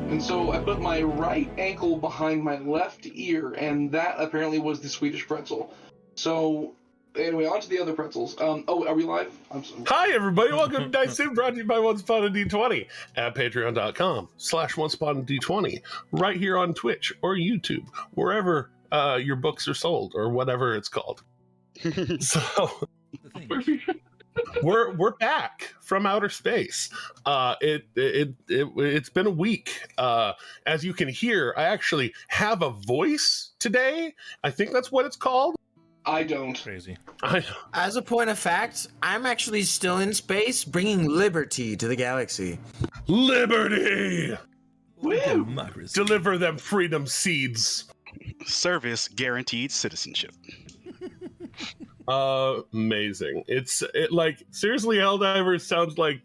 And so I put my right ankle behind my left ear, and that apparently was the Swedish pretzel. So, anyway, on to the other pretzels. Are we live? Hi, everybody. Welcome to Dice Soup, brought to you by Once Upon a D20 at patreon.com/OnceUponAD20, right here on Twitch or YouTube, wherever your books are sold or whatever it's called. So, we're back from outer space. It's been a week. As you can hear, I actually have a voice today. I think that's what it's called. I don't. Crazy. As a point of fact, I'm actually still in space, bringing liberty to the galaxy. Liberty! Woo! Democracy. Deliver them freedom seeds. Service guaranteed citizenship. Amazing. It like seriously, Helldivers sounds like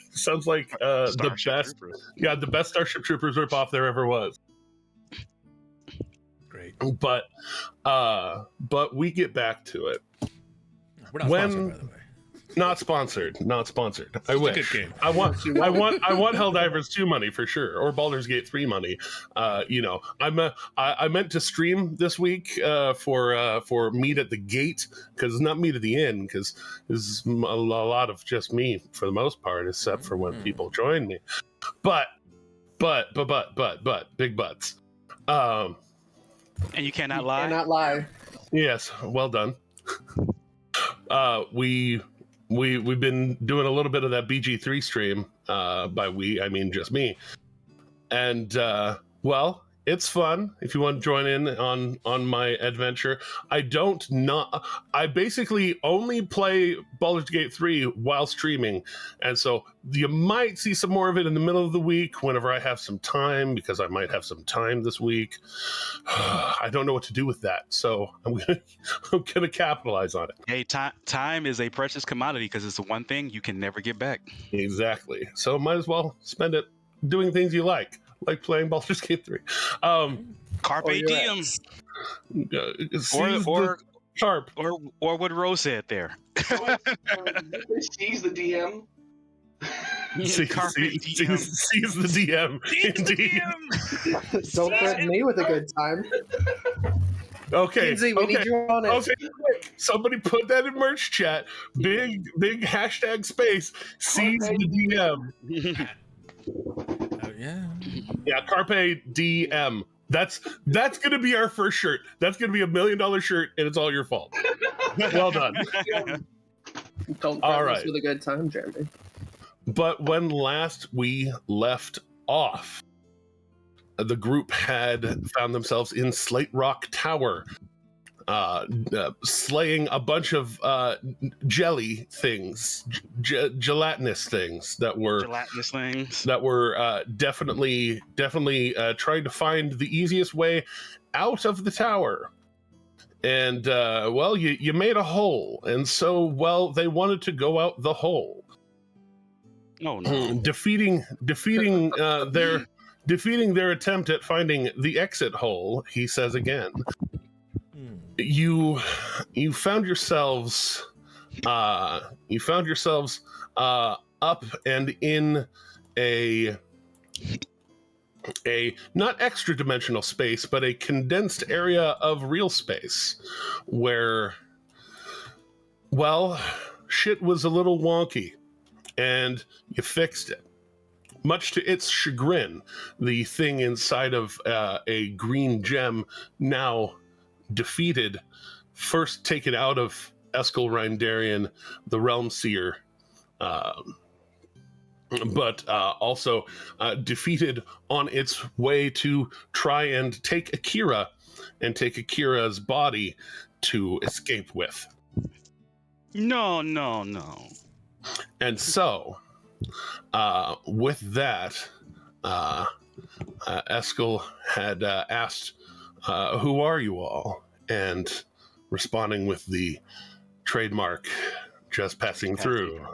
the best. Troopers. Yeah, the best Starship Troopers ripoff there ever was. Great. But we get back to it. We're not sponsored, by the way. Not sponsored. I wish. It's a good game. I want Helldivers 2 money for sure, or Baldur's Gate 3 money. I meant to stream this week for Meet at the Gate, because it's not Meet at the Inn, because this is a lot of just me for the most part, except for when people join me. But big butts. And you cannot lie. Cannot lie. Yes, well done. We've been doing a little bit of that BG3 stream. By we, I mean just me. And well, it's fun if you want to join in on my adventure. I basically only play Baldur's Gate 3 while streaming, and so you might see some more of it in the middle of the week whenever I have some time, because I might have some time this week. I don't know what to do with that, so I'm gonna capitalize on it. Hey, time is a precious commodity, because it's the one thing you can never get back. Exactly. So might as well spend it doing things you like playing Baldur's Gate 3. Carpe diem. Sharp. Or what Rose said there. Seize the DM. Carpe diem. Seize the DM. Indeed. Don't threaten me with a good time. Okay. Kinsey, we need you on it. Okay, quick. Somebody put that in merch chat. Big hashtag space. Seize the DM. Yeah, Carpe DM. That's gonna be our first shirt. That's gonna be $1 million shirt, and it's all your fault. Well done. Don't threaten All us right. with a good time, Jeremy. But when last we left off, the group had found themselves in Slate Rock Tower, slaying a bunch of jelly things, gelatinous things that were definitely trying to find the easiest way out of the tower. And well, you made a hole, and so well they wanted to go out the hole. Oh no! defeating their attempt at finding the exit hole. He says again. You found yourselves up and in a not extra dimensional space, but a condensed area of real space where, well, shit was a little wonky, and you fixed it. Much to its chagrin, the thing inside of a green gem now defeated, first taken out of Eskel Rindarian, the Realm Seer, but also defeated on its way to try and take Akira and take Akira's body to escape with. No. And so, with that, Eskel had asked, who are you all? And responding with the trademark, just passing through,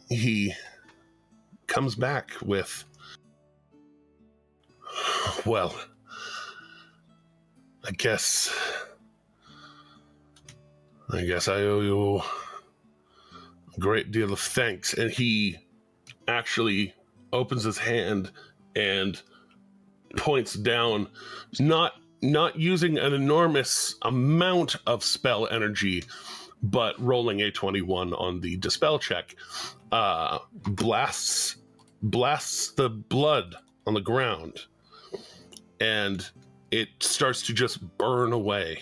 he comes back with, well, I guess I owe you a great deal of thanks. And he actually opens his hand and points down, not using an enormous amount of spell energy, but rolling a 21 on the dispel check, blasts the blood on the ground, and it starts to just burn away.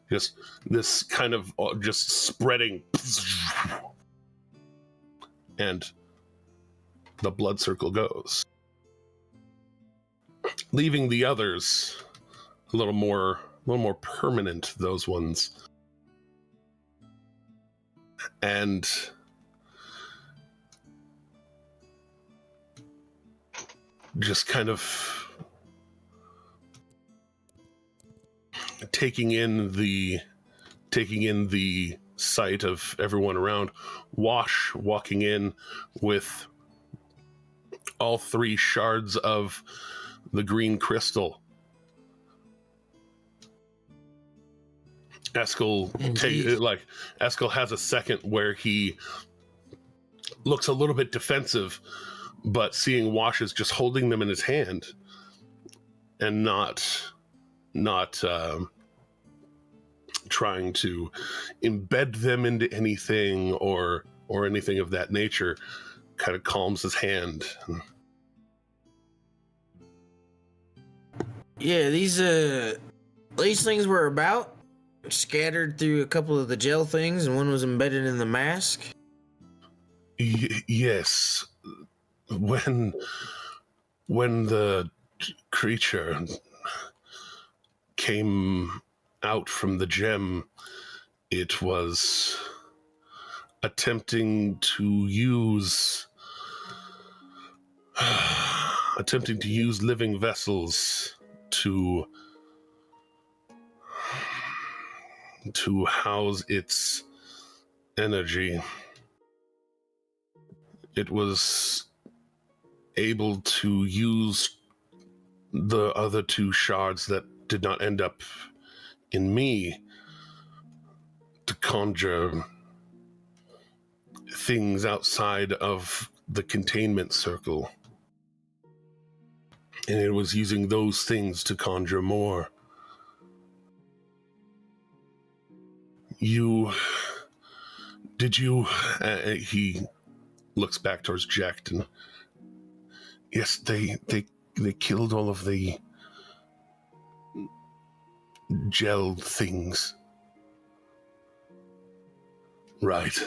Just this kind of just spreading, and the blood circle goes, leaving the others a little more permanent, those ones. And just kind of taking in the sight of everyone around. Wash walking in with all 3 shards of the green crystal. Eskel has a second where he looks a little bit defensive, but seeing Wash is just holding them in his hand and not trying to embed them into anything or anything of that nature, kind of calms his hand. Yeah, these things were about scattered through a couple of the gel things, and one was embedded in the mask. Yes, when the creature came out from the gem, it was attempting to use living vessels to house its energy. It was able to use the other 2 shards that did not end up in me to conjure things outside of the containment circle. And it was using those things to conjure more. He looks back towards Jackton. Yes, they killed all of the gel things. Right.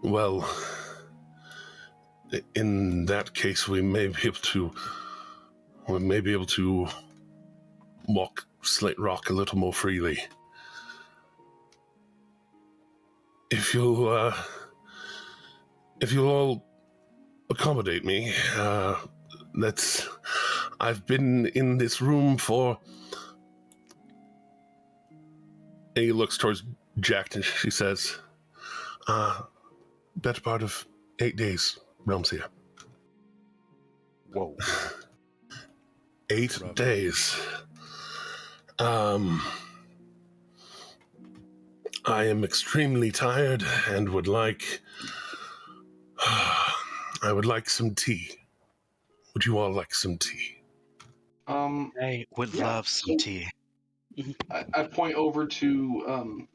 Well, in that case, we may be able to walk Slate Rock a little more freely. If you'll all accommodate me, I've been in this room for... And he looks towards Jack and she says, better part of 8 days, Realms here. Whoa. 8 days. I am extremely tired and would like... I would like some tea. Would you all like some tea? I would love some tea. I point over to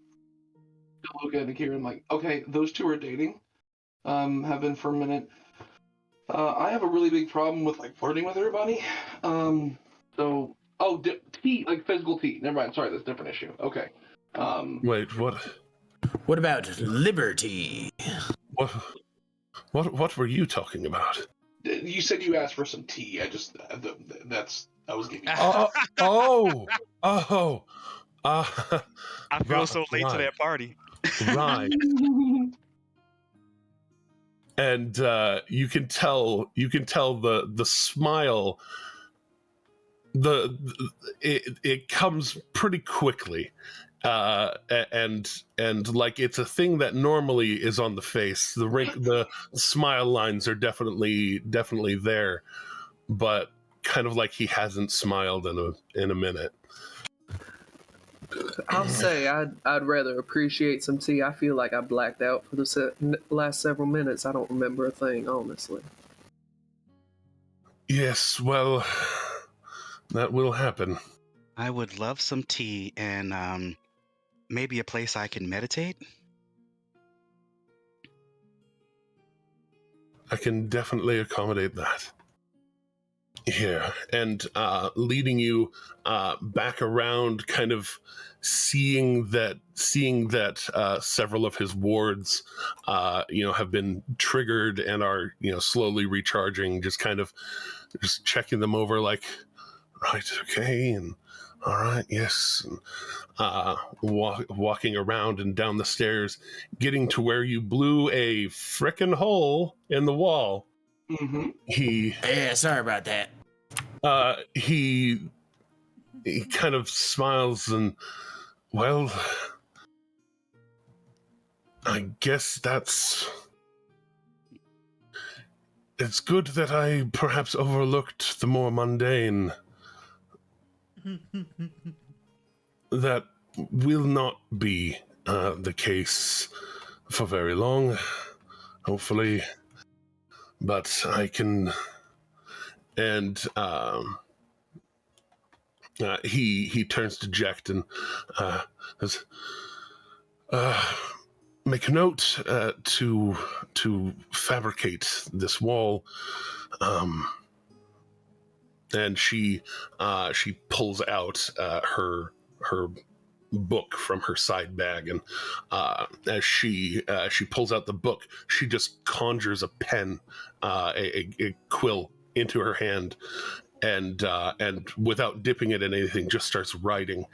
Luca and Kieran, like, okay, those 2 are dating. Have been for a minute. I have a really big problem with like flirting with everybody. Tea, like physical tea. Never mind. Sorry, that's a different issue. Okay. Wait, what? What about liberty? What were you talking about? You said you asked for some tea. I was giving you. I feel so late to that party. Right. And you can tell the smile. It comes pretty quickly, and like it's a thing that normally is on the face. The smile lines are definitely there, but kind of like he hasn't smiled in a minute. I'll say I'd rather appreciate some tea. I feel like I blacked out for the last several minutes. I don't remember a thing, honestly. Yes, well, that will happen. I would love some tea and maybe a place I can meditate. I can definitely accommodate that. Here, and leading you back around, kind of seeing that several of his wards, have been triggered and are, slowly recharging. Just checking them over, like, right, okay, and all right, yes, and walking around and down the stairs, getting to where you blew a frickin' hole in the wall. Mm-hmm. Yeah, sorry about that. He kind of smiles and, well, I guess it's good that I perhaps overlooked the more mundane. That will not be the case for very long, hopefully, but I can. And he turns to Jekt and says, make a note to fabricate this wall. And she pulls out her book from her side bag, and as she pulls out the book, she just conjures a pen, a quill into her hand, and without dipping it in anything, just starts writing,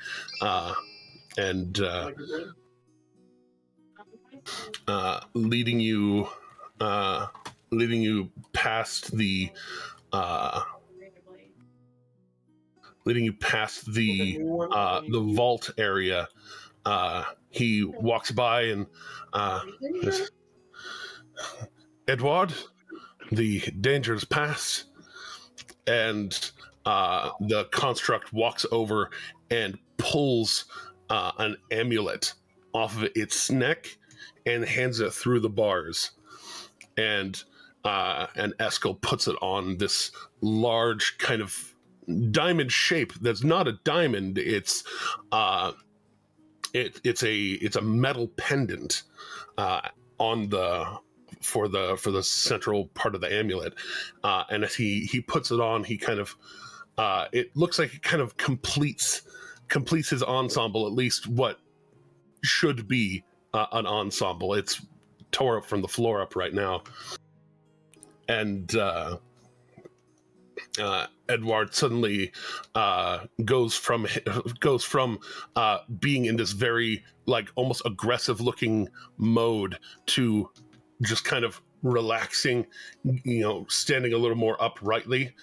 leading you past the vault area. He walks by and says, Edward, the danger is past. And the construct walks over and pulls an amulet off of its neck and hands it through the bars. And Eskel puts it on this large kind of diamond shape that's not a diamond. It's a metal pendant on for the central part of the amulet, and as he puts it on, he kind of it looks like it kind of completes his ensemble, at least what should be an ensemble. It's tore up from the floor up right now, and Edward suddenly goes from being in this very, like, almost aggressive looking mode to just kind of relaxing, standing a little more uprightly,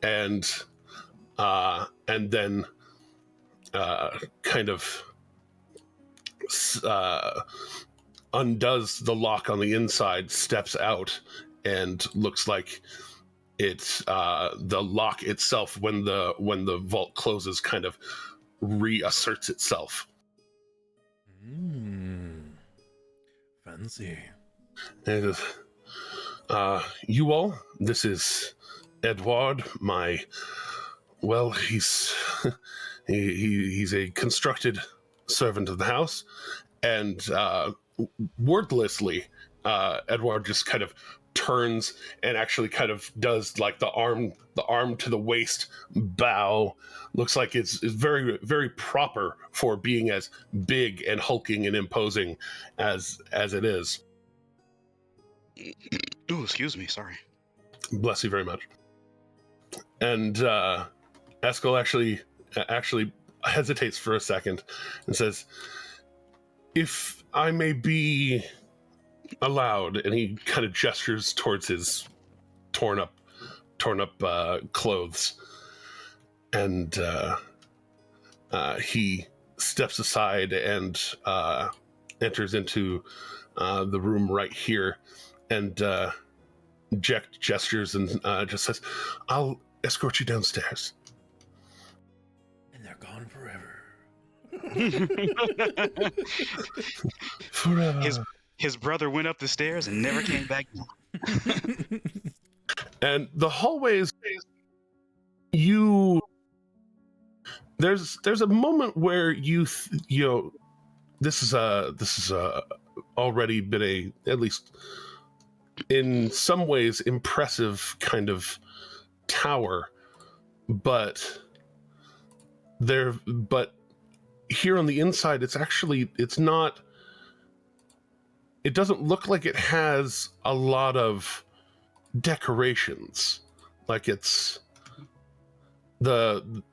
and then kind of undoes the lock on the inside, steps out, and looks like it's the lock itself, when the vault closes, kind of reasserts itself. Fancy. And you all, this is Edward. He's he's a constructed servant of the house, and wordlessly, Edward just kind of turns and actually kind of does like the arm to the waist bow. Looks like it's very, very proper for being as big and hulking and imposing as it is. Ooh, excuse me, sorry. Bless you very much. And Eskel actually hesitates for a second and says, if I may be allowed, and he kind of gestures towards his torn up clothes, and he steps aside and enters into the room right here, and Jack gestures and just says, I'll escort you downstairs. And they're gone forever. Forever. His brother went up the stairs and never came back down. And the hallways, you there's a moment where you know, this is already been at least in some ways impressive kind of tower, but here on the inside it doesn't look like it has a lot of decorations. Like it's the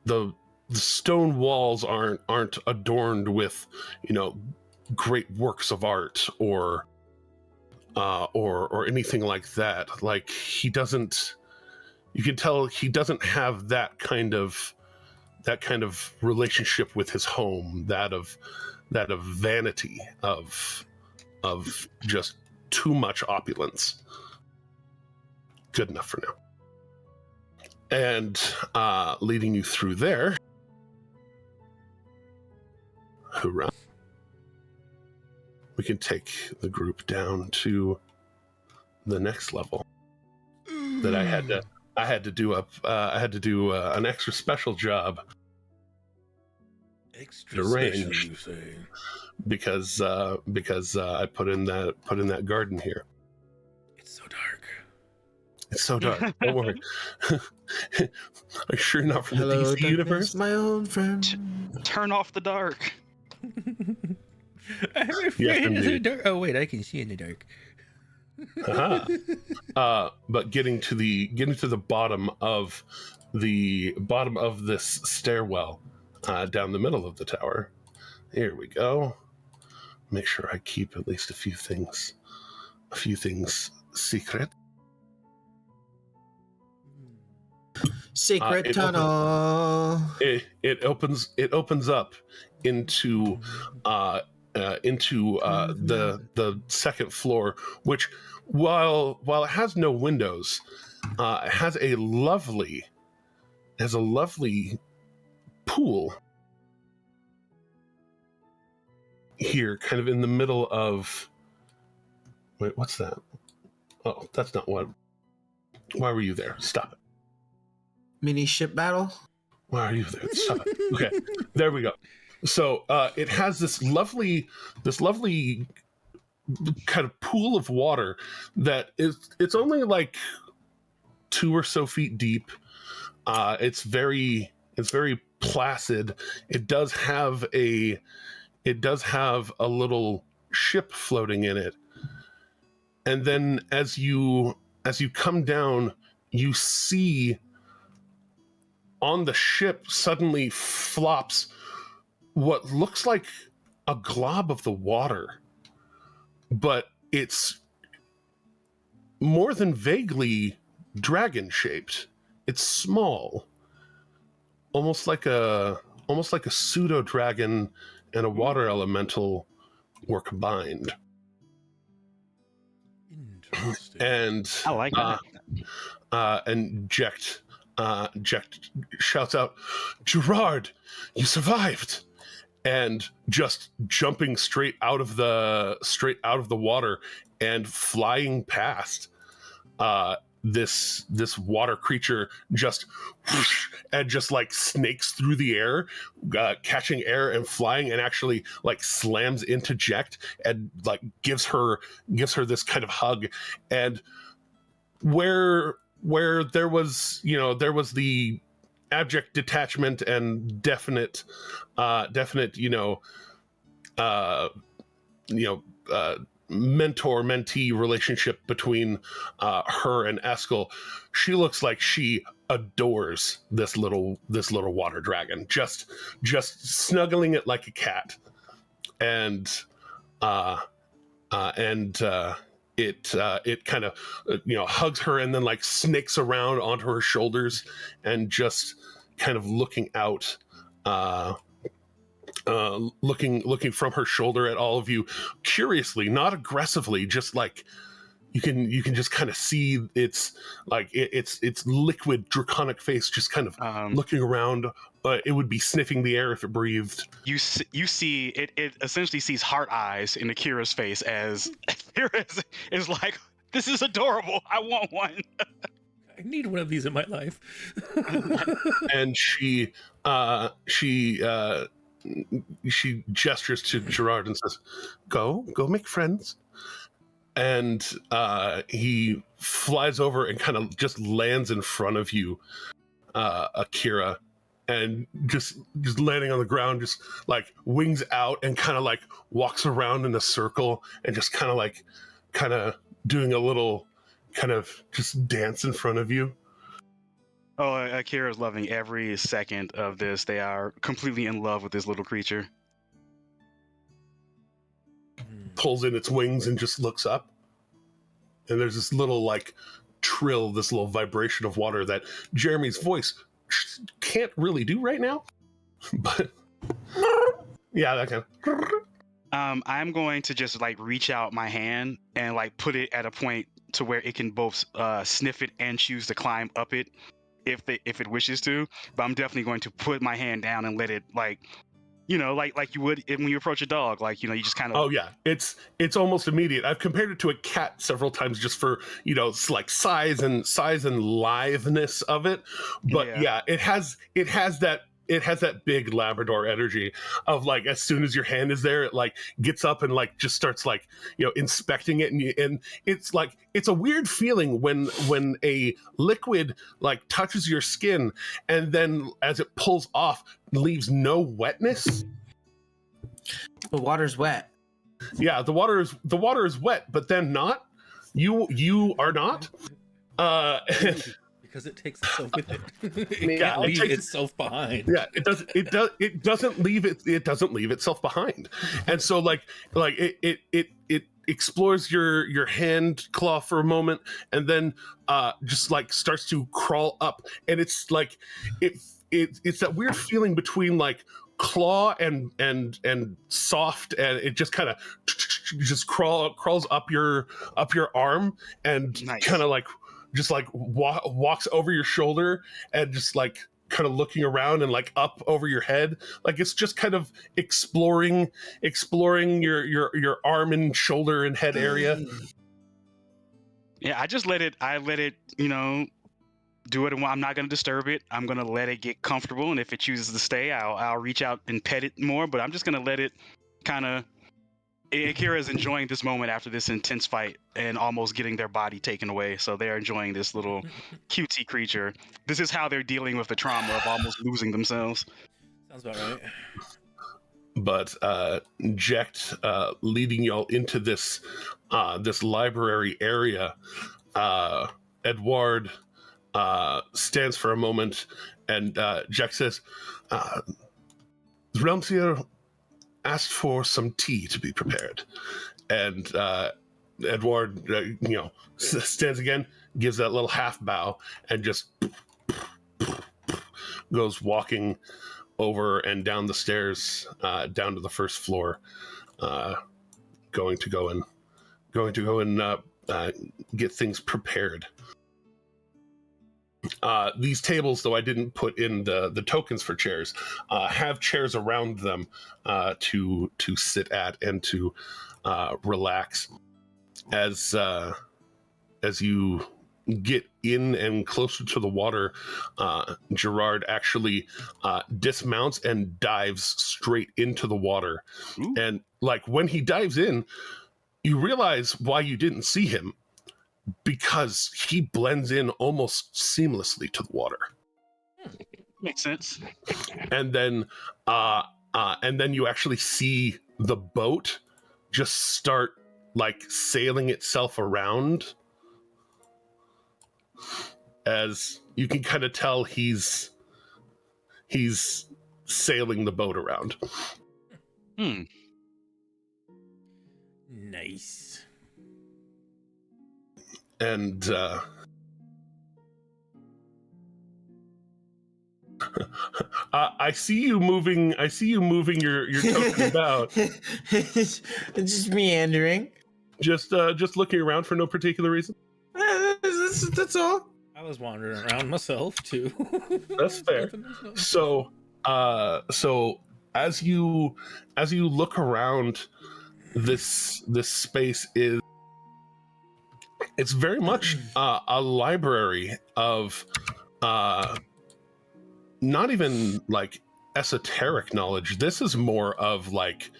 stone walls aren't adorned with, you know, great works of art or anything like that. Like you can tell he doesn't have that kind of relationship with his home, that of vanity, of just too much opulence. Good enough for now. And leading you through there, hoorah, we can take the group down to the next level that I had to do an extra special job. Extra Arranged. special, you say? Because I put in that garden here. It's so dark. It's so dark. Don't worry. Are you sure you're not from the Hello, DC darkness, universe? my old friend. Turn off the dark. I'm afraid of the indeed. dark. Oh wait, I can see in the dark. But getting to the bottom of this stairwell, down the middle of the tower. Here we go. Make sure I keep at least a few things secret. Secret tunnel. It opens up into the second floor, which while it has no windows, it has a lovely pool here, kind of in the middle of. Wait, what's that? Oh, that's not what. Why were you there? Stop it. Mini ship battle. Why are you there? Stop it. Okay, there we go. So it has this lovely kind of pool of water that it's only like 2 or so feet deep. It's very placid. It does have a little ship floating in it. And then as you come down, you see on the ship suddenly flops what looks like a glob of the water, but it's more than vaguely dragon shaped. It's small, almost like a pseudo dragon and a water elemental were combined. Interesting. And I like that. and Jecht shouts out, "Gerard, you survived!" And just jumping straight out of the water and flying past this water creature just whoosh, and just like snakes through the air, catching air and flying, and actually like slams into Jecht and like gives her this kind of hug. And where there was the abject detachment and definite mentor-mentee relationship between her and Eskel, she looks like she adores this little water dragon, just snuggling it like a cat, and it kind of hugs her and then like snakes around onto her shoulders and just kind of looking out, looking from her shoulder at all of you curiously, not aggressively, just like you can just kind of see its liquid draconic face just kind of looking around. It would be sniffing the air if it breathed. You see it essentially sees heart eyes in Akira's face as Akira is like, this is adorable. I want one. I need one of these in my life. And she gestures to Gerard and says, go make friends. And he flies over and kind of just lands in front of you, Akira, and just landing on the ground, just like wings out and kind of like walks around in a circle and just kind of doing a little kind of just dance in front of you. Oh, Akira's loving every second of this. They are completely in love with this little creature. Pulls in its wings and just looks up. And there's this little like trill, this little vibration of water that Jeremy's voice can't really do right now. But yeah, that kind of. I'm going to just like reach out my hand and like put it at a point to where it can both sniff it and choose to climb up it if it wishes to. But I'm definitely going to put my hand down and let it like you would when you approach a dog, like, you just kind of. Oh yeah, it's almost immediate. I've compared it to a cat several times just for like size and litheness of it. But yeah, it has that big Labrador energy of like, as soon as your hand is there, it like gets up and like just starts like inspecting it, and it's like, it's a weird feeling when a liquid like touches your skin and then as it pulls off leaves no wetness. The water's wet. Yeah, the water is wet, but then not. You are not. Because it takes itself with it. Yeah, it takes itself behind. Yeah, it doesn't leave itself behind. And so like it explores your hand claw for a moment, and then just like starts to crawl up, and it's like it's that weird feeling between like claw and soft, and it just kind of just crawls up your arm, and Nice. kind of like just like walks over your shoulder, and just like kind of looking around and like up over your head, like it's just kind of exploring your arm and shoulder and head area. Yeah, I let it do it. I'm not going to disturb it. I'm going to let it get comfortable, and if it chooses to stay, I'll reach out and pet it more, but I'm just going to let it kind of. Akira is enjoying this moment after this intense fight and almost getting their body taken away, so they're enjoying this little cutie creature. This is how they're dealing with the trauma of almost losing themselves. Sounds about right. But Jekt, leading y'all into this library area, Edward stands for a moment, and Jekt says, "The realms here asked for some tea to be prepared," and Edward, stands again, gives that little half bow, and just goes walking over and down the stairs, down to the first floor, going to go and get things prepared. These tables, though I didn't put in the tokens for chairs, have chairs around them to sit at and to relax. As you get in and closer to the water, Gerard actually dismounts and dives straight into the water. Ooh. And like when he dives in, you realize why you didn't see him, because he blends in almost seamlessly to the water. Makes sense. And then you actually see the boat just start like sailing itself around, as you can kind of tell he's sailing the boat around. Nice. And I see you moving your token about. It's just meandering. Just looking around for no particular reason. That's all. I was wandering around myself too. That's fair. So as you look around, this space it's very much a library of not even like esoteric knowledge. This is more of like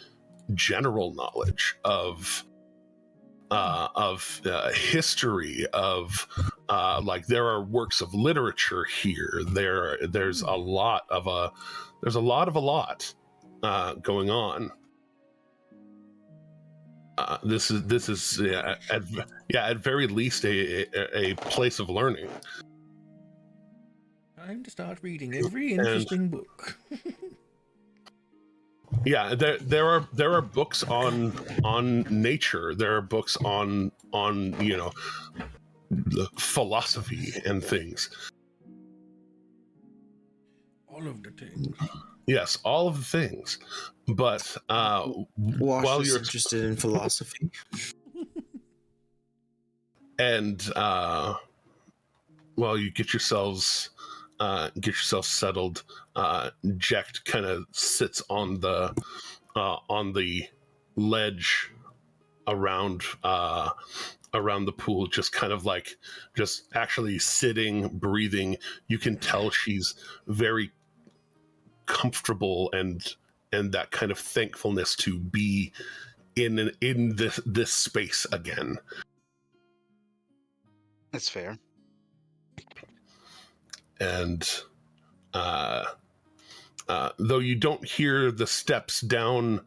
general knowledge of history, of like there are works of literature here. There's a lot of a lot going on. This is at very least a place of learning. Time to start reading every interesting book. Yeah, there are books on nature. There are books on the philosophy and things. All of the things. Yes, all of the things. But Wash while is you're interested in philosophy. and while you get yourselves settled, Jekt kind of sits on the ledge around the pool, just kind of like just actually sitting, breathing. You can tell she's very comfortable and that kind of thankfulness to be in this space again. That's fair. And though you don't hear the steps down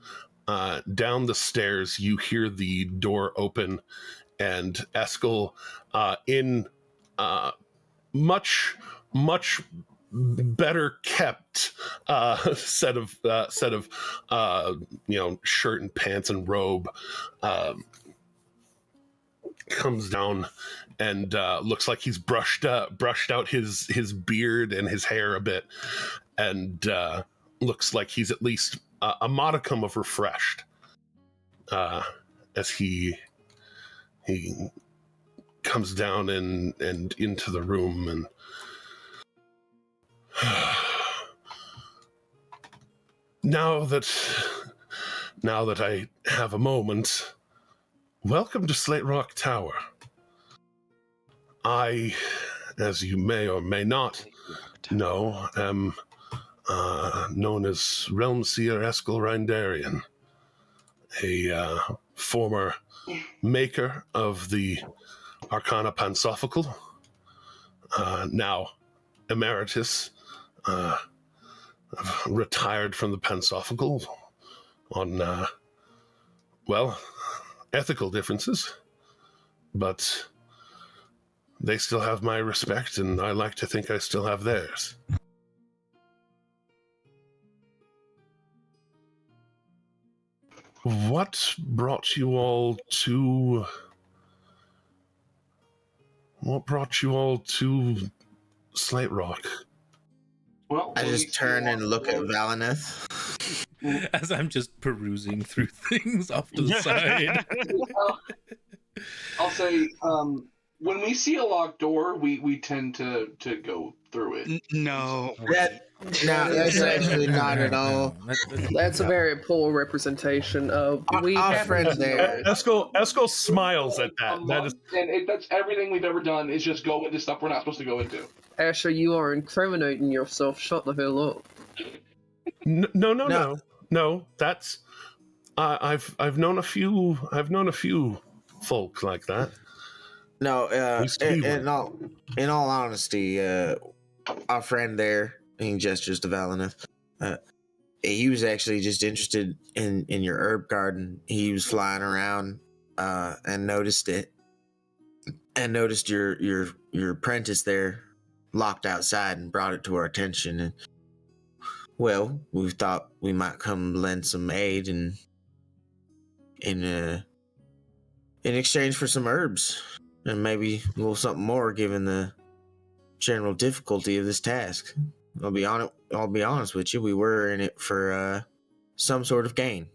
the stairs, you hear the door open, and Eskel, in much better kept set of shirt and pants and robe, comes down and looks like he's brushed out his beard and his hair a bit, and looks like he's at least a modicum of refreshed as he comes down and into the room. And now that I have a moment, welcome to Slate Rock Tower. I, as you may or may not know, am known as Realm Seer Eskel Reindarian, a former maker of the Arcana Pansophical, now emeritus, retired from the Pansophical on, ethical differences, but they still have my respect, and I like to think I still have theirs. What brought you all to Slate Rock? Well, I when we just turn see and look at Lock Valineth. As I'm just perusing through things off to the side. I'll say, when we see a locked door, we tend to go through it. No. That's actually not at all. That's a very poor representation of we Our happen friend to there. know. Eskel smiles at that. That is That's everything we've ever done is just go into stuff we're not supposed to go into. Asher, you are incriminating yourself. Shut the hell up. No. That's I've known a few folk like that. No, Used to be in all honesty, our friend there, he gestures to Valineth, he was actually just interested in your herb garden. He was flying around and noticed it, and noticed your apprentice there locked outside, and brought it to our attention. And well, we thought we might come lend some aid in exchange for some herbs, and maybe a little something more, given the general difficulty of this task. I'll be honest with you. We were in it for some sort of gain.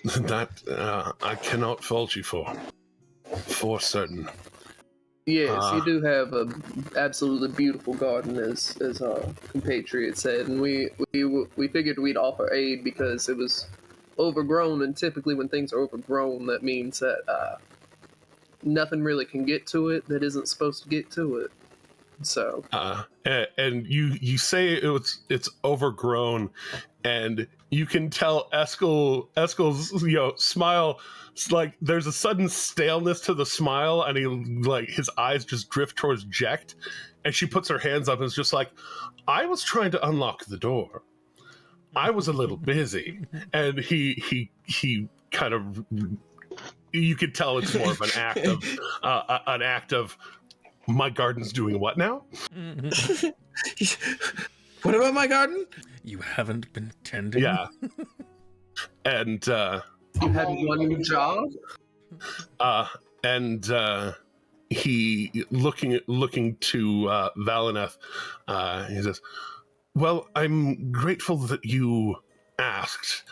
That I cannot fault you for certain. Yes, you do have a absolutely beautiful garden, as our compatriot said, and we figured we'd offer aid because it was overgrown, and typically when things are overgrown, that means that nothing really can get to it that isn't supposed to get to it. So, and you say it's overgrown, and you can tell Eskel's smile. It's like there's a sudden staleness to the smile, and his eyes just drift towards Jecht, and she puts her hands up and is just like, I was trying to unlock the door. I was a little busy, and he kind of, you could tell it's more of an act of my garden's doing what now? What about my garden? You haven't been tending. Yeah. And you had one job? He looking to Valineth, he says, well, I'm grateful that you asked,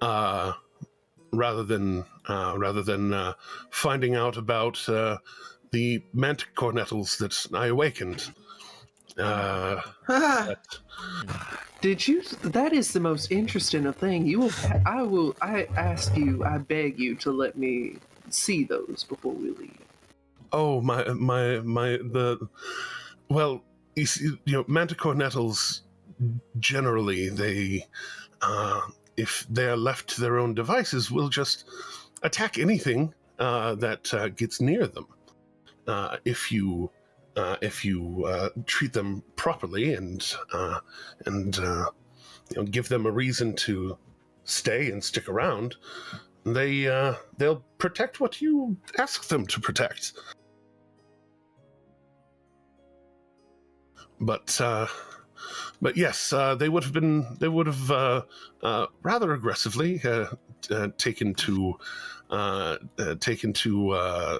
rather than finding out about the manticore nettles that I awakened. Did you? That is the most interesting thing. I ask you, I beg you to let me see those before we leave. Oh, well, you see, manticore nettles, generally, they, if they are left to their own devices, will just attack anything that gets near them. If you treat them properly and give them a reason to stay and stick around, they'll protect what you ask them to protect. But yes, they would have rather aggressively taken to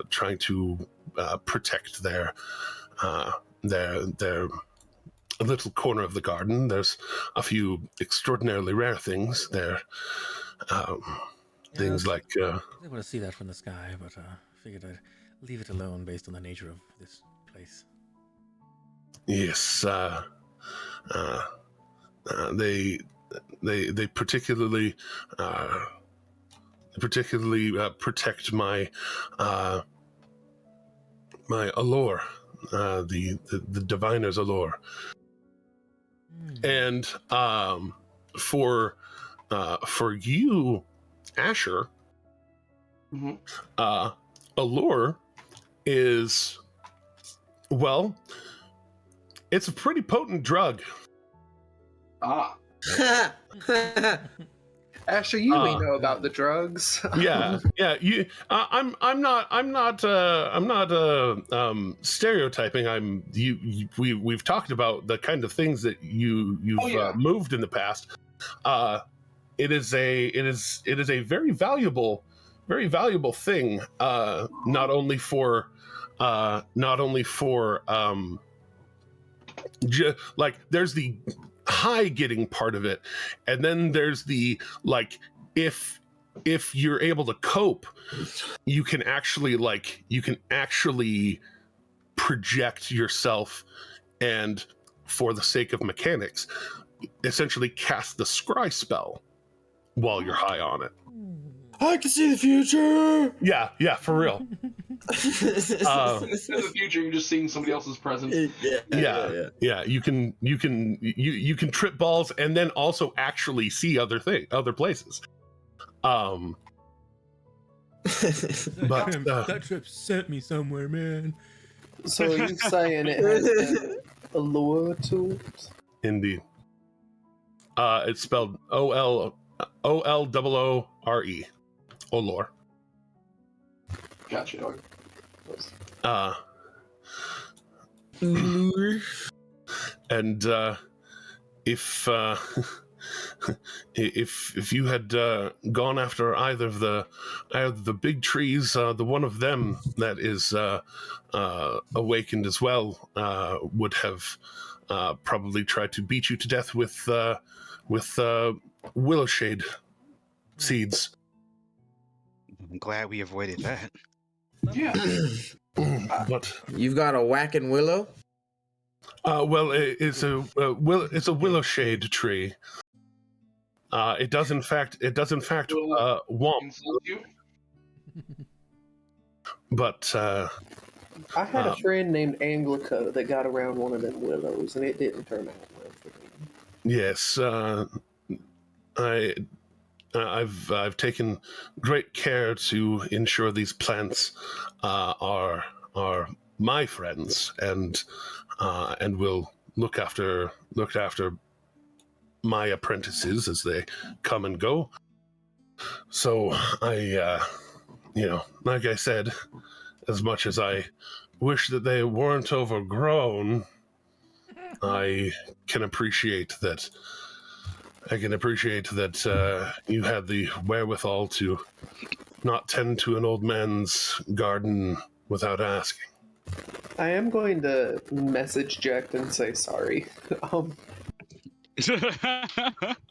trying to protect their little corner of the garden. There's a few extraordinarily rare things there. Things like I was able to see that from the sky, but figured I'd leave it alone based on the nature of this place. yes, they particularly protect my my allure, the diviner's allure. And for you, Asher, allure is, well, it's a pretty potent drug. Asher, you may know about the drugs. Yeah. I'm not stereotyping. We've talked about the kind of things that you've moved in the past. It is a very valuable thing. Not only for like, there's the high getting part of it, and then there's the, like, if you're able to cope, you can actually project yourself, and for the sake of mechanics, essentially cast the scry spell while you're high on it. I can see the future. Yeah, for real. In the future, you're just seeing somebody else's presence. Yeah. You can trip balls and then also actually see other places. But that trip sent me somewhere, man. So you're saying it has a lure to it? Indeed. It's spelled Olloore. Olloore. Gotcha. And if you had gone after either of the big trees, the one of them that is awakened as well would have probably tried to beat you to death with willowshade seeds. I'm glad we avoided that. Yeah. But You've got a whacking willow? well, it's a willow shade tree. It does in fact womp, Insult you? but I had a friend named Anglica that got around one of them willows, and it didn't turn out well for him. yes, I've taken great care to ensure these plants are my friends and will look after my apprentices as they come and go. So I like I said, as much as I wish that they weren't overgrown, I can appreciate that. You had the wherewithal to not tend to an old man's garden without asking. I am going to message Jack and say sorry.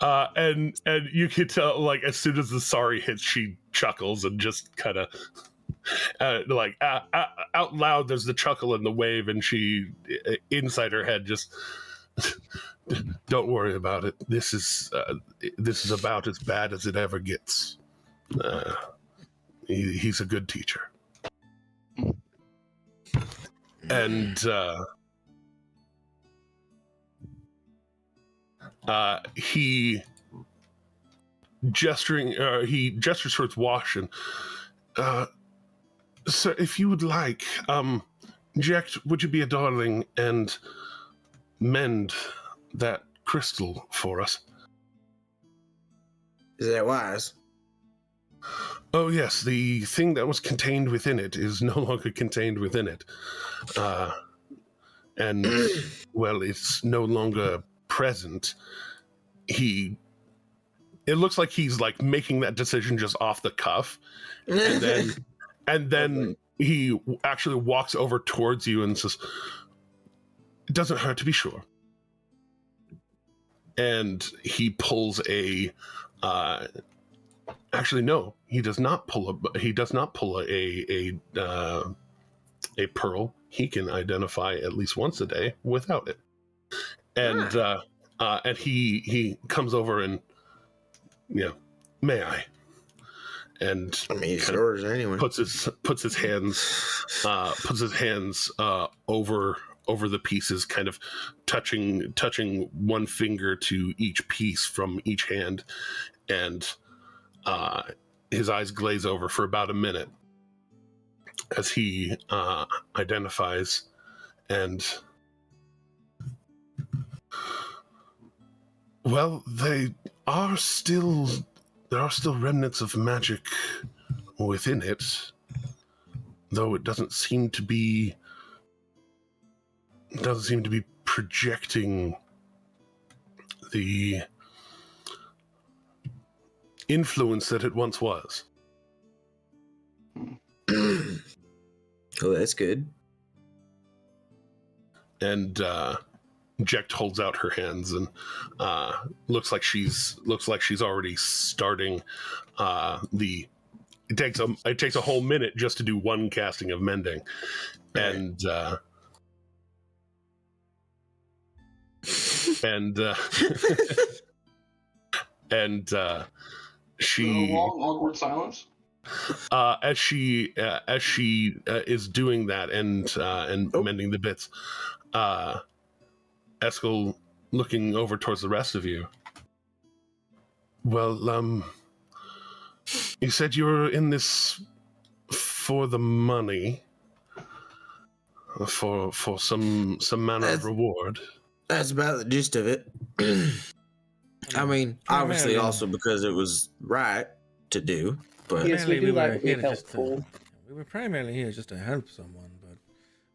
And you could tell, like, as soon as the sorry hits, she chuckles and just kind of out loud. There's the chuckle and the wave, and she inside her head just don't worry about it. This is about as bad as it ever gets. He's a good teacher, and he gestures towards Wash and sir, if you would like, Jack, would you be a darling and mend that crystal for us? Is that wise? Oh yes, the thing that was contained within it is no longer contained within it. And well, it's no longer present. It looks like he's like making that decision just off the cuff. And then he actually walks over towards you and says, "It doesn't hurt to be sure." And he pulls a actually no, he does not pull a pearl. He can identify at least once a day without it. And and he comes over and may I? And I mean, it's yours anyway. Puts his hands over the pieces, kind of touching one finger to each piece from each hand, and his eyes glaze over for about a minute as he identifies, and well, there are still remnants of magic within it, though it doesn't seem to be projecting the influence that it once was. Oh, that's good. And Jekt holds out her hands and looks like she's already starting it takes a whole minute just to do one casting of mending. Right. And she a long awkward silence. As she is doing that and mending the bits, Eskel looking over towards the rest of you. Well, you said you were in this for the money, for some manner of reward. That's about the gist of it. I mean, obviously also because it was right to do, but yes, we do like to be helpful. We were primarily here just to help someone, but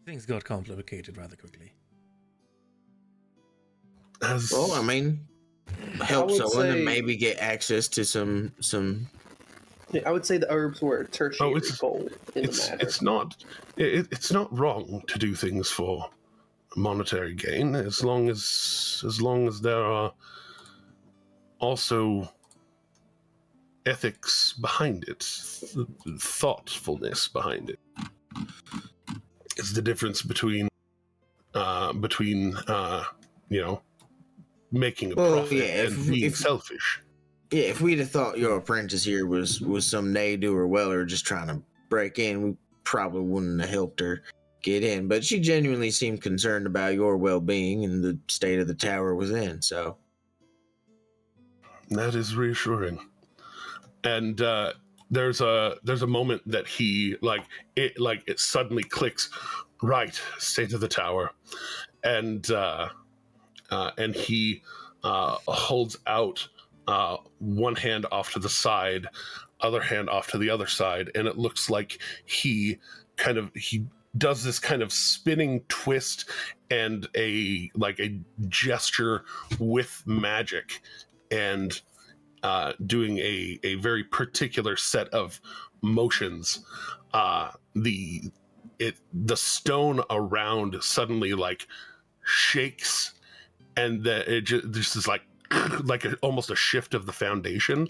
things got complicated rather quickly. Well, I mean, help someone and maybe get access to some. I would say the herbs were a tertiary goal in the matter. It's not wrong to do things for monetary gain, as long as there are also ethics behind it, thoughtfulness behind it. It's the difference between making a profit and being selfish. Yeah, if we'd have thought your apprentice here was some ne'er-do well or just trying to break in, we probably wouldn't have helped her get in. But she genuinely seemed concerned about your well-being and the state of the tower was in, so. That is reassuring. And there's a moment that he it suddenly clicks. Right, state of the tower, and he holds out one hand off to the side, other hand off to the other side, and it looks like he does this kind of spinning twist and a gesture with magic, and doing a very particular set of motions. The stone around suddenly shakes, and this is almost a shift of the foundation,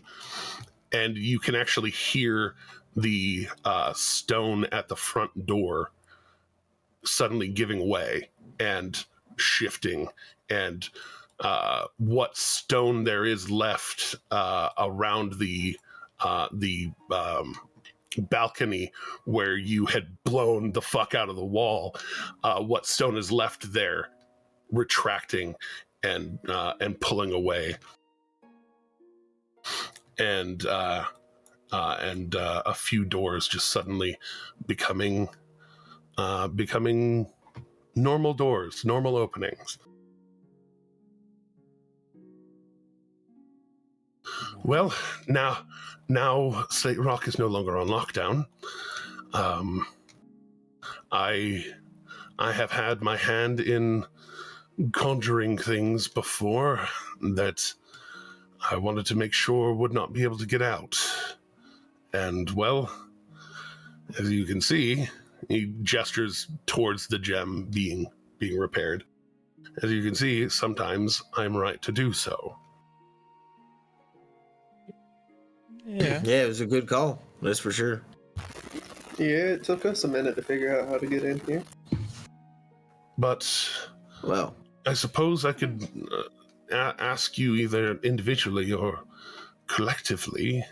and you can actually hear the stone at the front door suddenly giving way and shifting, and what stone there is left around the balcony where you had blown the fuck out of the wall, what stone is left there retracting and pulling away, and a few doors just suddenly becoming normal doors, normal openings. Well, now Slate Rock is no longer on lockdown. I have had my hand in conjuring things before that I wanted to make sure would not be able to get out. And, well, as you can see, he gestures towards the gem being repaired. As you can see, sometimes I'm right to do so. Yeah. Yeah, it was a good call. That's for sure. Yeah, it took us a minute to figure out how to get in here. But, well, I suppose I could ask you either individually or collectively,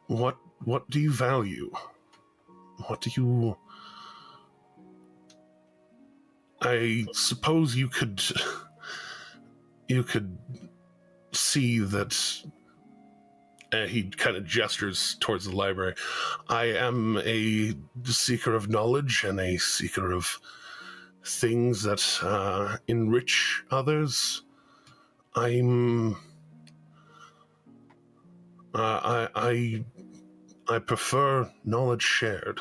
what do you value? What do you... I suppose you could see that... he kind of gestures towards the library. I am a seeker of knowledge and a seeker of things that enrich others. I prefer knowledge shared.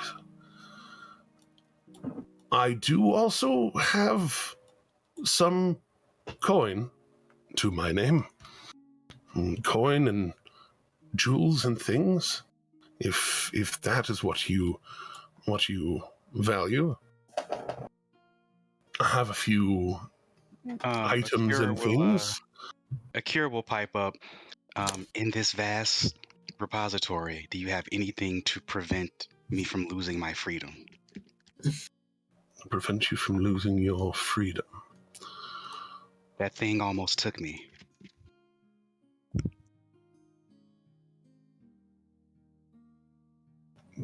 I do also have some coin to my name. Coin and jewels and things, if that is what you value. I have a few items and things. Akira will pipe up. In this vast repository, do you have anything to prevent me from losing my freedom? Prevent you from losing your freedom? That thing almost took me.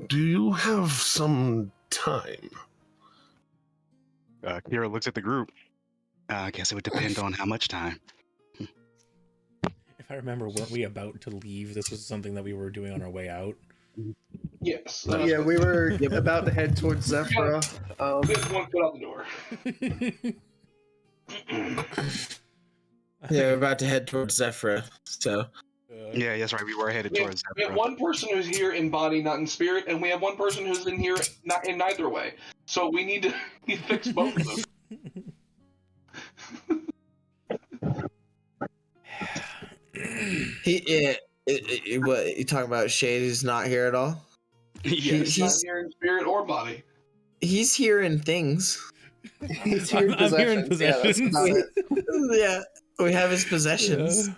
Do you have some time? Kira looks at the group. I guess it would depend on how much time. If I remember, weren't we about to leave? This was something that we were doing on our way out. Yes. Yeah, we were about to head towards Zephyra. We have one foot out the door. Yeah, we're about to head towards Zephyra, so... Yeah, that's right. We were headed towards We have one person who's here in body, not in spirit, and we have one person who's in here not in neither way. So we need to fix both of them. What you talking about? Shade is not here at all. Yes. He's not here in spirit or body. He's here in things. He's here in possessions. I'm here in possessions. Yeah, that's about it. Yeah, we have his possessions.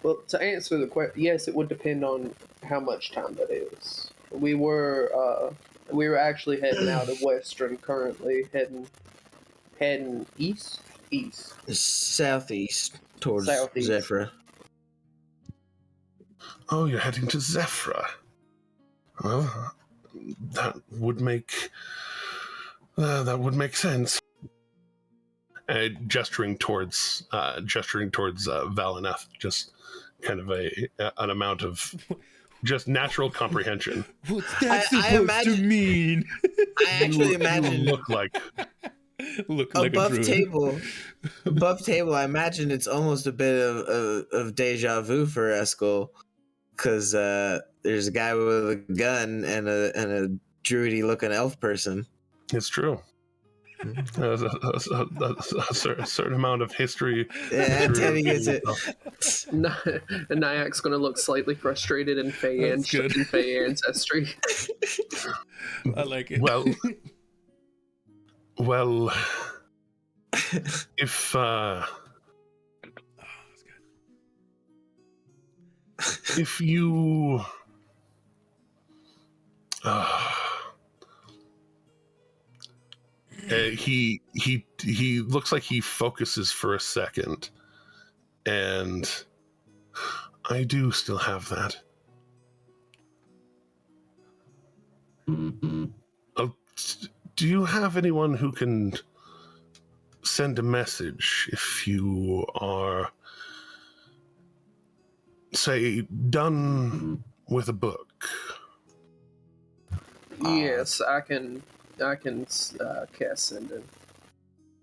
Well, to answer the question, yes, it would depend on how much time that is. We were actually heading out of Westruun currently, heading east, Southeast towards southeast. Zephyr. Oh, you're heading to Zephyr. Well, that would make sense. Gesturing towards Valineth, just kind of an amount of just natural comprehension. What's that I supposed imagine- to mean? I actually imagine you look like Look like a above druid. table. I imagine it's almost a bit of deja vu for Eskel, because there's a guy with a gun and a druidy looking elf person. it's true. There's a certain amount of history. Yeah, Teddy gets it. And Nyak's gonna look slightly frustrated in Fey That's good. ancestry. I like it. Well, if Oh, that's good. if you he looks like he focuses for a second, and I do still have that. Do you have anyone who can send a message if you are, say, done with a book? Yes, I can cast sending.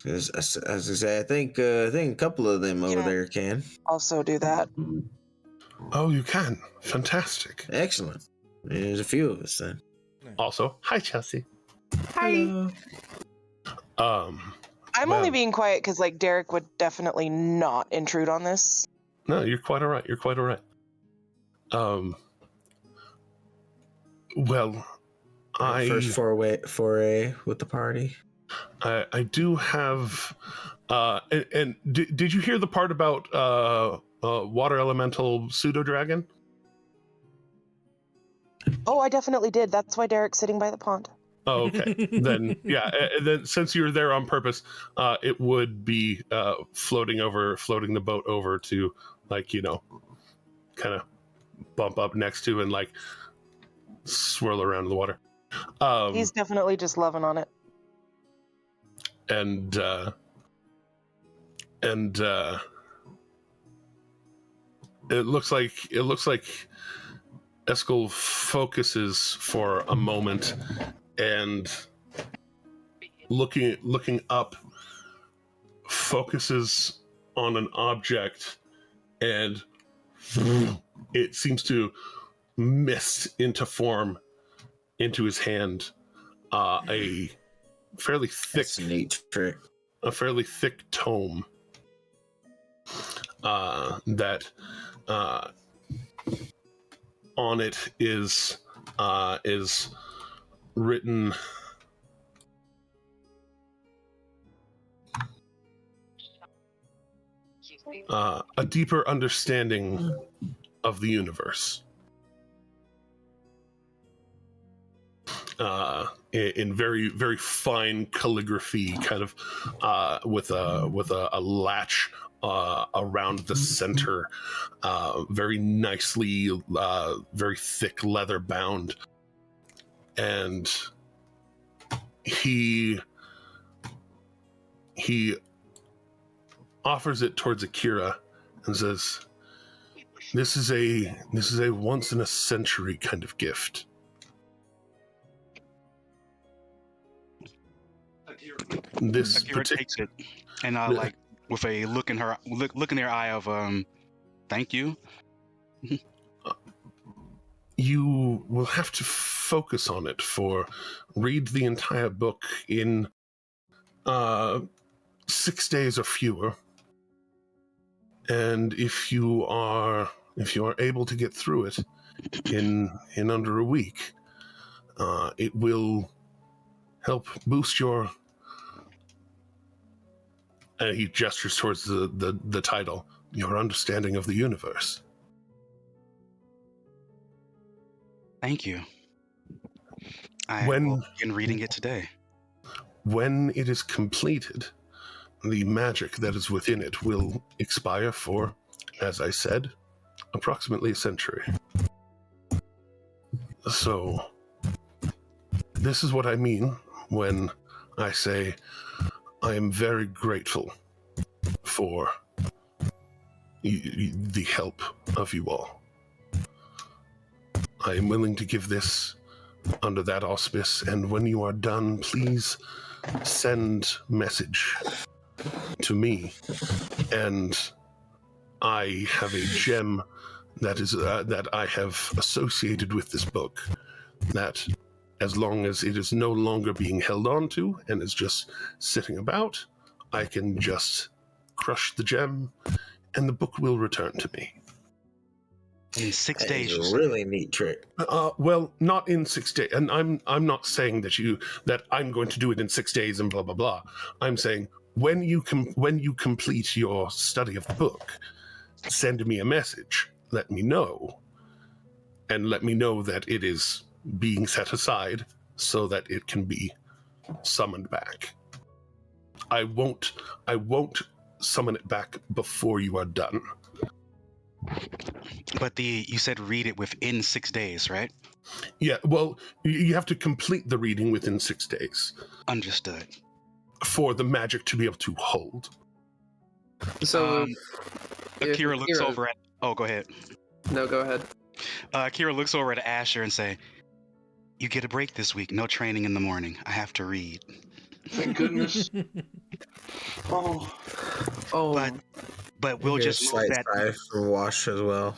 As I say, I think a couple of them over Yeah. there can. Also do that. Oh, you can. Fantastic. Excellent. There's a few of us then. Also, hi, Chelsea. Hello. I'm Well- only being quiet because, like, Derek would definitely not intrude on this. No, you're quite all right. You're quite all right. Well, First foray with the party. I do have, and did you hear the part about water elemental pseudo dragon? Oh, I definitely did. That's why Derek's sitting by the pond. Oh, okay. Then yeah. Then since you're there on purpose, it would be floating the boat over to, like, kind of bump up next to and like swirl around in the water. He's definitely just loving on it. And it looks like Eskel focuses for a moment and looking up, focuses on an object, and it seems to mist into form into his hand. A fairly thick, That's a neat trick. tome that on it is written a deeper understanding of the universe. In very, very fine calligraphy, kind of with a latch around the center, very nicely, very thick leather bound, and he offers it towards Akira and says, "This is a once in a century kind of gift." This Akira takes it, and like with a look in their eye of thank you. You will have to focus on it read the entire book in 6 days or fewer, and if you are able to get through it in under a week, it will help boost your. And he gestures towards the title, your understanding of the universe. Thank you. I When- will begin reading it today. When it is completed, the magic that is within it will expire for, as I said, approximately a century. So, this is what I mean when I say I am very grateful for the help of you all. I am willing to give this under that auspice, and when you are done, please send message to me, and I have a gem that is that I have associated with this book, that as long as it is no longer being held on to and is just sitting about, I can just crush the gem and the book will return to me. In 6 That days, is you a said. really neat trick. Well, not in 6 days, and I'm not saying that I'm going to do it in 6 days and blah blah blah. I'm saying when you complete your study of the book, send me a message. Let me know, and let me know that it is being set aside so that it can be summoned back. I won't summon it back before you are done. But you said read it within 6 days, right? Yeah, well, you have to complete the reading within 6 days Understood. for the magic to be able to hold. So Akira looks over at... Oh, go ahead. No, go ahead. Akira looks over at Asher and say, "You get a break this week. No training in the morning. I have to read." Thank goodness. Oh, But we'll just move that. Slight for wash as well.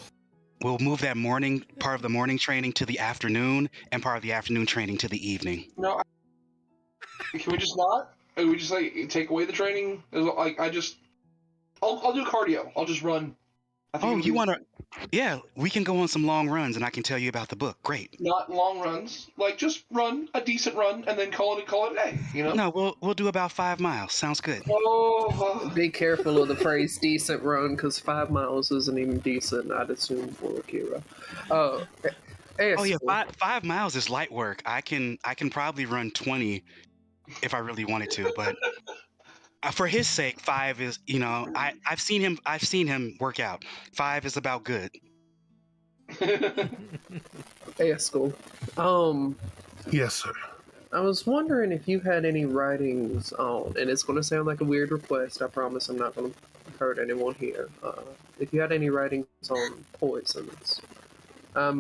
We'll move that morning part of the morning training to the afternoon, and part of the afternoon training to the evening. no. Can we just not? Can we just like take away the training? Like I'll do cardio. I'll just run. Oh, you want to? Yeah, we can go on some long runs, and I can tell you about the book. Great. Not long runs. Like just run a decent run and then call it a day. You know? No, we'll do about 5 miles. Sounds good. Oh, Be careful of the phrase "decent run" because 5 miles isn't even decent. I'd assume for Akira. Oh yeah, 5 miles is light work. I can probably run 20 if I really wanted to, but for his sake, 5 is, I've seen him work out. 5 is about good. Eskel. Yes, sir. I was wondering if you had any writings on, and it's going to sound like a weird request. I promise I'm not going to hurt anyone here. If you had any writings on poisons, I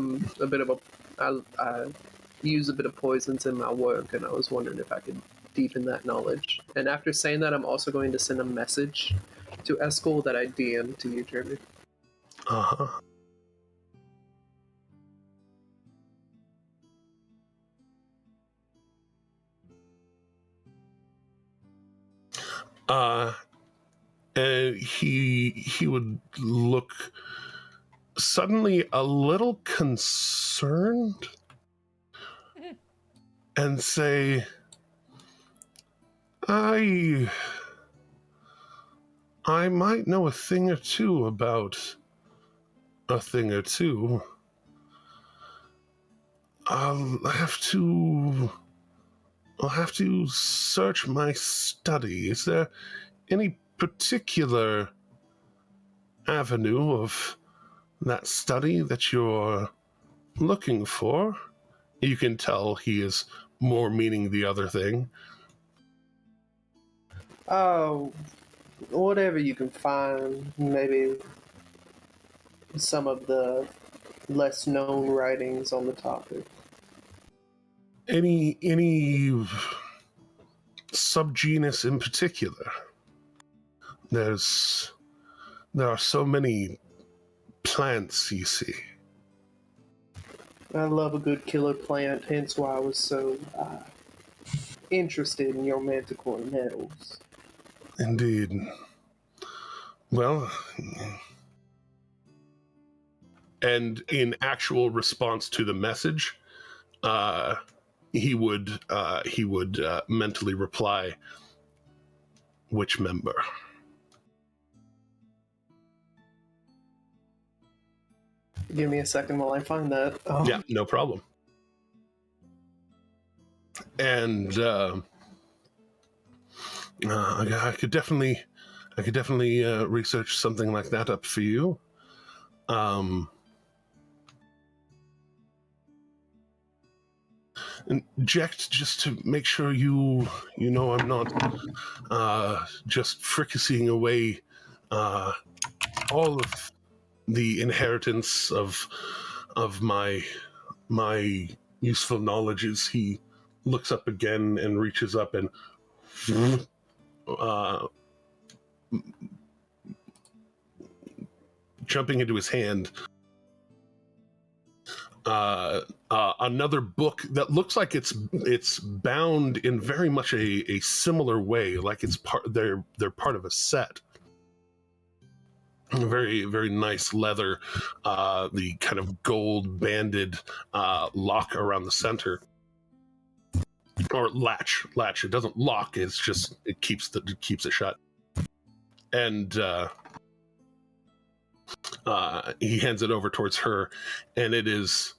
use a bit of poisons in my work, and I was wondering if I could deepen that knowledge. And after saying that, I'm also going to send a message to Eskel that I DM to you, Jeremy. Uh-huh. And he would look suddenly a little concerned and say, I might know a thing or two about a thing or two. I'll have to search my study. Is there any particular avenue of that study that you're looking for? You can tell he is more meaning the other thing. Oh, whatever you can find. Maybe some of the less known writings on the topic. Any subgenus in particular? There are so many plants, you see. I love a good killer plant, hence why I was so interested in your manticore nettles. Indeed. Well, and in actual response to the message, he would mentally reply, "Which member?" Give me a second while I find that. Yeah, no problem. And I could definitely research something like that up for you. And Jack, just to make sure you know I'm not just fricasseeing away all of the inheritance of my useful knowledges. He looks up again and reaches up and jumping into his hand another book that looks like it's bound in very much a similar way, like it's they're part of a set. Very, very nice leather, the kind of gold banded lock around the center, or latch. It doesn't lock. It's just it keeps it shut. And he hands it over towards her, and it is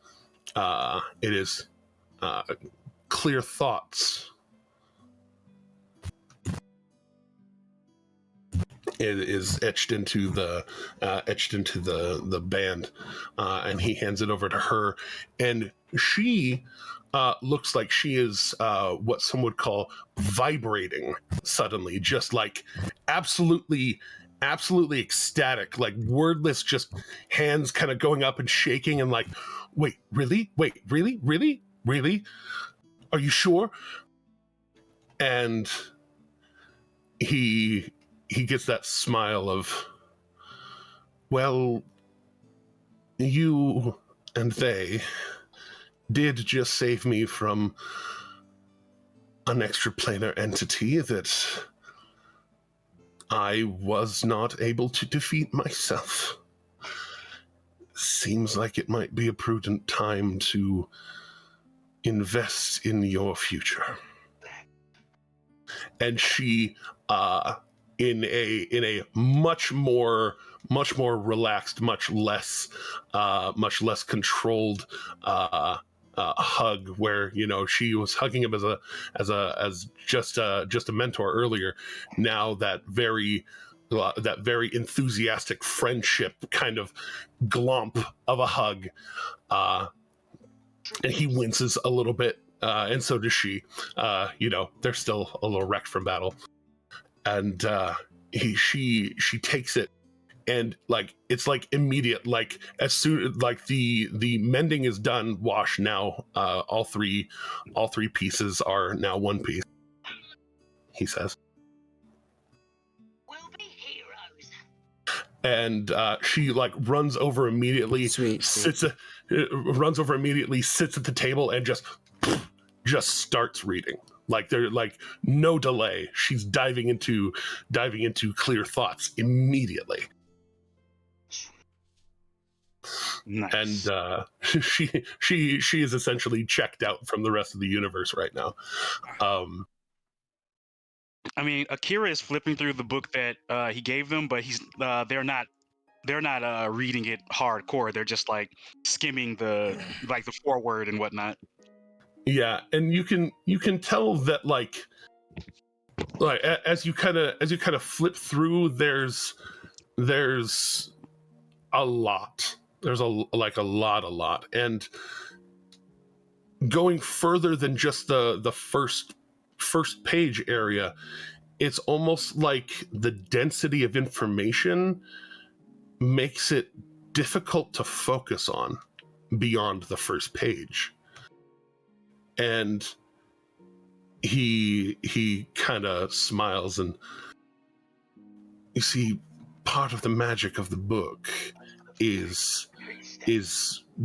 clear thoughts. It is etched into the band, and he hands it over to her, and she looks like she is what some would call vibrating suddenly, just like absolutely ecstatic, like wordless, just hands kind of going up and shaking, and like, wait, really? Are you sure? And he gets that smile of, well, you and they did just save me from an extraplanar entity that I was not able to defeat myself. Seems like it might be a prudent time to invest in your future. And she, in a much more relaxed, much less controlled hug, where she was hugging him as just a mentor earlier. Now that very enthusiastic friendship kind of glomp of a hug, and he winces a little bit, and so does she. They're still a little wrecked from battle. And she takes it, and like it's like immediate, like as soon like the mending is done, wash now. All three pieces are now one piece. He says, "We'll be heroes." And she like runs over immediately, sits at the table, and just starts reading. Like they're like no delay. She's diving into clear thoughts immediately. Nice. And she is essentially checked out from the rest of the universe right now. I mean, Akira is flipping through the book that he gave them, but they're not reading it hardcore. They're just like skimming the foreword and whatnot. Yeah, and you can tell that like as you kind of flip through, there's a lot. There's a lot, and going further than just the first page area, it's almost like the density of information makes it difficult to focus on beyond the first page. And he kind of smiles, and you see, part of the magic of the book is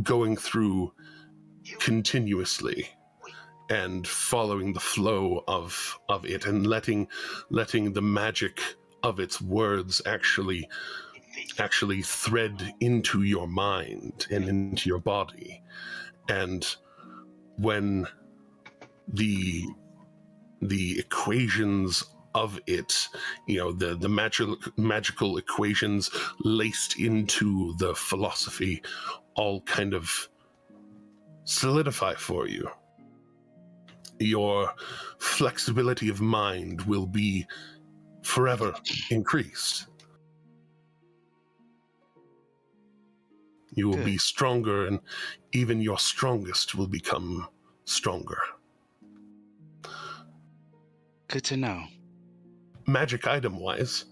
going through continuously and following the flow of it, and letting the magic of its words actually thread into your mind and into your body. And when the equations of it, the magical equations laced into the philosophy, all kind of solidify for you, your flexibility of mind will be forever increased. You will be stronger, and even your strongest will become stronger. Good to know. Magic item-wise,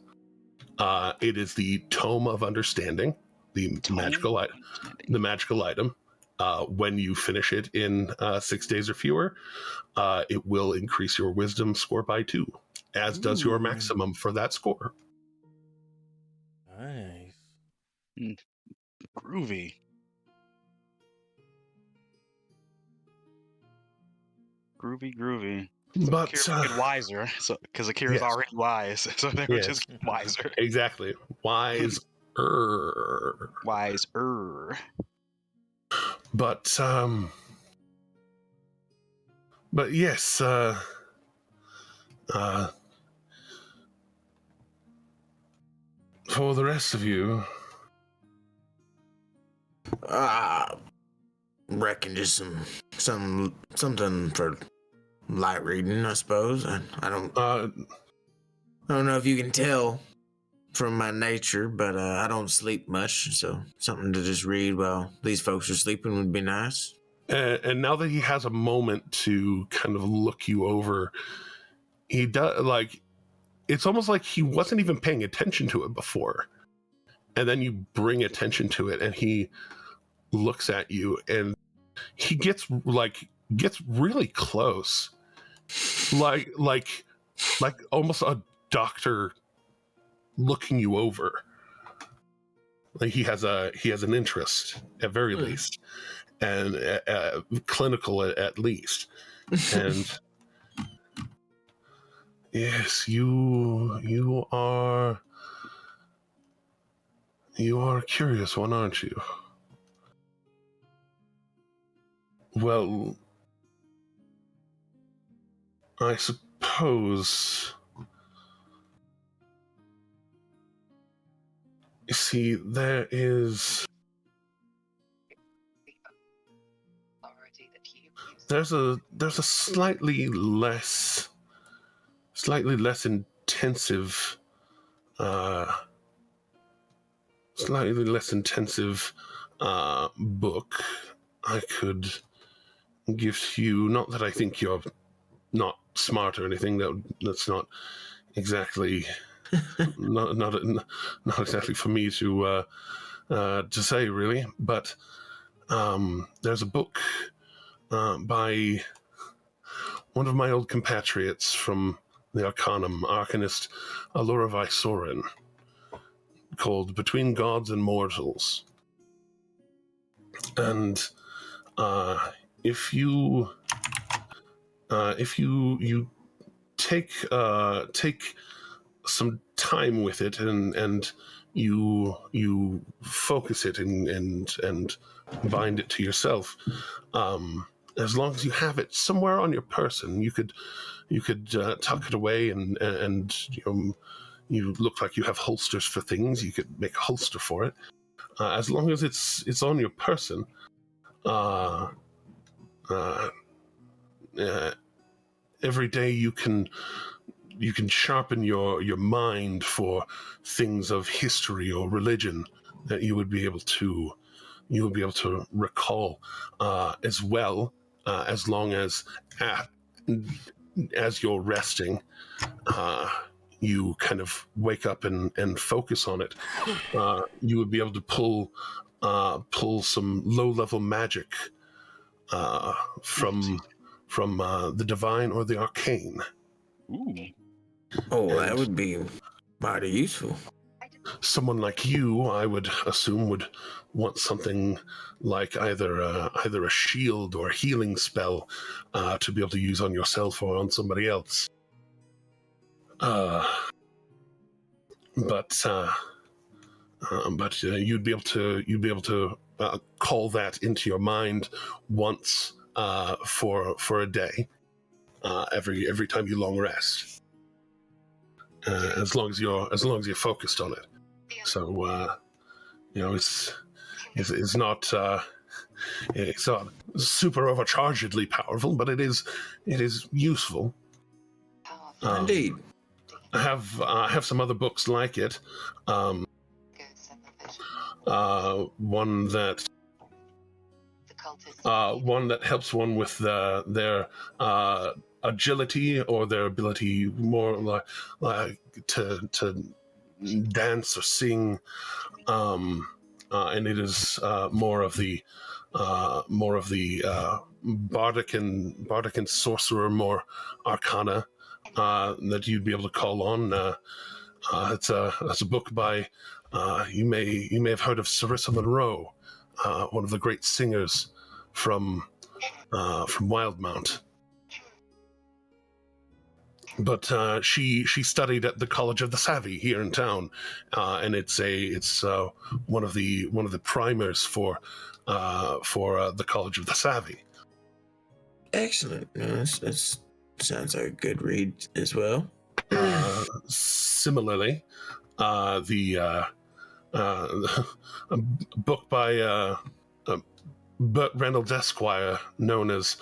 it is the Tome of Understanding, the magical item. When you finish it in 6 days or fewer, it will increase your wisdom score by 2, as does your maximum for that score. Nice. Groovy. Groovy. So But Akira get wiser, so because Akira's yes. already wise, so they would just get wiser. Exactly. Wiser. Wiser. But yes, for the rest of you, reckon just something for light reading, I suppose. I don't know if you can tell from my nature, but I don't sleep much, so something to just read while these folks are sleeping would be nice. and now that he has a moment to kind of look you over, he does, like, it's almost like he wasn't even paying attention to it before, and then you bring attention to it, and he looks at you, and he gets really close, like almost a doctor looking you over. Like he has an interest at very least, and clinical at least. And yes, you are a curious one, aren't you? Well, I suppose. You see, there's a slightly less intensive book I could give to you. Not that I think you're not smart or anything. That's not exactly not exactly for me to say, really. But there's a book by one of my old compatriots from the Arcanum, Arcanist Allura Vysoren, called Between Gods and Mortals. And if you take some time with it and you focus it and bind it to yourself, as long as you have it somewhere on your person, you could tuck it away, and you look like you have holsters for things. You could make a holster for it, as long as it's on your person. Every day you can sharpen your mind for things of history or religion that you would be able to recall, as well, as long as you're resting, you kind of wake up and focus on it. You would be able to pull some low-level magic from the divine or the arcane. Ooh. Oh, that would be mighty useful. Someone like you, I would assume, would want something like either a shield or a healing spell to be able to use on yourself or on somebody else. But you'd be able to call that into your mind once for a day, every time you long rest, as long as you're focused on it. So it's not It's not super overchargedly powerful, but it is useful. Indeed. I have some other books like it. One that helps one with their agility or their ability more like to dance or sing, and it is more of the bardic and sorcerer, more arcana that you'd be able to call on. It's a book by you may have heard of Sarissa Monroe, one of the great singers from Wildmount. But she studied at the College of the Savvy here in town, and it's one of the primers for the College of the Savvy. Excellent. That sounds like a good read as well. Similarly, a book by Burt Reynolds Esquire, known as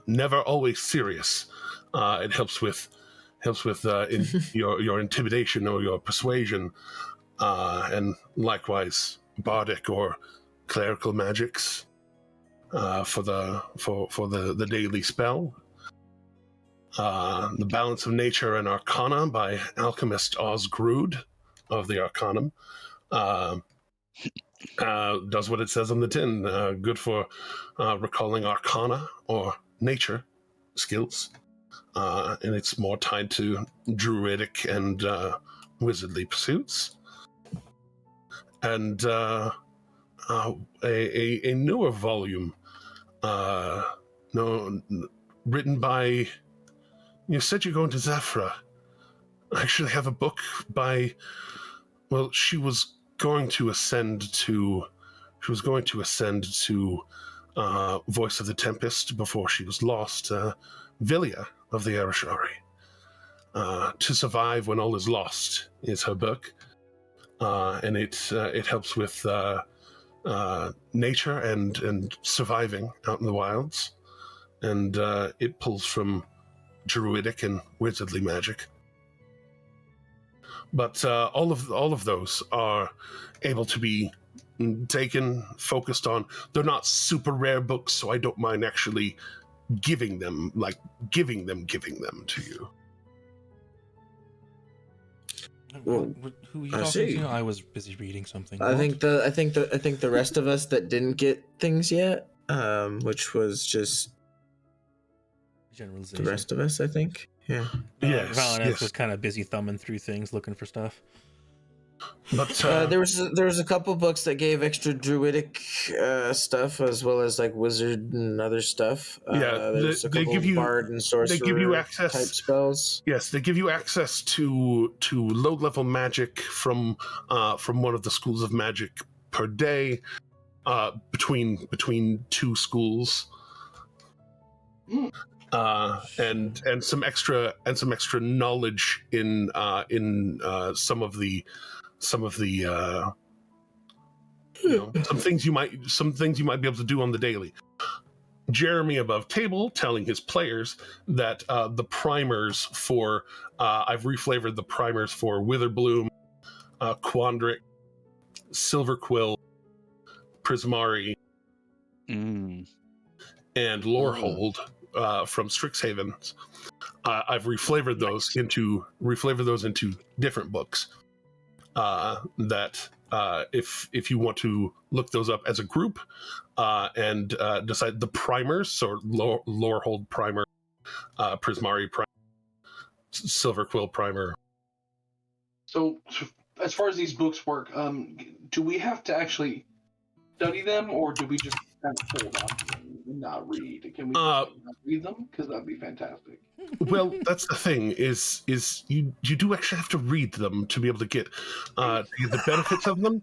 Never Always Serious. It helps with your intimidation or your persuasion, and likewise bardic or clerical magics for the daily spell. The Balance of Nature and Arcana by alchemist Oz Grood of the Arcanum. Does what it says on the tin. Good for recalling Arcana or nature skills. And it's more tied to druidic and wizardly pursuits. And a newer volume, written by. You said you're going to Zephyra. I actually have a book by. Well, she was going to ascend to Voice of the Tempest before she was lost. Villia of the Arashari. To Survive When All Is Lost is her book, and it helps with nature and surviving out in the wilds, and it pulls from druidic and wizardly magic. But all of those are able to be taken, focused on. They're not super rare books, so I don't mind actually giving them to you. Well, Who are you I talking see. to? I was busy reading something. I think the rest of us that didn't get things yet, which was just Generalization. the rest of us, I think. Yeah. Valineth was kind of busy thumbing through things, looking for stuff. But there was a couple books that gave extra druidic stuff, as well as like wizard and other stuff. There's a couple bard and sorcerer they give you access type spells. Yes, they give you access to low level magic from one of the schools of magic per day, between two schools. And some extra knowledge in some of the some things you might be able to do on the daily. Jeremy above table telling his players that the primers for I've reflavored the primers for Witherbloom, Quandric, Silverquill, Prismari, and Lorehold from Strixhaven. I've reflavored those into different books. That if you want to look those up as a group and decide the primers, so Lorehold primer, Prismari primer, Silverquill primer. So, as far as these books work, do we have to actually study them, or do we just kind of hold on to them and not read? Can we just not read them? Because that'd be fantastic. Well, that's the thing is you do actually have to read them to be able to get the benefits of them.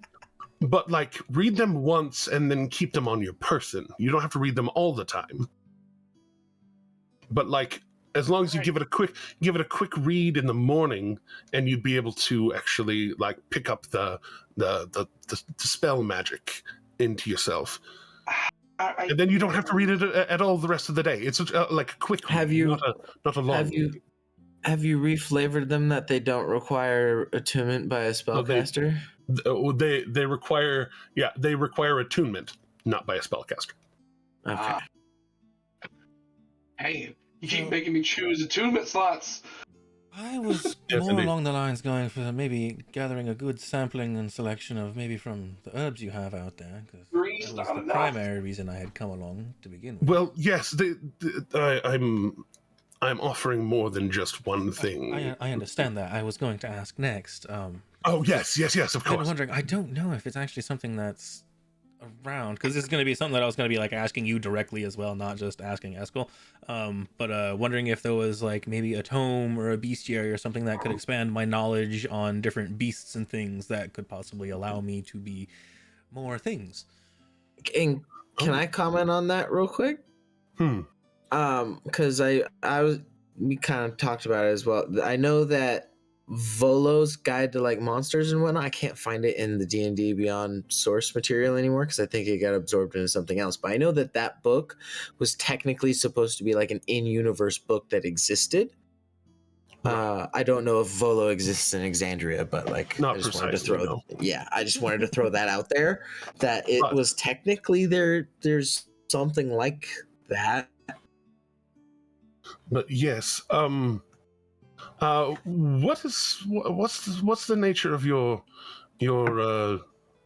But like, read them once and then keep them on your person. You don't have to read them all the time. But like, as long as you give it a quick read in the morning, and you'd be able to actually like pick up the spell magic into yourself. And then you don't have to read it at all the rest of the day. It's like a quick read, Have you- not a long have you- read. Have you reflavored them that they don't require attunement by a spellcaster? They require attunement, not by a spellcaster. Okay. Hey, you keep making me choose attunement slots. I was Yes, more indeed. along the lines going for maybe gathering a good sampling and selection of maybe from the herbs you have out there, because Three's that was not the enough. primary reason I had come along to begin with. Well, yes, I'm offering more than just one thing. I understand that. I was going to ask next. Oh yes, of I'm course. wondering. I don't know if it's actually something that's around, because this is going to be something that I was going to be like asking you directly as well, not just asking Eskel. But wondering if there was like maybe a tome or a bestiary or something that could expand my knowledge on different beasts and things that could possibly allow me to be more things. And can I comment on that real quick? Because we kind of talked about it as well. I know that Volo's Guide to like monsters and whatnot, I can't find it in the D&D Beyond source material anymore because I think it got absorbed into something else. But I know that book was technically supposed to be like an in-universe book that existed. I don't know if Volo exists in Exandria, but like Not I just wanted to precisely, throw no. I just wanted to throw that out there, that it But- was technically there's something like that. But yes, what's the nature of your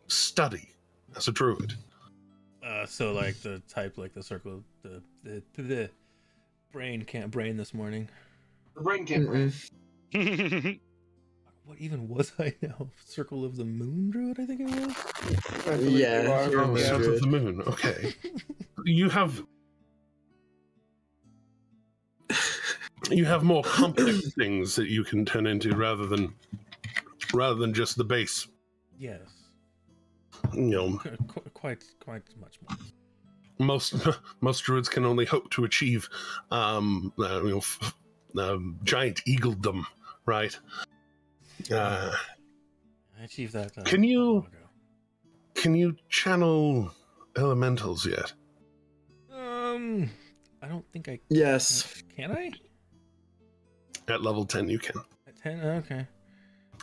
study as a druid? So like the type, like the circle, the brain can't brain this morning. The brain can't brain. What even was I now? Circle of the Moon Druid, I think it was. I believe Yeah, you are. you're Oh, Yeah. South of the Moon. Okay, you have more complex things that you can turn into rather than just the base. Yes, You know, quite much more. most druids can only hope to achieve, giant eagledom, right? I achieved that. Can you- a while ago. Can you channel elementals yet? I don't think I. Yes. Can I? At level 10, you can. At 10? Okay.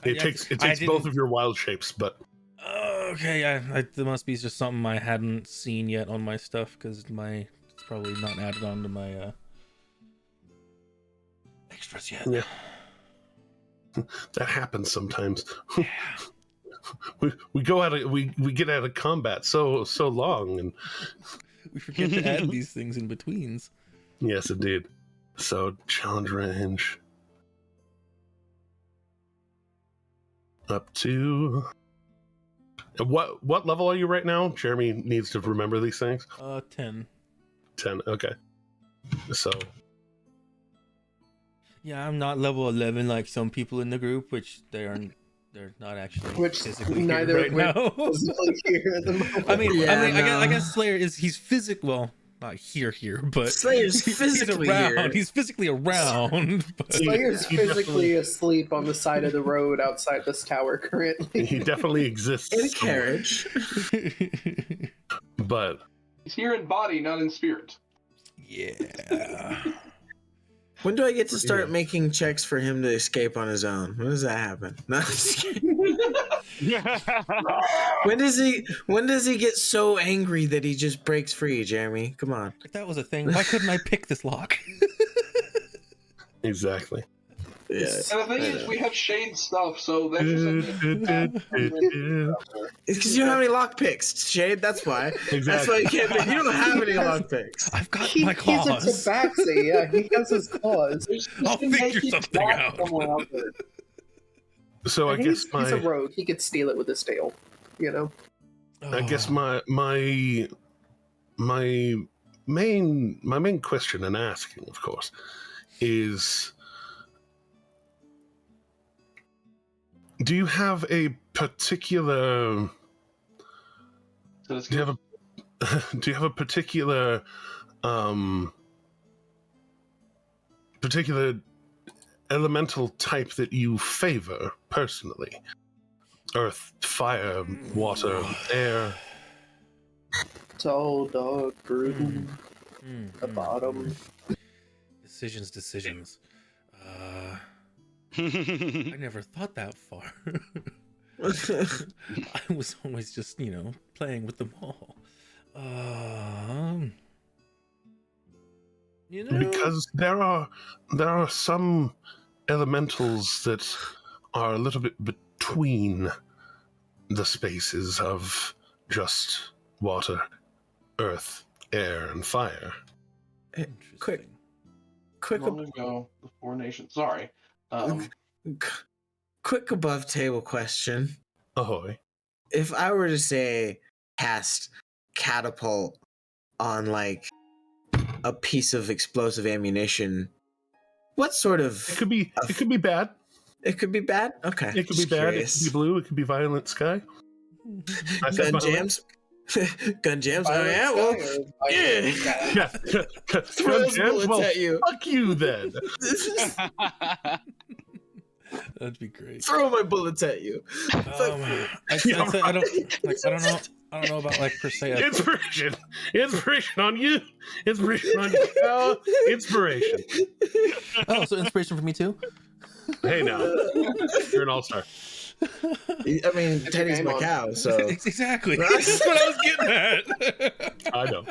It takes both of your wild shapes, but Okay, there must be just something I hadn't seen yet on my stuff, because it's probably not added on to my extras yet. Yeah. that happens sometimes. we get out of combat so long, and We forget to add these things in betweens. yes, indeed. So challenge range up to what level are you right now? Jeremy needs to remember these things. 10. 10. Okay. So Yeah, I'm not level 11 like some people in the group, which they're not actually Which physically neither here right of now. is here at the moment. I mean, Yeah, I no. guess Slayer he's physical. Well, not here, but Slayer's he's physically around. here. He's physically around. But Slayer's he physically asleep on the side of the road outside this tower currently. he definitely exists. In a somewhere. carriage. But He's here in body, not in spirit. yeah. When do I get to start Yeah. making checks for him to escape on his own? When does that happen? No, I'm just kidding. When does he get so angry that he just breaks free, Jeremy? Come on. If that was a thing, why couldn't I pick this lock? exactly. Yeah. And the thing is, we have shade stuff, so that's just It's because you don't have any lockpicks, Shade. That's why. That's why Exactly. you can't pick. You don't have any lockpicks. I've got He's my a claws. tabaxi, yeah, he has his claws. I'll figure something out. So I guess He's a rogue. He could steal it with his tail, you know? I guess my main question and asking, of course, is do you have a particular particular elemental type that you favor personally? Earth, fire, water, air. Tall, dark, brooding, a bottom. Decisions. I never thought that far. I was always just, playing with them all. Because there are some elementals that are a little bit between the spaces of just water, earth, air, and fire. Quick Long ago, the Four Nations. Sorry. quick above table question. Ahoy. If I were to say cast catapult on like a piece of explosive ammunition, what sort of It could be bad. It could be bad? Okay. It could be bad. It could be blue. It could be violet sky. Gun jams? Gun jams? Oh, yeah? Well, yeah. Throw Gun those jams? bullets Well, at you. fuck you then. That'd be great. Throw my bullets at you. I don't know about like per se. Inspiration on you. Inspiration on you. Inspiration. Oh, so inspiration for me too? Hey now, you're an all-star. I mean, Teddy's my cow, so exactly. That's what I was getting at. I know.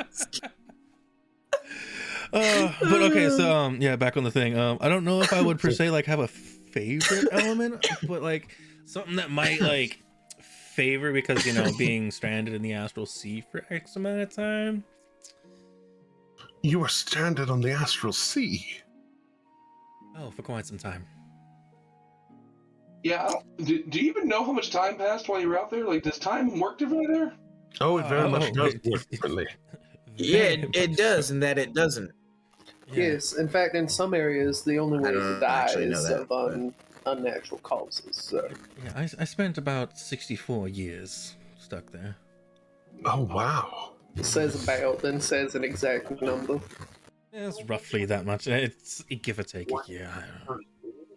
But okay, so yeah, back on the thing. I don't know if I would per se like have a favorite element, but like something that might like favor because being stranded in the astral sea for X amount of time. You were stranded on the astral sea. Oh, for quite some time. Yeah. Do you even know how much time passed while you were out there? Like, does time work differently there? Oh, it very much does work differently. Yeah, it does, and that it doesn't. Yeah. Yes, in fact, in some areas, the only way to die is that, of unnatural causes. So. Yeah, I spent about 64 years stuck there. Oh wow! It says about, then says an exact number. Yeah, it's roughly that much. It's give or take a year.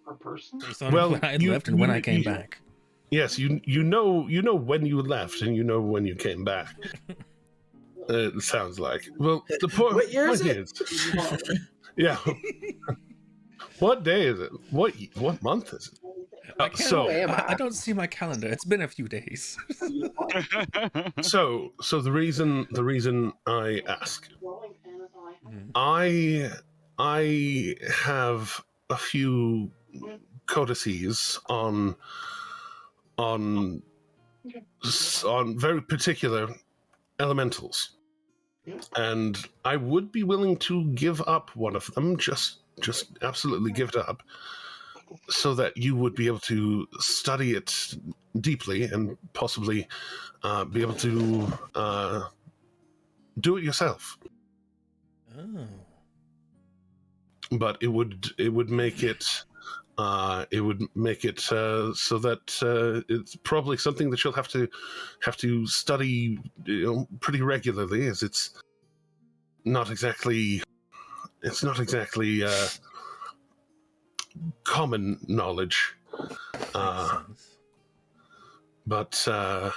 Per person? Based on Well, when I left and when I came back. Yes, you know when you left and you know when you came back. It sounds like. Well, the point. What year is point it? Yeah. What day is it? What month is it? I don't see my calendar. It's been a few days. So the reason I ask, I have a few codices on very particular elementals, and I would be willing to give up one of them, just absolutely give it up, so that you would be able to study it deeply and possibly be able to do it yourself. Oh. But it would make it so that it's probably something that you'll have to study pretty regularly, as it's not exactly common knowledge. But I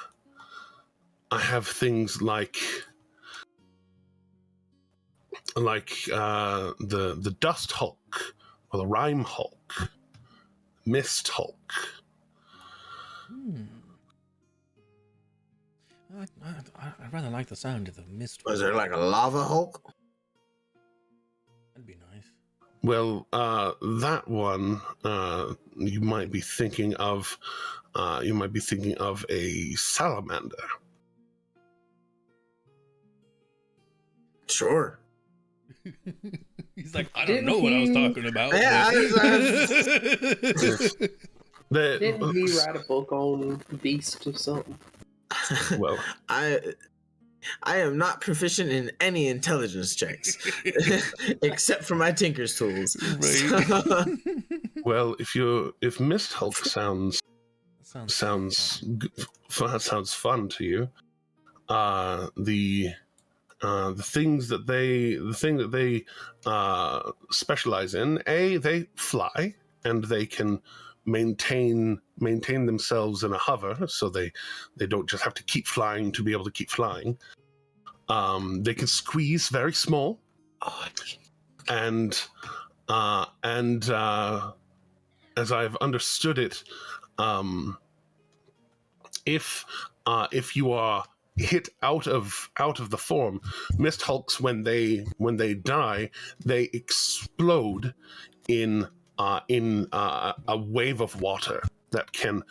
have things like the Dust Hulk, or the Rime Hulk, Mist Hulk. I rather like the sound of the mist. Was there like a lava Hulk? That'd be nice. Well, that one you might be thinking of. You might be thinking of a salamander. Sure. He's like, I don't know what I was talking about. Yeah, Didn't he write a book on beast or something? Well, I am not proficient in any intelligence checks except for my Tinker's tools. Right. well, if Mist Hulk sounds fun to you, the thing that they specialize in, they fly, and they can maintain themselves in a hover, so they don't just have to keep flying to be able to keep flying. They can squeeze very small, and as I've understood it, if you are hit out of the form, Mist Hulks, when they die, they explode in a wave of water that can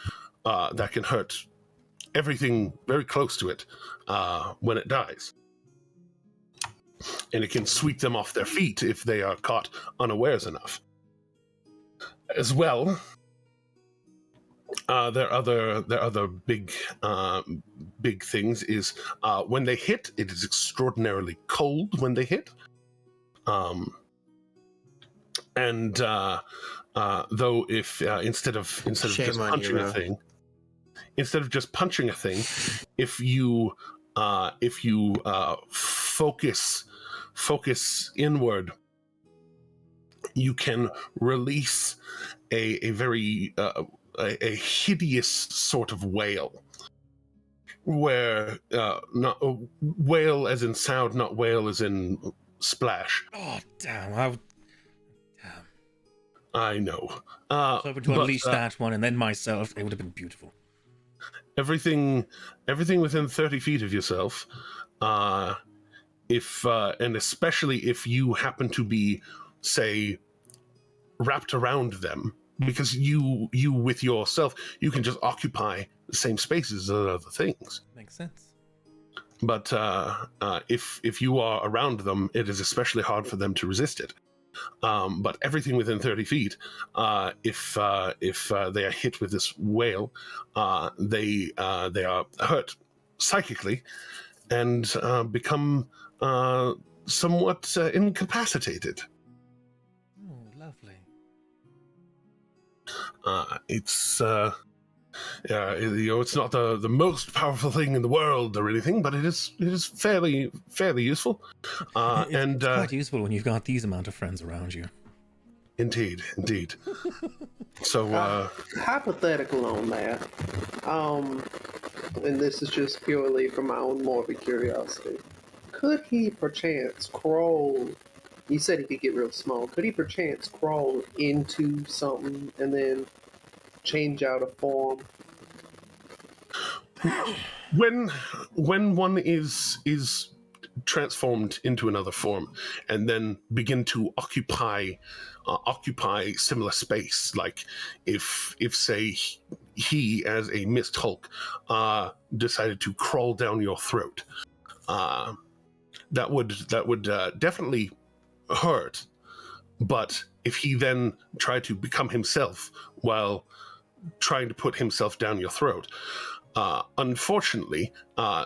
hurt everything very close to it when it dies, and it can sweep them off their feet if they are caught unawares enough. As well, there are other big things. Is when they hit, it is extraordinarily cold when they hit. Though if instead of just punching a thing, if you focus inward, you can release a very a hideous sort of wail, where not wail as in sound, not wail as in splash. Oh damn! I know. So to unleash that one and then myself, it would have been beautiful. Everything within 30 feet of yourself, if and especially if you happen to be, say, wrapped around them, because you with yourself, you can just occupy the same spaces as other things. Makes sense. But if you are around them, it is especially hard for them to resist it. But everything within 30 feet, if they are hit with this wail, they are hurt psychically and become somewhat incapacitated. Oh, lovely. It's it's not the most powerful thing in the world or anything, but it is fairly useful. It's quite useful when you've got these amount of friends around you. Indeed. So hypothetical on that, and this is just purely from my own morbid curiosity. Could he perchance crawl? You said he could get real small. Could he perchance crawl into something and then change out a form? When one is transformed into another form and then begin to occupy similar space, like if say he as a Mist Hulk decided to crawl down your throat, that would definitely hurt. But if he then tried to become himself while trying to put himself down your throat, unfortunately,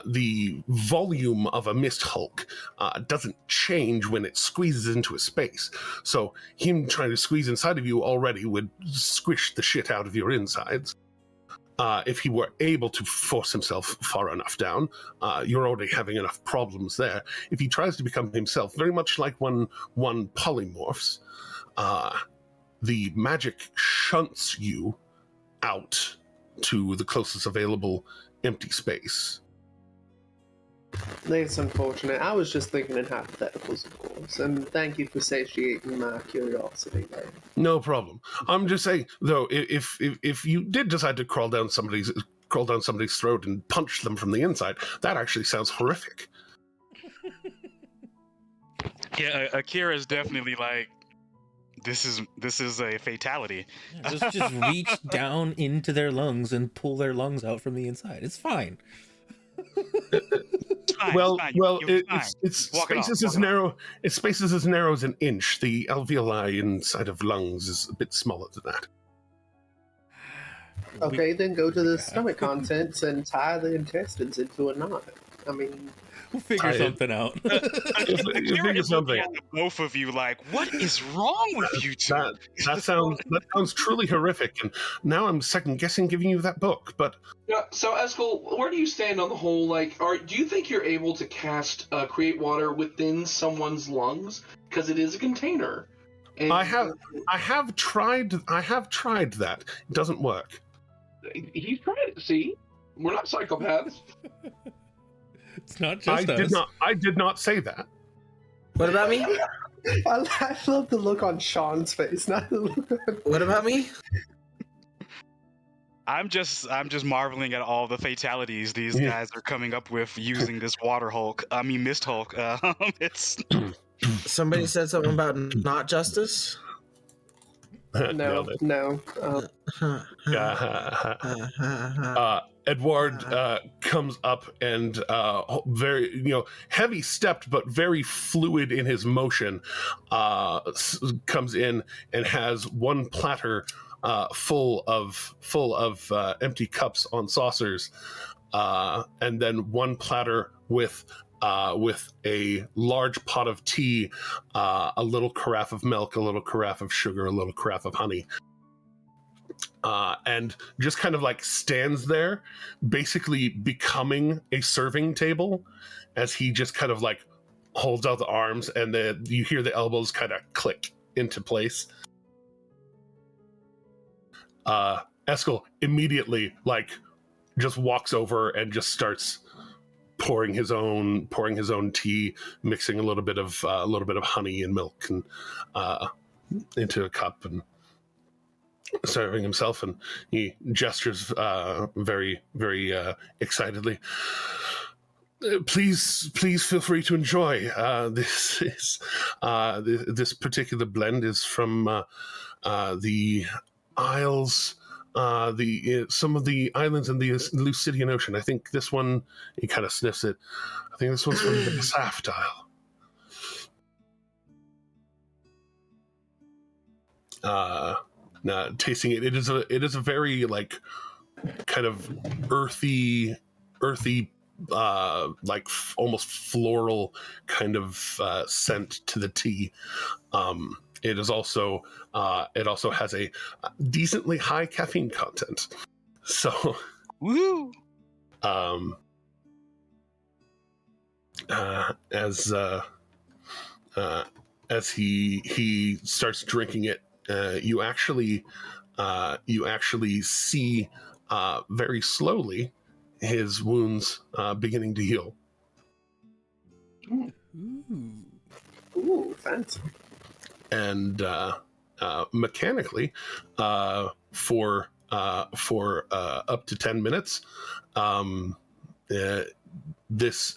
the volume of a Mist Hulk doesn't change when it squeezes into a space. So him trying to squeeze inside of you already would squish the shit out of your insides. If he were able to force himself far enough down, you're already having enough problems there. If he tries to become himself, very much like one polymorphs, the magic shunts you out to the closest available empty space. That's unfortunate. I was just thinking in hypotheticals, of course, and thank you for satiating my curiosity there. No problem. I'm just saying, though, if you did decide to crawl down somebody's throat and punch them from the inside, that actually sounds horrific. Yeah, Akira is definitely like, this is a fatality. Yeah, just reach down into their lungs and pull their lungs out from the inside. It's fine. It's spaces as narrow. It's spaces as narrow as an inch. The alveoli inside of lungs is a bit smaller than that. Okay, then go to the stomach contents and tie the intestines into a knot. I mean, we'll figure something out. Figure something. At both of you, like, what is wrong with you two? That sounds truly horrific, and now I'm second guessing giving you that book. But yeah, so Eskel, where do you stand on the whole? Like, do you think you're able to cast create water within someone's lungs? Because it is a container. And I have tried that. It doesn't work. He's tried it. See, we're not psychopaths. It's not just I did not say that. What about me? I love the look on Sean's face, not the look on... What about me? I'm just marveling at all the fatalities these guys are coming up with using this Mist Hulk. It's Somebody said something about not justice. No. Edward comes up and very, heavy stepped but very fluid in his motion, comes in and has one platter full of empty cups on saucers, and then one platter with a large pot of tea, a little carafe of milk, a little carafe of sugar, a little carafe of honey. And just kind of like stands there, basically becoming a serving table, as he just kind of like holds out the arms, and then you hear the elbows kind of click into place. Eskel immediately like just walks over and just starts pouring his own tea, mixing a little bit of honey and milk and into a cup and serving himself, and he gestures very, very excitedly. Please feel free to enjoy. This particular blend is from the Isles, some of the islands in the Lucidian Ocean. I think this one, he kind of sniffs it. I think this one's from the Saft Isle. Tasting it, it is a very like kind of earthy, like almost floral kind of scent to the tea. It also has a decently high caffeine content. So, woo. As he starts drinking it, you actually see very slowly his wounds beginning to heal. Ooh, fancy. And mechanically, for up to 10 minutes, this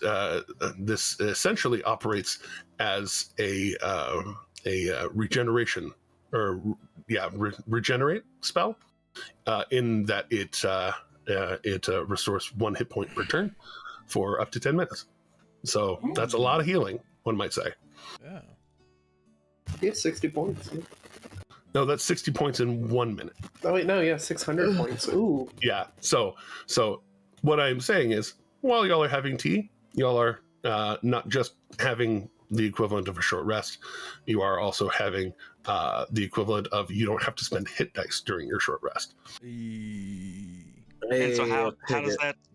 essentially operates as a regeneration regenerate spell, in that it restores 1 hit point per turn for up to 10 minutes. So that's a lot of healing, one might say. Yeah. Yeah, 60 points. Yeah. No, that's 60 points in 1 minute. Oh wait, no, yeah, 600 points. Ooh. Yeah. So what I'm saying is, while y'all are having tea, y'all are not just having the equivalent of a short rest, you are also having the equivalent of, you don't have to spend hit dice during your short rest. And so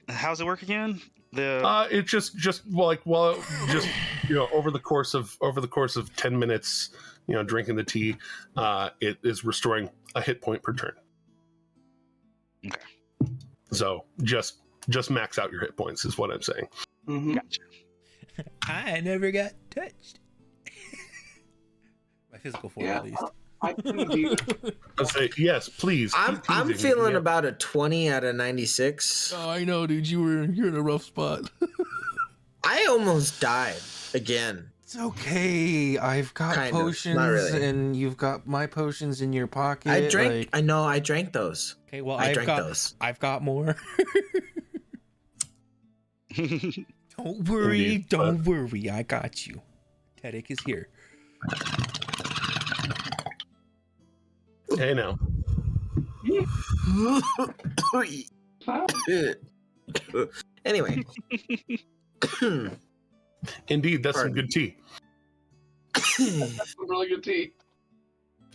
how's it work again? It just over the course of 10 minutes, drinking the tea, it is restoring a hit point per turn. Okay. So just max out your hit points is what I'm saying. Mm-hmm. Gotcha. I never got touched. My physical form, at least. I can I'll say yes, please. I'm feeling about a 20 out of 96. Oh, I know, dude. You're in a rough spot. I almost died again. It's okay. I've got potions, not really. and you've got my potions in your pocket. I drank. I know. I drank those. Okay, well, I drank those. I've got more. Don't worry. Don't worry. I got you. Teddick is here. Hey, now. Anyway. Indeed, that's some good tea. That's some really good tea.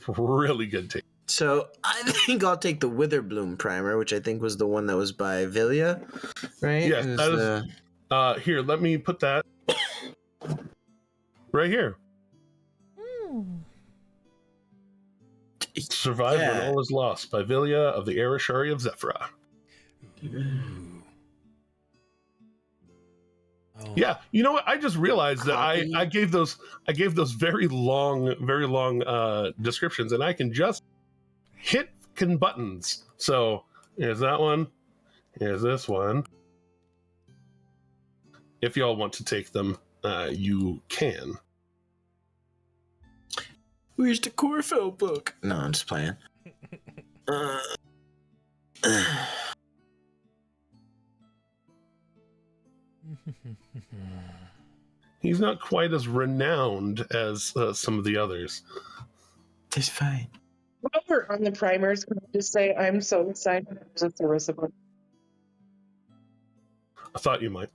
Really good tea. So I think I'll take the Witherbloom primer, which I think was the one that was by Villia, right? Yes, that is. Here, let me put that right here. Survive when all is lost by Villia of the Arashari of Zephyra. Oh. Yeah, you know what? I just realized that I gave those very long descriptions, and I can just hit buttons. So here's that one. Here's this one. If y'all want to take them, you can. Where's the Corfell book? No, I'm just playing. He's not quite as renowned as some of the others. It's fine. While we're on the primers, can I just say I'm so excited to service a book. I thought you might.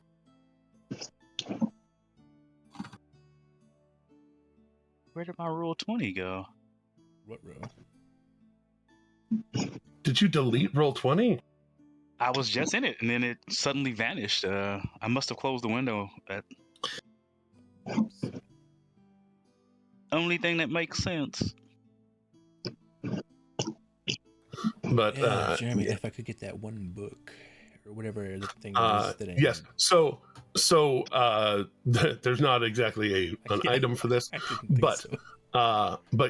Where did my roll 20 go? What row? Did you delete Roll20? I was just in it, and then it suddenly vanished. I must have closed the window. Only thing that makes sense. But Yeah, Jeremy, if I could get that one book or whatever the thing is that I yes. need. So there's not exactly an item for this, but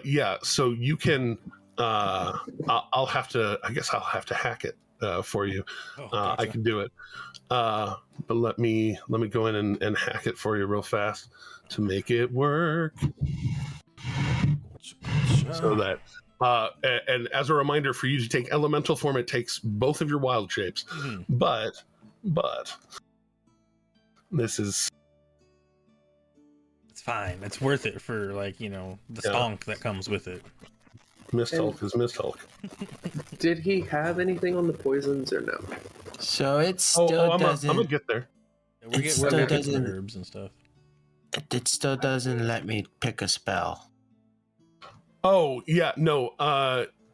yeah. So you can. I'll have to. I guess I'll have to hack it for you. Oh, gotcha. I can do it. But let me go in and hack it for you real fast to make it work. So that. And as a reminder for you to take elemental form, it takes both of your wild shapes. Mm-hmm. But this is. It's fine. It's worth it for the stonk that comes with it. Mist Hulk is Mist Hulk. Did he have anything on the poisons or no? So it still doesn't. I'm gonna get there. Yeah, we're still getting doesn't- some herbs and stuff. It still doesn't let me pick a spell. Oh yeah, no.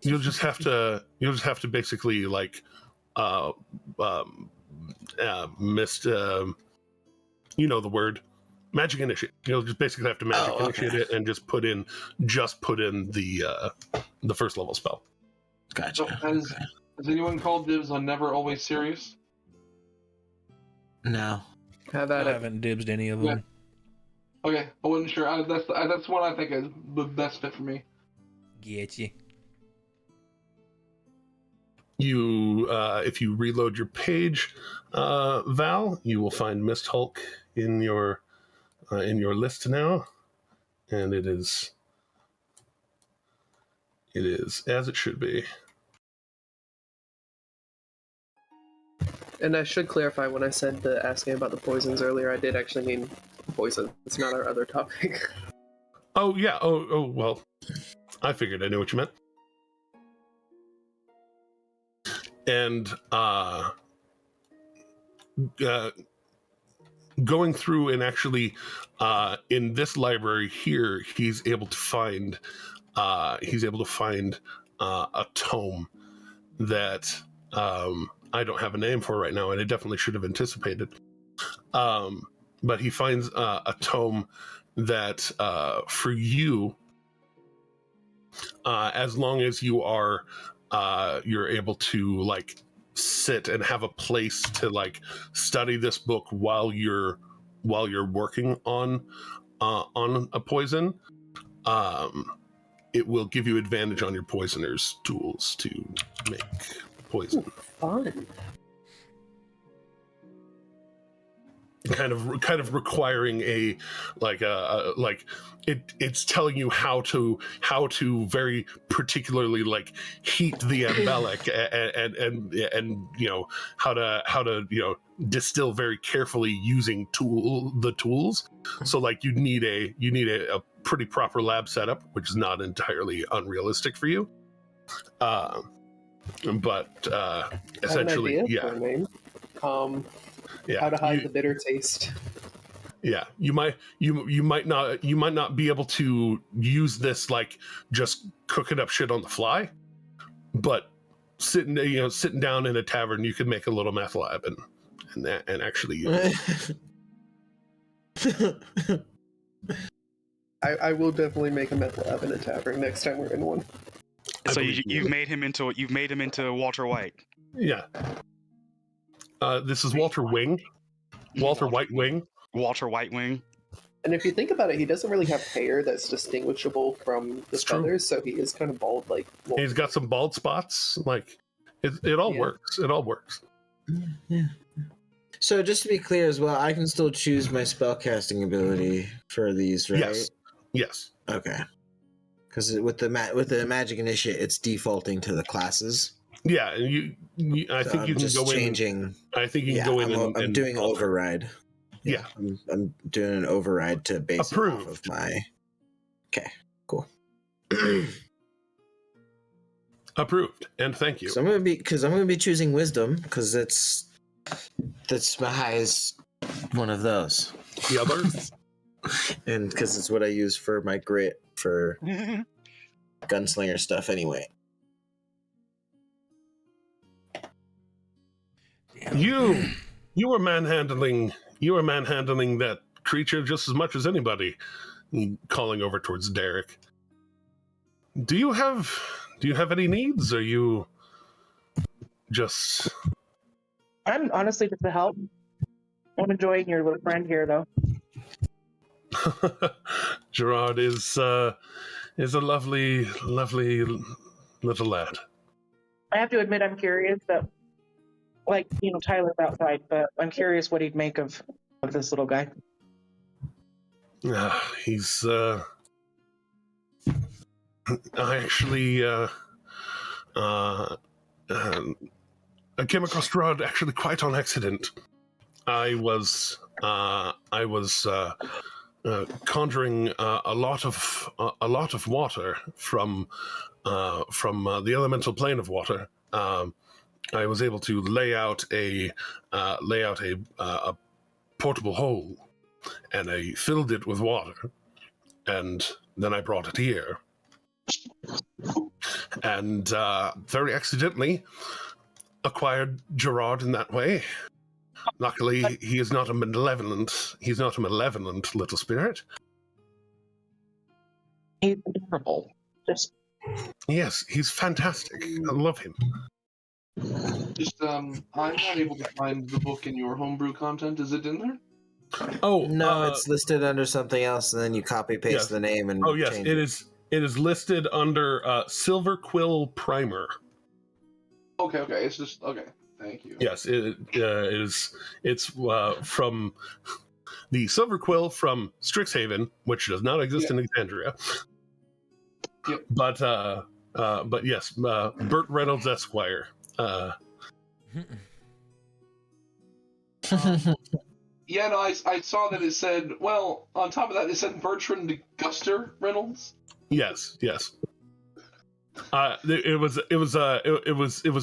You'll just have to basically mist. You know the word. Magic initiate. You'll just basically have to magic initiate it and just put in the first level spell. Gotcha. So has anyone called dibs on Never Always Serious? No. Have I at it. haven't dibsed any of them. Okay, I wasn't sure. That's one I think is the best fit for me. Get you. You, if you reload your page, Val, you will find Mist Hulk in your list now, and it is as it should be. And I should clarify, when I said asking about the poisons earlier, I did actually mean poison. It's not our other topic. Oh yeah. Oh well. I figured I knew what you meant. And going through and actually in this library here, he's able to find a tome that I don't have a name for right now, and I definitely should have anticipated. But he finds a tome that for you, as long as you're able to sit and have a place to study this book while you're working on a poison, it will give you advantage on your poisoner's tools to make poison. Fun. Kind of requiring it's telling you how to very particularly heat the ambelic and how to distill very carefully using the tools. So you need a pretty proper lab setup, which is not entirely unrealistic for you. But essentially, I have an idea for a name. Yeah, how to hide the bitter taste. Yeah, you might not be able to use this just cooking up shit on the fly, but sitting down in a tavern, you could make a little meth lab and actually use it. I will definitely make a meth lab in a tavern next time we're in one. So you've made him into Walter White. Yeah. This is Walter Wing. Walter White Wing. Walter Whitewing. And if you think about it, he doesn't really have hair that's distinguishable from the It's true. feathers, so he is kind of bald. Like, well, He's got some bald spots. Like, it all Yeah. works. It all works. Yeah. So just to be clear as well, I can still choose my spellcasting ability for these, right? Yes. Yes. Okay. Because with the magic initiate, it's defaulting to the classes. Yeah, and I So think I'm you can just go in. changing. I think you Yeah, can go in I'm and doing alter. override. Yeah. I'm doing an override to base it off of Approved. my. Okay, cool. Approved, and thank you. So I'm gonna be choosing wisdom because that's my highest one of those, The other. and because it's what I use for my grit for gunslinger stuff anyway. You were manhandling that creature just as much as anybody. Calling over towards Derek. Do you have any needs? Are you just? I'm honestly just a help. I'm enjoying your little friend here, though. Gerard is a lovely little lad. I have to admit, I'm curious that, like, Tyler's outside, but I'm curious what he'd make of this little guy. He's I actually I came across Gerard actually quite on accident. I was conjuring a lot of water from the elemental plane of water. I was able to lay out a portable hole, and I filled it with water, and then I brought it here. And very accidentally acquired Gerard in that way. Luckily, he's not a malevolent little spirit. He's adorable. Just Yes, he's fantastic. I love him. Just, I'm not able to find the book in your homebrew content. Is it in there? Oh No, it's listed under something else, and then you copy paste yes. the name and. Oh yes, change it is. It is listed under Silver Quill Primer. Okay. It's just okay. Thank you. Yes, it is. It's from the Silver Quill from Strixhaven, which does not exist in Exandria. Yep. But yes, Burt Reynolds Esquire. Yeah, no, I saw that it said. Well, on top of that, it said Bertrand Guster Reynolds. Yes. It was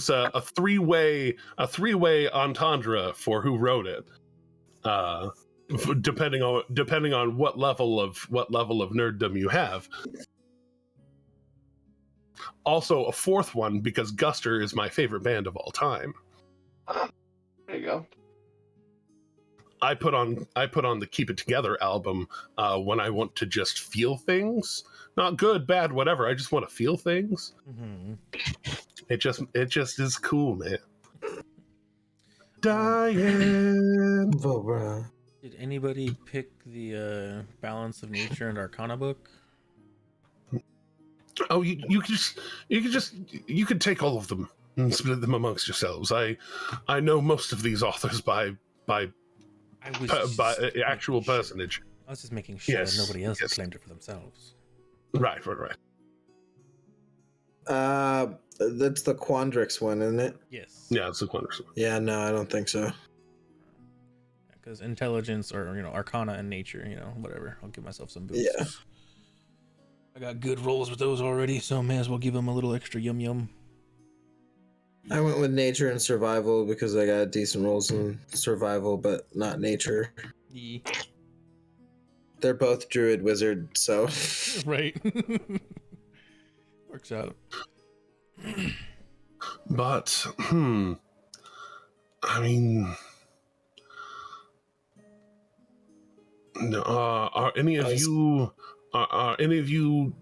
a three-way entendre for who wrote it. Depending on what level of nerddom you have. Also, a fourth one because Guster is my favorite band of all time. There you go. I put on the Keep It Together album when I want to just feel things, not good, bad, whatever. I just want to feel things. Mm-hmm. It just is cool, man. Diane. Did anybody pick the Balance of Nature and Arcana book? Oh, you could take all of them and split them amongst yourselves. I know most of these authors by actual personage. I was just making sure Yes, that nobody else yes. claimed it for themselves. Right. That's the Quandrix one, isn't it? Yes. Yeah, it's a wonderful. Yeah, no, I don't think so. Because intelligence or Arcana and Nature, whatever. I'll give myself some boosts. Yeah. I got good rolls with those already, so may as well give them a little extra yum. I went with nature and survival because I got decent rolls in survival, but not nature. Yeah. They're both druid wizard, so Right. Works out. But I mean, no, are any of you? Are any of you?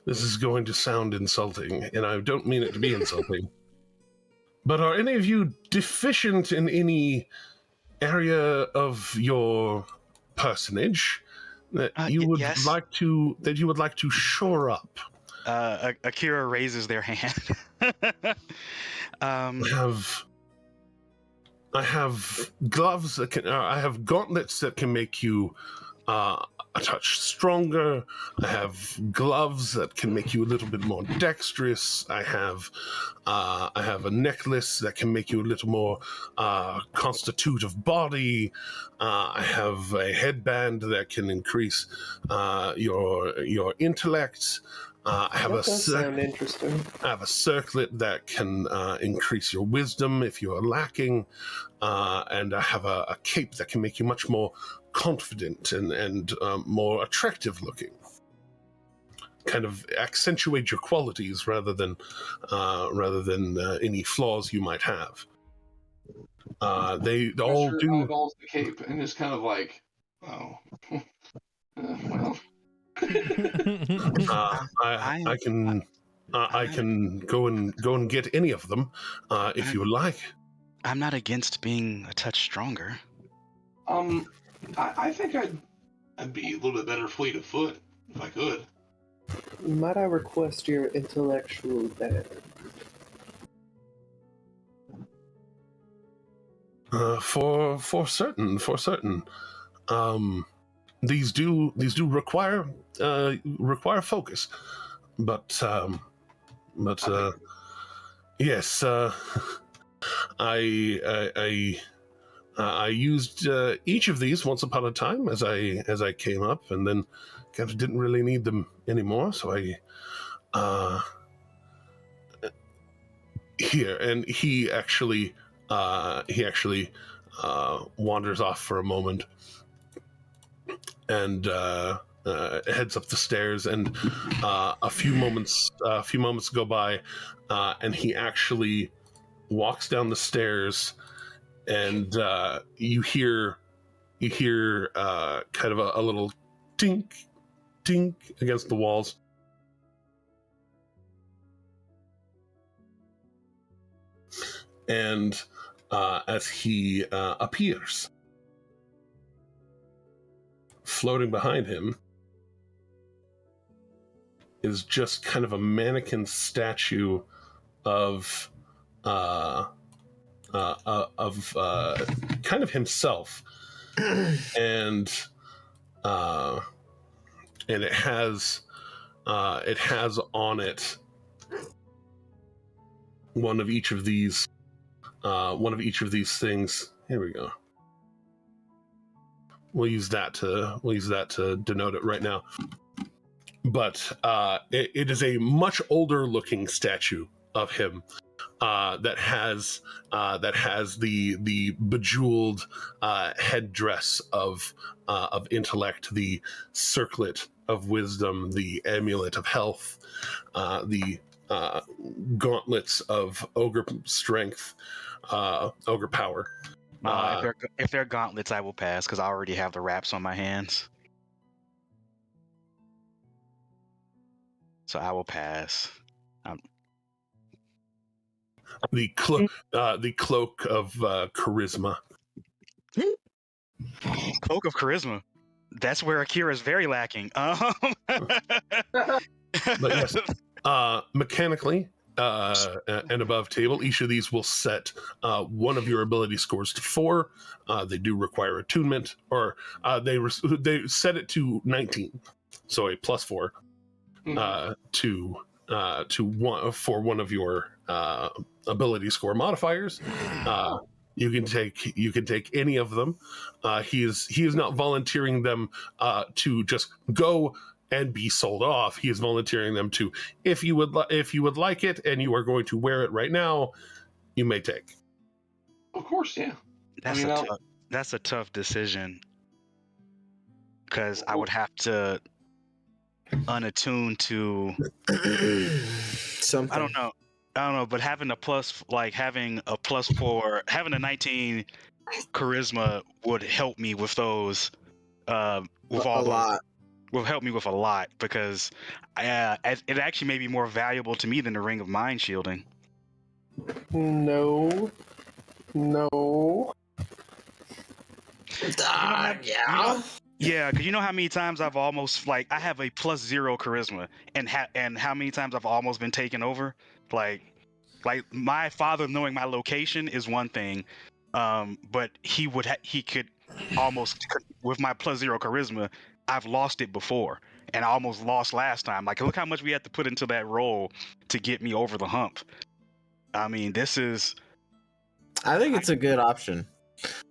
This is going to sound insulting, and I don't mean it to be insulting. But are any of you deficient in any area of your personage that you would yes. like to shore up? Akira raises their hand. I have gloves that can. I have gauntlets that can make you a touch stronger. I have gloves that can make you a little bit more dexterous. I have a necklace that can make you a little more constitutive body. I have a headband that can increase your intellect. I have That does sound interesting. I have a circlet that can increase your wisdom if you are lacking, and I have a cape that can make you much more confident and more attractive looking. Kind of accentuate your qualities rather than any flaws you might have. They all do. Eyeballs the cape and is kind of like, oh, well. I can go and get any of them if you would like. I'm not against being a touch stronger. I think I'd be a little bit better fleet of foot if I could. Might I request your intellectual band? For certain. These do require focus, but yes, I used each of these once upon a time as I came up, and then kind of didn't really need them anymore. So here, and he actually wanders off for a moment and heads up the stairs, and a few moments go by, and he actually walks down the stairs, and you hear kind of a little tink against the walls. And as he appears, floating behind him is just kind of a mannequin statue of kind of himself, and it has on it one of each of these things. Here we go. We'll use that to denote it right now. But it is a much older looking statue of him that has the bejeweled headdress of intellect, the circlet of wisdom, the amulet of health, the gauntlets of ogre strength, ogre power. If they're gauntlets, I will pass because I already have the wraps on my hands. So I will pass. The cloak of charisma. Cloak of charisma. That's where Akira is very lacking. But yes, mechanically and above table, each of these will set one of your ability scores to 4. They do require attunement, or they set it to 19, so a +4 to one for one of your ability score modifiers. You can take any of them. He is not volunteering them to just go and be sold off. He is volunteering them to, if you would like it and you are going to wear it right now, you may take. Of course, yeah. That's a tough decision, because I would have to unattune to something. I don't know, but having a +4, having a 19 charisma would help me with those. Will help me with a lot, because it actually may be more valuable to me than the Ring of Mind Shielding. No. Yeah. Yeah, because you know how many times I've almost I have a +0 charisma, and how many times I've almost been taken over. Like my father knowing my location is one thing, but he could almost with my +0 charisma. I've lost it before, and I almost lost last time. Like, look how much we had to put into that roll to get me over the hump. I mean, this is. I think it's a good option.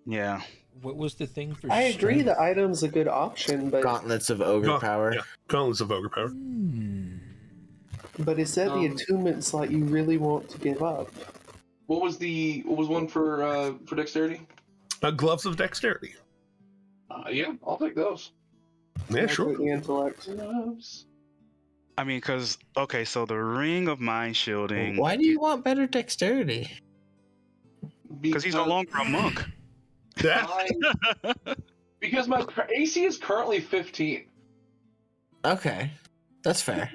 Yeah. What was the thing for? I agree. strength? The item's a good option, but Gauntlets of ogre power. Yeah, Gauntlets of Ogre Power. but is that the attunement slot you really want to give up? What was one for dexterity? Gloves of Dexterity. Yeah, I'll take those. Yeah, I'll sure. take the intellect. Gloves. I mean, because so the ring of mind shielding. Why do you want better dexterity? Because he's no longer a monk. Because my AC is currently 15. Okay, that's fair.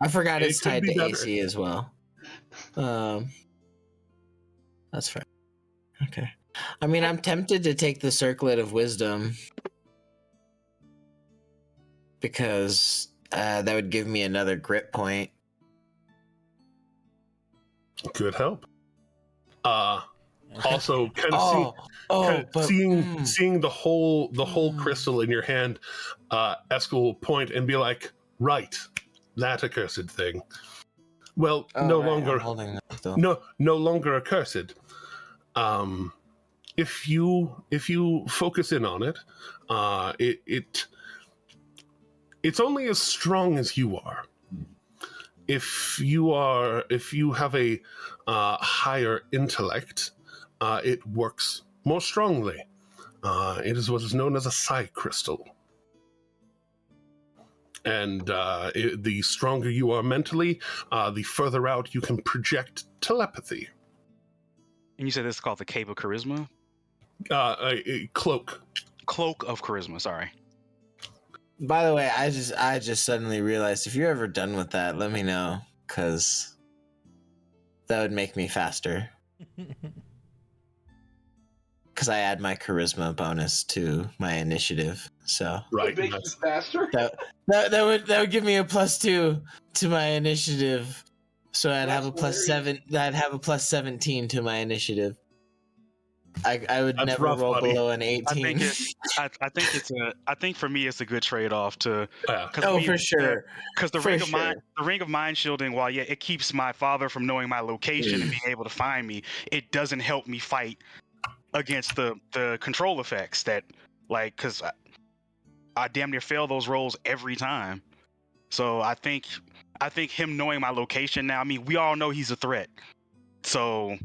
I forgot it's tied to AC as well. That's fair. Okay. I mean, I'm tempted to take the Circlet of Wisdom because that would give me another grit point. Good help. Also, kind of seeing the whole crystal in your hand, Esk will point and be like, "Right, that accursed thing. Well, no longer accursed. If you focus in on it, it's only as strong as you are. If you have a higher intellect, it works more strongly. It is what is known as a psi crystal. And the stronger you are mentally, the further out you can project telepathy. And you said this is called the Cape of Charisma? A cloak. Cloak of Charisma, sorry. By the way, I just suddenly realized if you're ever done with that, let me know, because that would make me faster. Because I add my charisma bonus to my initiative, so right, make you faster. That would give me a +2 to my initiative, so I'd have a +7. I'd have a +17 to my initiative. I would never roll below an 18. I think for me it's a good trade-off to. For sure. Because the ring of mind shielding, while it keeps my father from knowing my location and being able to find me, it doesn't help me fight against the control effects that, because I damn near fail those rolls every time. So I think him knowing my location now. I mean, we all know he's a threat. So.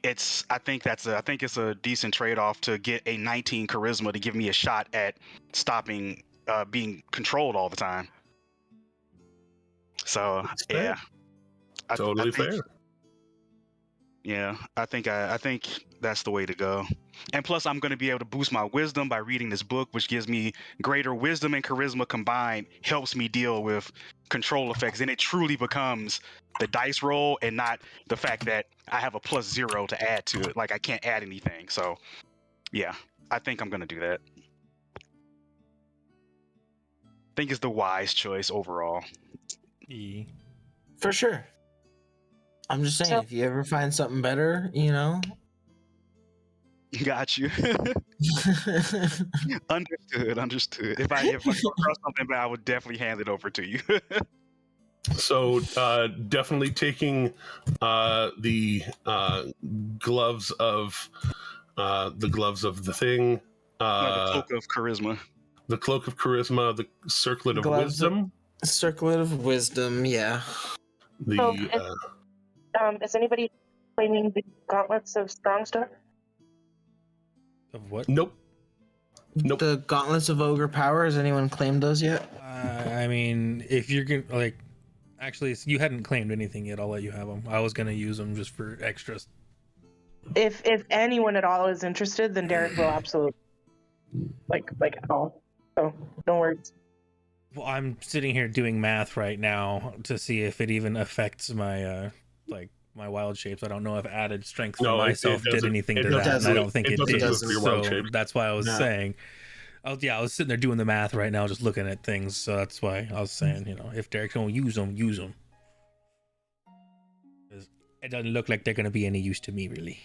I think it's a decent trade-off to get a 19 charisma to give me a shot at stopping being controlled all the time. So yeah, totally fair. Yeah, I think that's the way to go. And plus, I'm going to be able to boost my wisdom by reading this book, which gives me greater wisdom and charisma combined, helps me deal with control effects, and it truly becomes the dice roll and not the fact that I have a +0 to add to it. Like, I can't add anything. So, yeah, I think I'm going to do that. I think it's the wise choice overall. For sure. I'm just saying, if you ever find something better, Got you. Understood. If I come across something bad, I would definitely hand it over to you. So definitely taking the gloves of the thing. The cloak of charisma. The cloak of charisma. The circlet of wisdom. Circlet of wisdom. Yeah. Is anybody claiming the gauntlets of strong stuff? Of what? Nope. The gauntlets of ogre power. Has anyone claimed those yet? I mean, if you're gonna actually, you hadn't claimed anything yet. I'll let you have them. I was gonna use them just for extras. If anyone at all is interested, then Derek will absolutely like all. So no worries. Well, I'm sitting here doing math right now to see if it even affects my my wild shapes. I don't know if added strength for No, myself did anything to that, and I don't think it did. For your wild So shape. that's why I was No. saying. I was sitting there doing the math right now, just looking at things. So that's why I was saying, if Derek's gonna use them, use them. It doesn't look like they're gonna be any use to me, really.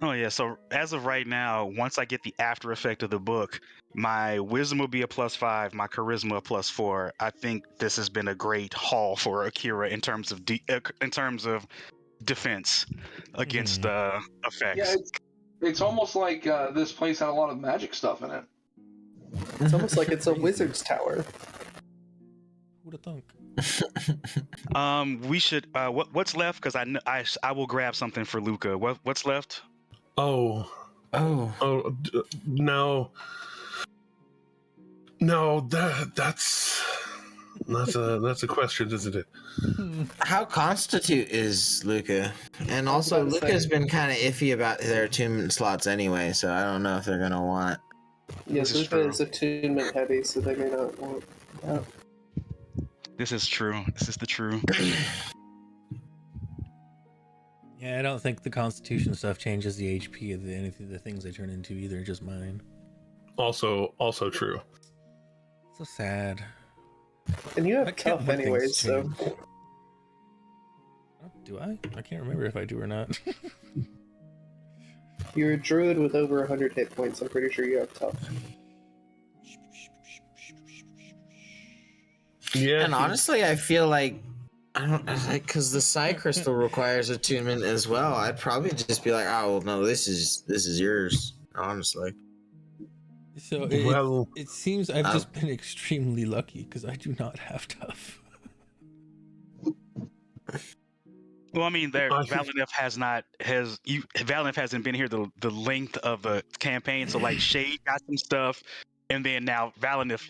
Oh yeah, so as of right now, once I get the after effect of the book, my wisdom will be a +5, my charisma a +4. I think this has been a great haul for Akira in terms of defense against effects. Yeah, it's almost like this place had a lot of magic stuff in it. It's almost like it's a wizard's tower. Who'd have thunk? We should. What's left? Because I will grab something for Luca. What's left? No, that's a question, isn't it? How constitute is Luca? And also, Luca's been kind of iffy about their attunement slots anyway, so I don't know if they're gonna want. Yes, This is Luca true. is attunement heavy, so they may not want that. This is true. This is the true. Yeah, I don't think the Constitution stuff changes the HP of the things they turn into either. Just mine. Also true. So sad. And you I have can't tough let things anyways, so change. Do I? I can't remember if I do or not. you're a druid with over 100 hit points. I'm pretty sure you have tough. Yeah. And honestly, I feel like because the Psi Crystal requires attunement as well. I'd probably just be like, oh well, no, this is yours. Honestly. So it seems I've just been extremely lucky because I do not have tough. Well, I mean, Valinef hasn't been here the length of the campaign. So like Shade got some stuff, and then now Valinef,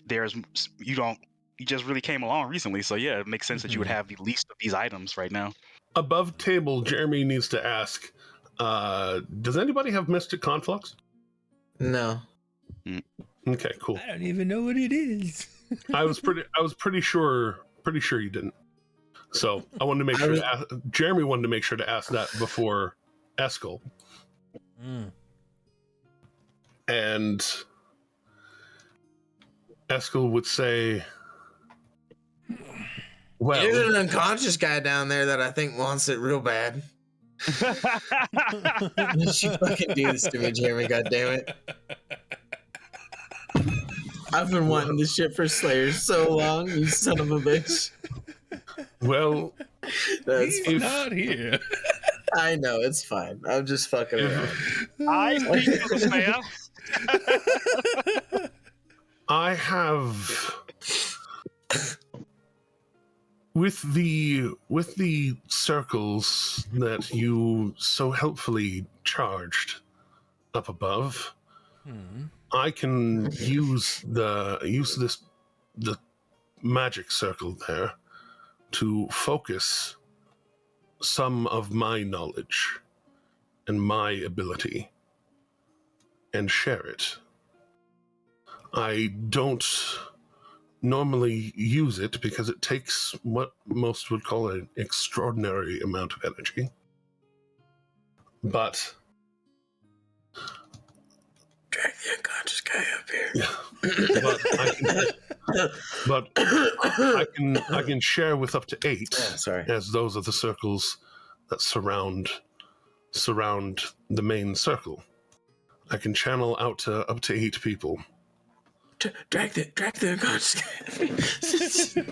you just really came along recently. So yeah, it makes sense that you would have the least of these items right now. Above table, Jeremy needs to ask, does anybody have Mystic Conflux? No. Okay, cool. I don't even know what it is. I was pretty sure you didn't. So I wanted to make sure Jeremy wanted to make sure to ask that before Eskel. And Eskel would say, well, there's an unconscious guy down there that I think wants it real bad. You fucking do this to me, Jeremy, goddammit. I've been wanting this shit for Slayer so long, you son of a bitch. Well, He's not here. I know, it's fine. I'm just fucking around. I speak for the Slayer. I have with the circles that you so helpfully charged up above. I can use the magic circle there to focus some of my knowledge and my ability and share it. I don't normally use it because it takes what most would call an extraordinary amount of energy. But drag the unconscious guy up here. Yeah. I can share with up to 8. As those are the circles that surround the main circle. I can channel out to up to 8 people. Drag the unconscious guy.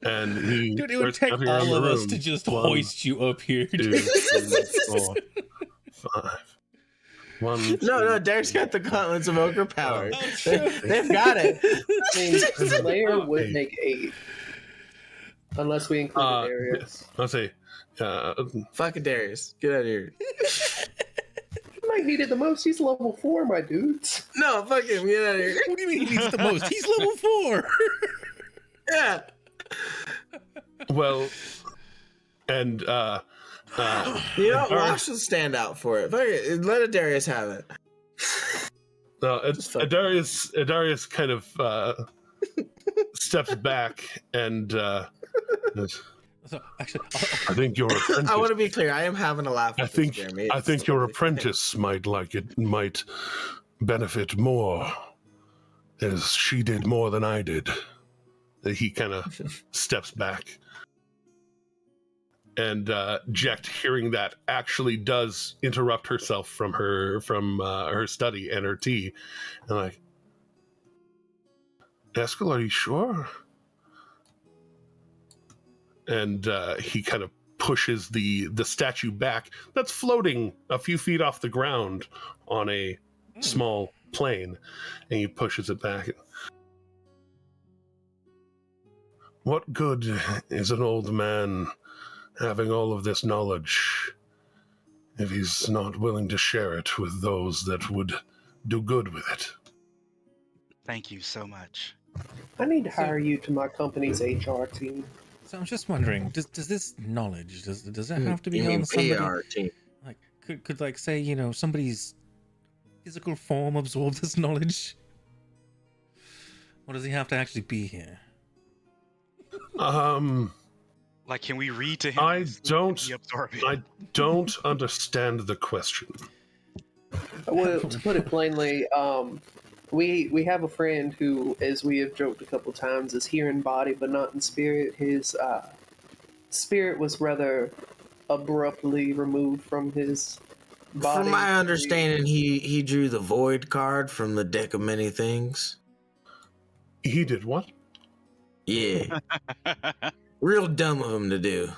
And he Dude, it would take all of us to just hoist you up here. 2, 3, 4, 5. 1, No, Derek's got the gauntlets of ogre power. They've got it. I mean, Slayer would make 8. Unless we include Darius. I'll say, fucking Darius. Get out of here. He might need it the most. He's level 4, my dudes. No, fuck him. Get out of here. What do you mean he needs the most? He's level 4. Yeah. Well, and you know, Wash will stand out for it. Fuck it. Let a Darius have it. Darius kind of steps back and So actually, I think your apprentice. I want to be clear. I am having a laugh. I With think this, Jeremy. I It's think your totally fine. apprentice might like it. Might benefit more, as she did more than I did. He kind of steps back, and Jecht, hearing that, actually does interrupt herself from her study and her tea, and like, Eskel, are you sure? And he kind of pushes the statue back that's floating a few feet off the ground on a small plane, and he pushes it back. What good is an old man having all of this knowledge if he's not willing to share it with those that would do good with it? Thank you so much. I need to hire you to my company's HR team. So I'm just wondering, does this knowledge does it have to be on somebody? PR team. Like could like say, you know, somebody's physical form absorb this knowledge? Or does he have to actually be here? Like, can we read to him? I don't understand the question. Well, to put it plainly, we have a friend who, as we have joked a couple times, is here in body but not in spirit. His spirit was rather abruptly removed from his body. From my understanding, he drew the void card from the deck of many things. He did what? Yeah. Real dumb of him to do.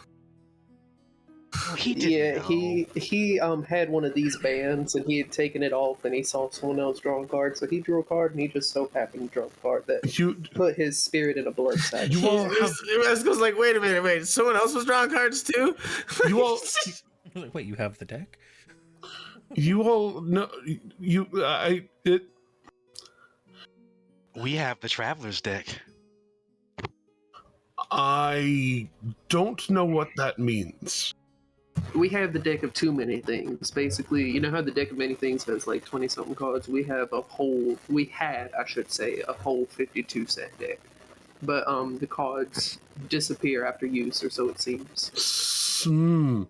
He didn't know. he had one of these bands and he had taken it off and he saw someone else draw a card, so he drew a card and he just so happened to draw a card that put his spirit in a blood sack. You all have, I was like, wait a minute, someone else was drawing cards too? you all Wait, you have the deck? you all know We have the Traveler's deck. I don't know what that means. We have the deck of too many things. Basically, you know how the deck of many things has like 20-something cards? We had, I should say, a whole 52 set deck. But the cards disappear after use, or so it seems. Some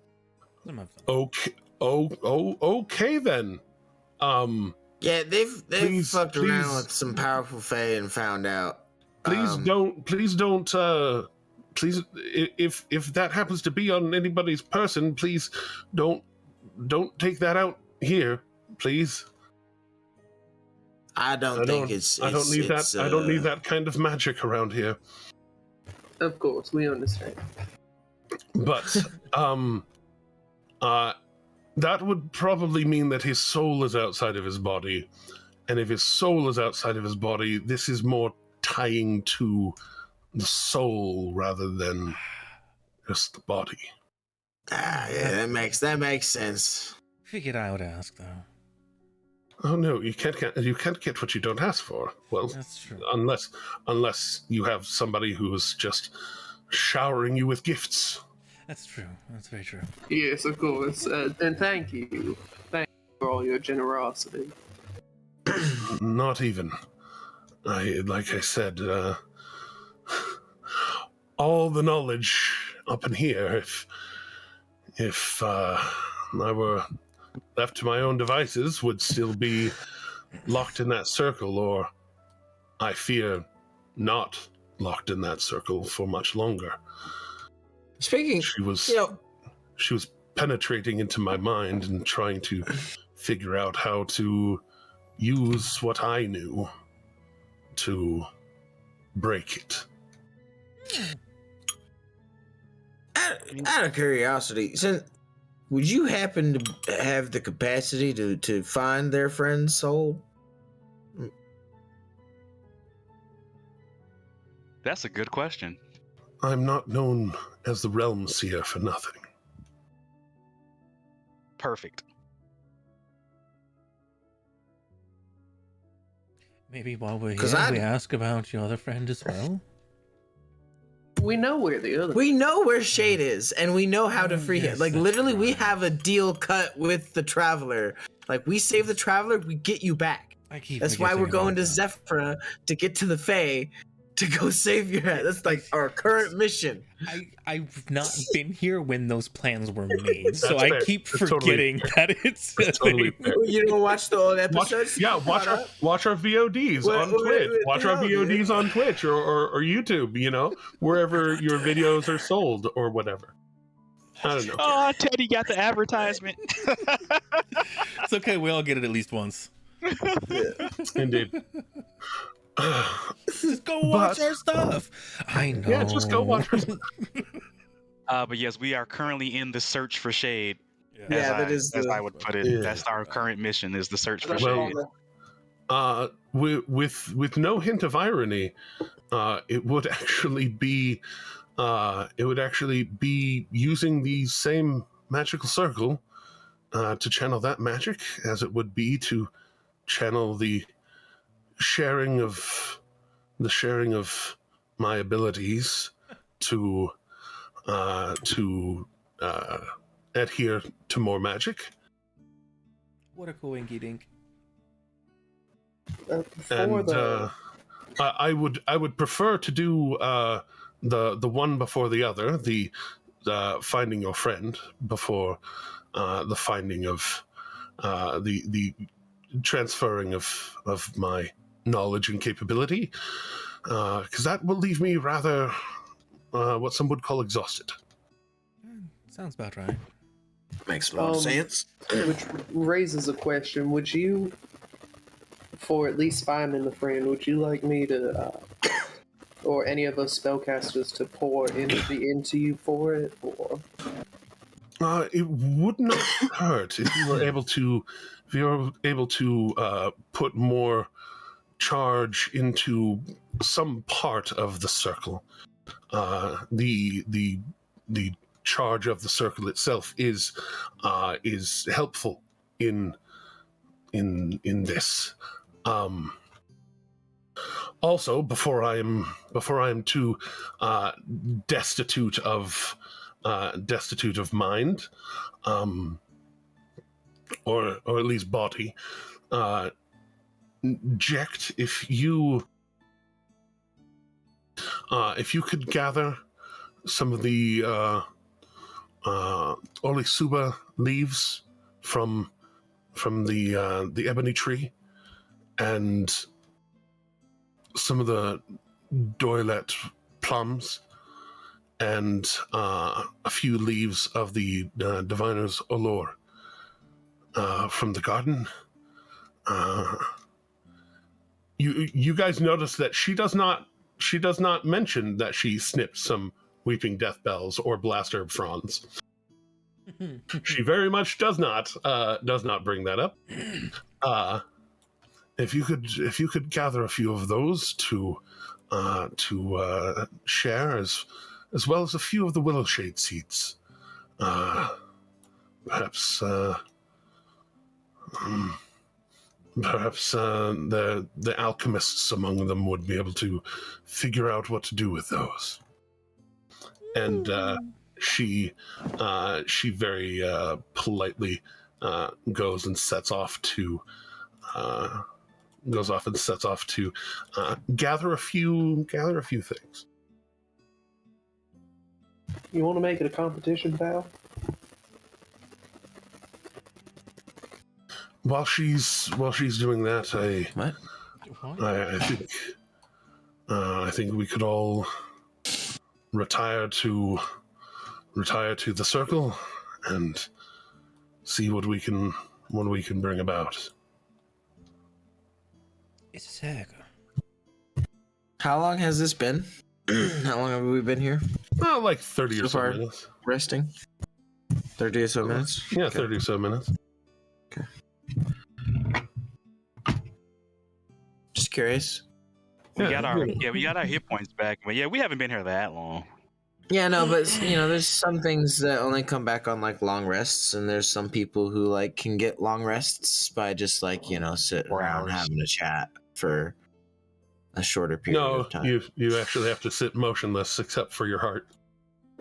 of them. Okay. Okay then. Yeah, they've Please- fucked please- around with some powerful fae and found out. Please don't please, if that happens to be on anybody's person, please don't take that out here, please. I don't need that. I don't need that kind of magic around here. Of course, we understand. But that would probably mean that his soul is outside of his body, and if his soul is outside of his body, this is more tying to the soul rather than just the body. Yeah, that makes sense. Figured I would ask though. Oh no, you can't get what you don't ask for. Well, That's true. unless you have somebody who is just showering you with gifts. That's true. That's very true. Yes, of course. And thank you. Thank you for all your generosity. Not even. Like I said, all the knowledge up in here. If I were left to my own devices, would still be locked in that circle, or I fear not locked in that circle for much longer. Speaking, She was penetrating into my mind and trying to figure out how to use what I knew to break it. out of curiosity, would you happen to have the capacity to find their friend's soul? That's a good question. I'm not known as the Realm Seer for nothing. Perfect. Maybe while we're 'Cause here, we ask about your other friend as well. We know where the other. We know where Shade is, and we know how to free him. yes, Like, that's literally, we right. have a deal cut with the Traveler. Like, we save the Traveler, we get you back. I keep That's why we're forgetting going to about that. Zephyra to get to the Fae, to go save your head. That's like our current mission. I've not been here when those plans were made, so That's I fair. keep That's totally forgetting fair. that it's a That's totally thing. fair. You don't watch the old episodes? Watch our VODs on Twitch. Watch our VODs on Twitch or YouTube, wherever your videos are sold or whatever. I don't know. Oh, Teddy got the advertisement. It's okay, we all get it at least once. Indeed. Just go watch our stuff. I know. Yeah, just go watch our stuff. But yes, we are currently in the search for shade. Yeah, as I would put it. Yeah. That's our current mission: is the search for Well, shade. with no hint of irony, it would actually be using the same magical circle to channel that magic as it would be to channel the sharing of my abilities to adhere to more magic. What a coinky dink. I would prefer to do the one before the other, the finding your friend before the finding of the transferring of my knowledge and capability, because that will leave me rather what some would call exhausted. Sounds about right. Makes a lot of sense. Which raises a question. Would you, for at least finding the friend, would you like me to, or any of us spellcasters, to pour energy into you for it, or? It would not hurt if you were able to put more charge into some part of the circle. The charge of the circle itself is helpful in this. Also, before I am too destitute of mind, or at least body, Jekt, if you could gather some of the Olisuba leaves from the ebony tree, and some of the Doilet plums, and a few leaves of the Diviner's Allure from the garden. You guys notice that she does not mention that she snipped some weeping death bells or blast herb fronds. She very much does not bring that up. If you could gather a few of those to share, as well as a few of the willow shade seeds, perhaps the alchemists among them would be able to figure out what to do with those. And she very politely goes and sets off to gather a few things. You want to make it a competition, Val? While she's doing that, I think we could all retire to the circle and see what we can bring about. It's a saga. How long has this been? How long have we been here? Like 30 or so minutes. Resting? 30 or so minutes? Yeah, Okay. 30 or so minutes. Okay. Just curious. We got our hit points back, but yeah, we haven't been here that long. Yeah, no, but there's some things that only come back on like long rests, and there's some people who like can get long rests by just like sitting around having a chat for a shorter period of time. No, you actually have to sit motionless except for your heart.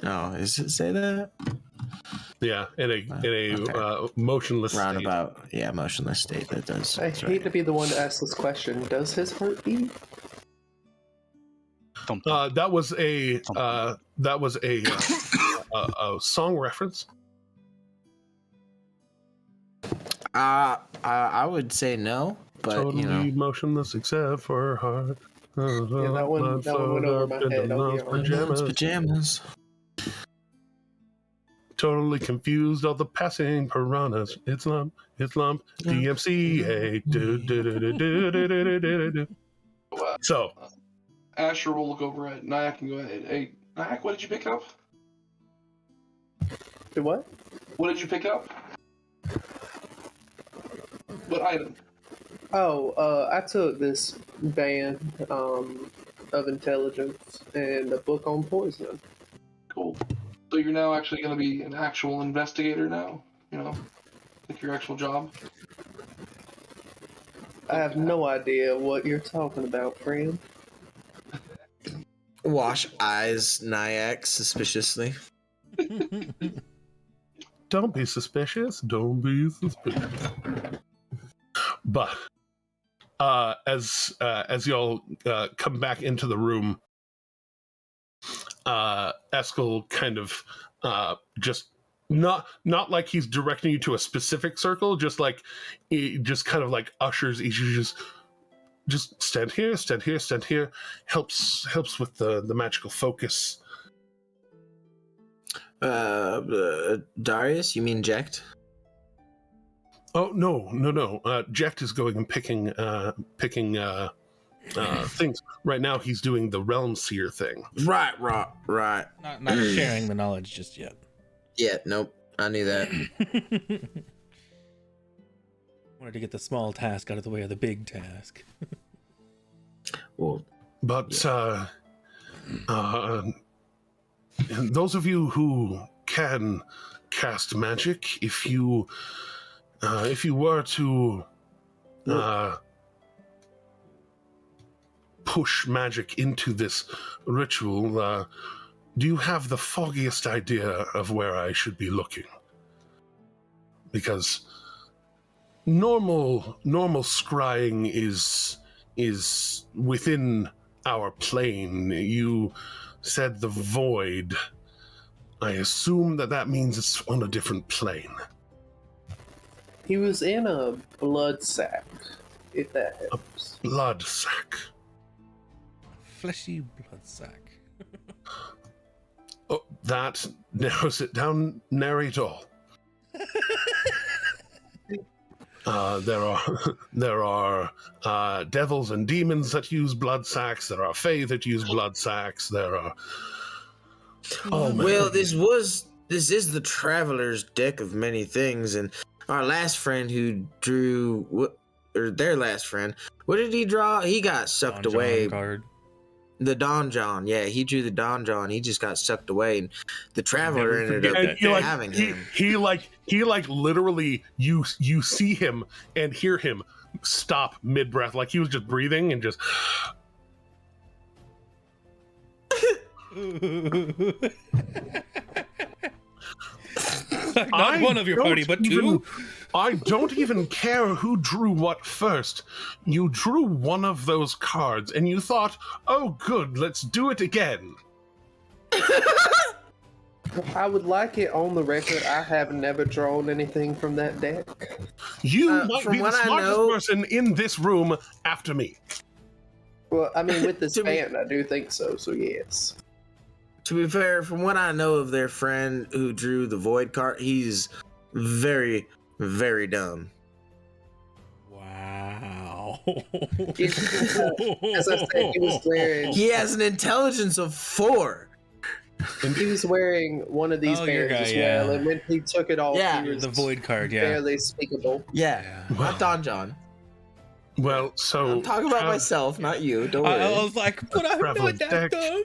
Oh, does it say that? Yeah, in a motionless roundabout state. Yeah, motionless state. That does. I hate to be the one to ask this question. Does his heart beat? That was a song reference. I would say no, but Totally motionless except for her heart. Yeah, that one went over my head. I'll be honest. Pajamas. Totally confused all the passing piranhas. It's lump, DMCA. So, Asher will look over at Nyack and go, hey, Nyack, what did you pick up? Do what? What did you pick up? What item? Oh, I took this band of intelligence and a book on poison. Cool. So you're now actually going to be an actual investigator now? Like your actual job? I have no idea what you're talking about, friend. Wash eyes, Nyack suspiciously. don't be suspicious. Don't be suspicious. But as y'all come back into the room, Eskel kind of just not like he's directing you to a specific circle, just like he just kind of like ushers each of you just stand here, helps with the magical focus. Darius, you mean Jekt? Oh no! Jekt is going and picking things. Right now he's doing the realm seer thing. Right. Not sharing the knowledge just yet. Yeah, nope. I knew that. Wanted to get the small task out of the way of the big task. Well, but those of you who can cast magic, if you were to push magic into this ritual, do you have the foggiest idea of where I should be looking? Because normal scrying is within our plane. You said the void. I assume that means it's on a different plane. He was in a blood sack, if that helps. A blood sack. Fleshy blood sack. Oh, that narrows it down. Nary at all. There are devils and demons that use blood sacks. There are fae that use blood sacks. There are. Oh, well, this is the traveler's deck of many things, and our last friend who drew their last friend. What did he draw? He got sucked away. Card. The Donjon, yeah, he drew the Donjon. He just got sucked away, and the traveler ended up having him. He literally, you see him and hear him stop mid breath, like he was just breathing and just. Not one of your party, but two. I don't even care who drew what first. You drew one of those cards and you thought, oh good, let's do it again. I would like it on the record. I have never drawn anything from that deck. You might be the smartest person in this room after me. Well, I mean, with this band, I do think so, so yes. To be fair, from what I know of their friend who drew the Void card, he's very, very dumb. Wow. As I said, he has an intelligence of 4. He was wearing one of these bands as well, and when he took it off, he was the Void card, barely speakable. Yeah. Not Don John. Well, so I'm talking about myself, not you. Don't worry. I was like, but I'm not that dumb.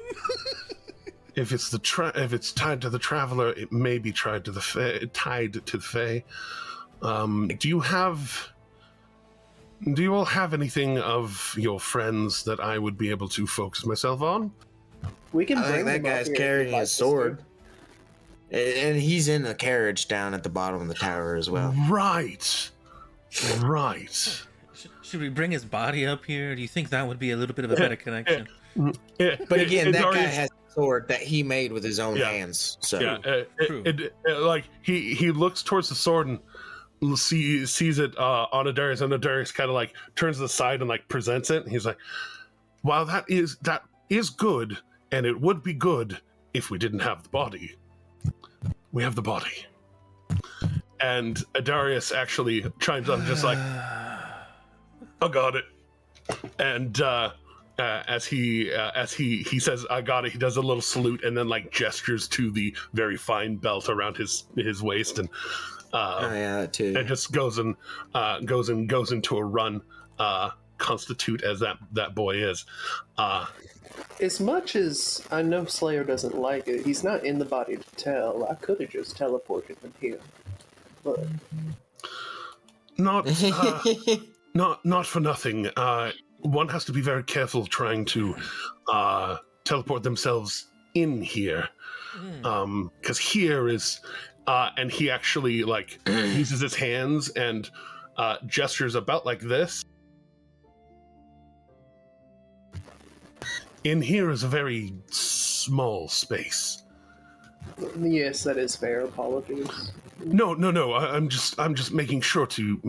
If it's if it's tied to the traveler, it may be tied to the fae. Do you all have anything of your friends that I would be able to focus myself on? We can bring that guy's carrying his sword, and he's in a carriage down at the bottom of the tower as well. Right. Should we bring his body up here? Do you think that would be a little bit of a better connection? But again, that guy Darius- has a sword that he made with his own Yeah. hands. So Yeah, like he looks towards the sword and sees it on Adarius, and Adarius kind of like turns to the side and like presents it. And he's like, "While that is good, and it would be good if we didn't have the body. We have the body." And Adarius actually chimes up, just like, "I got it." And as he says, "I got it," he does a little salute and then like gestures to the very fine belt around his waist, and that too. and just goes into a run, constitute as that boy is. As much as I know Slayer doesn't like it, he's not in the body to tell. I could have just teleported him here. But Not for nothing. One has to be very careful trying to teleport themselves in here, because here is, and he actually like uses his hands and gestures about like this. In here is a very small space. yes, that is fair. Apologies. No. I'm just making sure to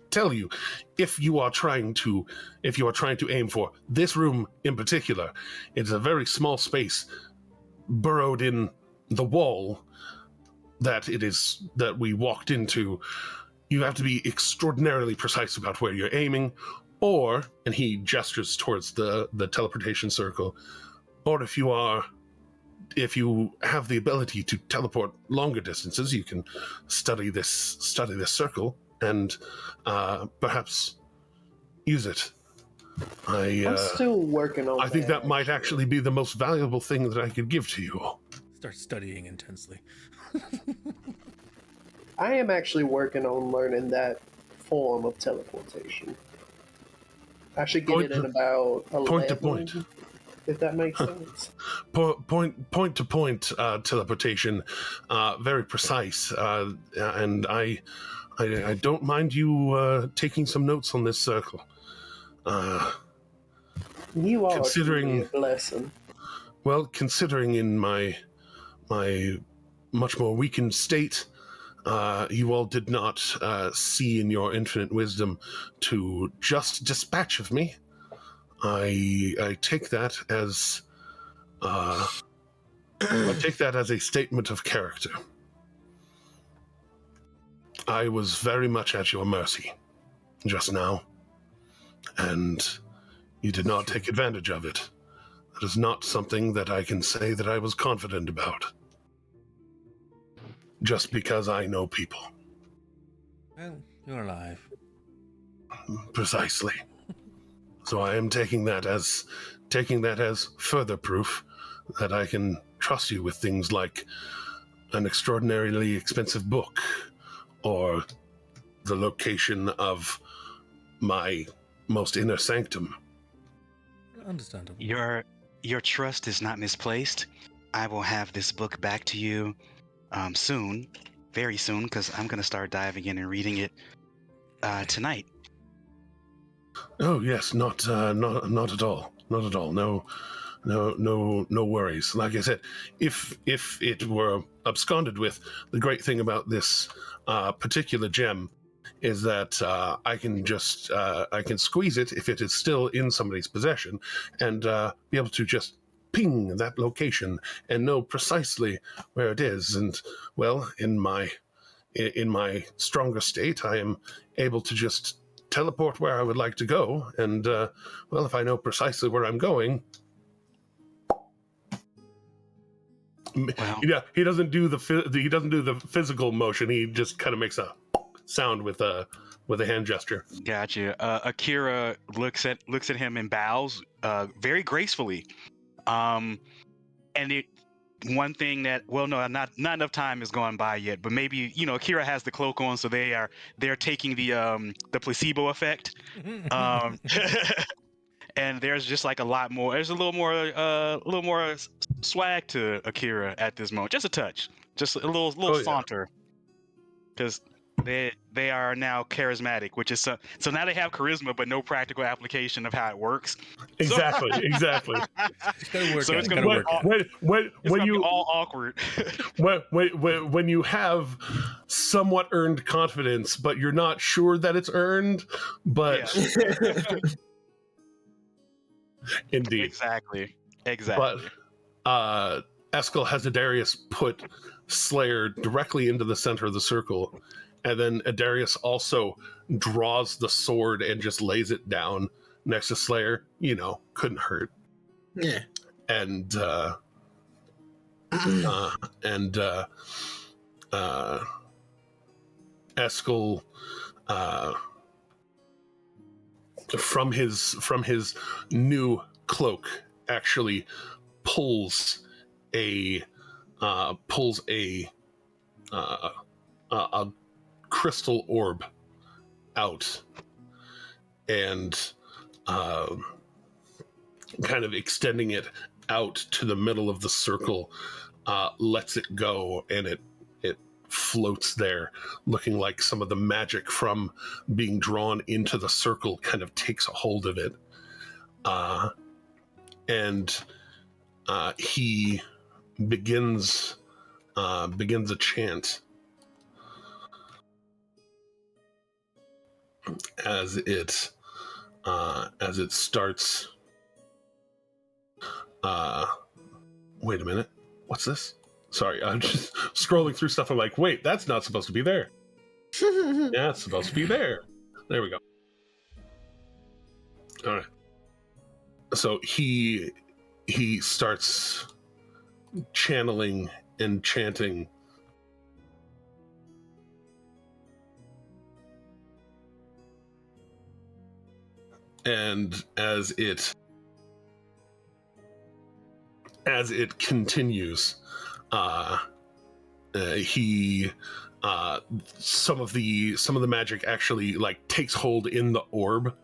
tell you, if you are trying to aim for this room in particular, it's a very small space burrowed in the wall that we walked into. You have to be extraordinarily precise about where you're aiming, and he gestures towards the teleportation circle, or if you have the ability to teleport longer distances, you can study this circle and perhaps use it. I'm still working on I think that might actually. actually be the most valuable thing that I could give to you. Start studying intensely. I am actually working on learning that form of teleportation. I should get it in about 11, point to point. if that makes sense. Point to point teleportation, very precise, and I don't mind you taking some notes on this circle. You are considering- truly a blessing. Well, considering in my much more weakened state, you all did not see in your infinite wisdom to just dispatch of me. I take that as a statement of character. I was very much at your mercy just now, and you did not take advantage of it. That is not something that I can say that I was confident about, just because I know people. Well, you're alive. Precisely. So I am taking that as further proof that I can trust you with things like an extraordinarily expensive book, or the location of my most inner sanctum. Understandable. Your trust is not misplaced. I will have this book back to you soon, very soon, because I'm going to start diving in and reading it tonight. Oh yes, not at all. Not at all. No worries. Like I said, if it were absconded with, the great thing about this particular gem is that I can squeeze it if it is still in somebody's possession, and be able to just ping that location and know precisely where it is. And well, in my stronger state, I am able to just teleport where I would like to go, and well, if I know precisely where I'm going, Well, yeah, he doesn't do the physical motion. He just kind of makes a sound with a hand gesture. gotcha. Akira looks at him and bows very gracefully. And one thing that, well, no, not enough time has gone by yet, but maybe, Akira has the cloak on, so they're taking the placebo effect. And there's just like a lot more. There's a little more swag to Akira at this moment. Just a touch, just a little Oh, yeah. saunter. Because they are now charismatic, which is so now they have charisma, but no practical application of how it works. Exactly, exactly. It's gotta work So out. it's It's gonna gotta be work out. When gonna you be all awkward. when you have somewhat earned confidence, but you're not sure that it's earned, but indeed, Exactly. but Eskel has Adarius put Slayer directly into the center of the circle, and then Adarius also draws the sword and just lays it down next to Slayer. You know, couldn't hurt. Yeah. And Eskel, from his new cloak, actually pulls a crystal orb out, and kind of extending it out to the middle of the circle, lets it go, and it floats there, looking like some of the magic from being drawn into the circle kind of takes a hold of it, and he begins a chant as it starts. Wait a minute, what's this? Sorry, I'm just scrolling through stuff. I'm like, wait, that's not supposed to be there. Yeah, it's supposed to be there. There we go. All right. So he starts channeling and chanting. And as it continues, he some of the magic actually like takes hold in the orb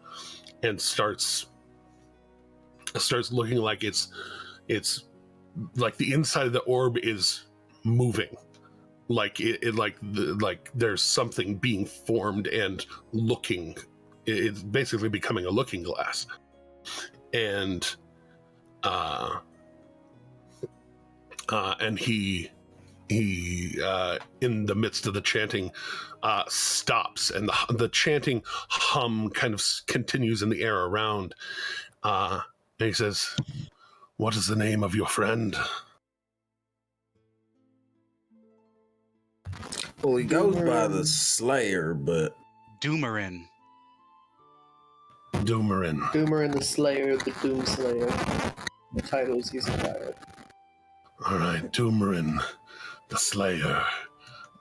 and starts looking like it's like the inside of the orb is moving, like it like there's something being formed and looking. It's basically becoming a looking glass, and he in the midst of the chanting stops, and the chanting hum kind of continues in the air around, and he says, "What is the name of your friend?" Well, he goes by the Slayer, but Doomerin. Doomerin the Slayer, the Doom Slayer. The titles he's acquired. All right, Doomerin, the Slayer,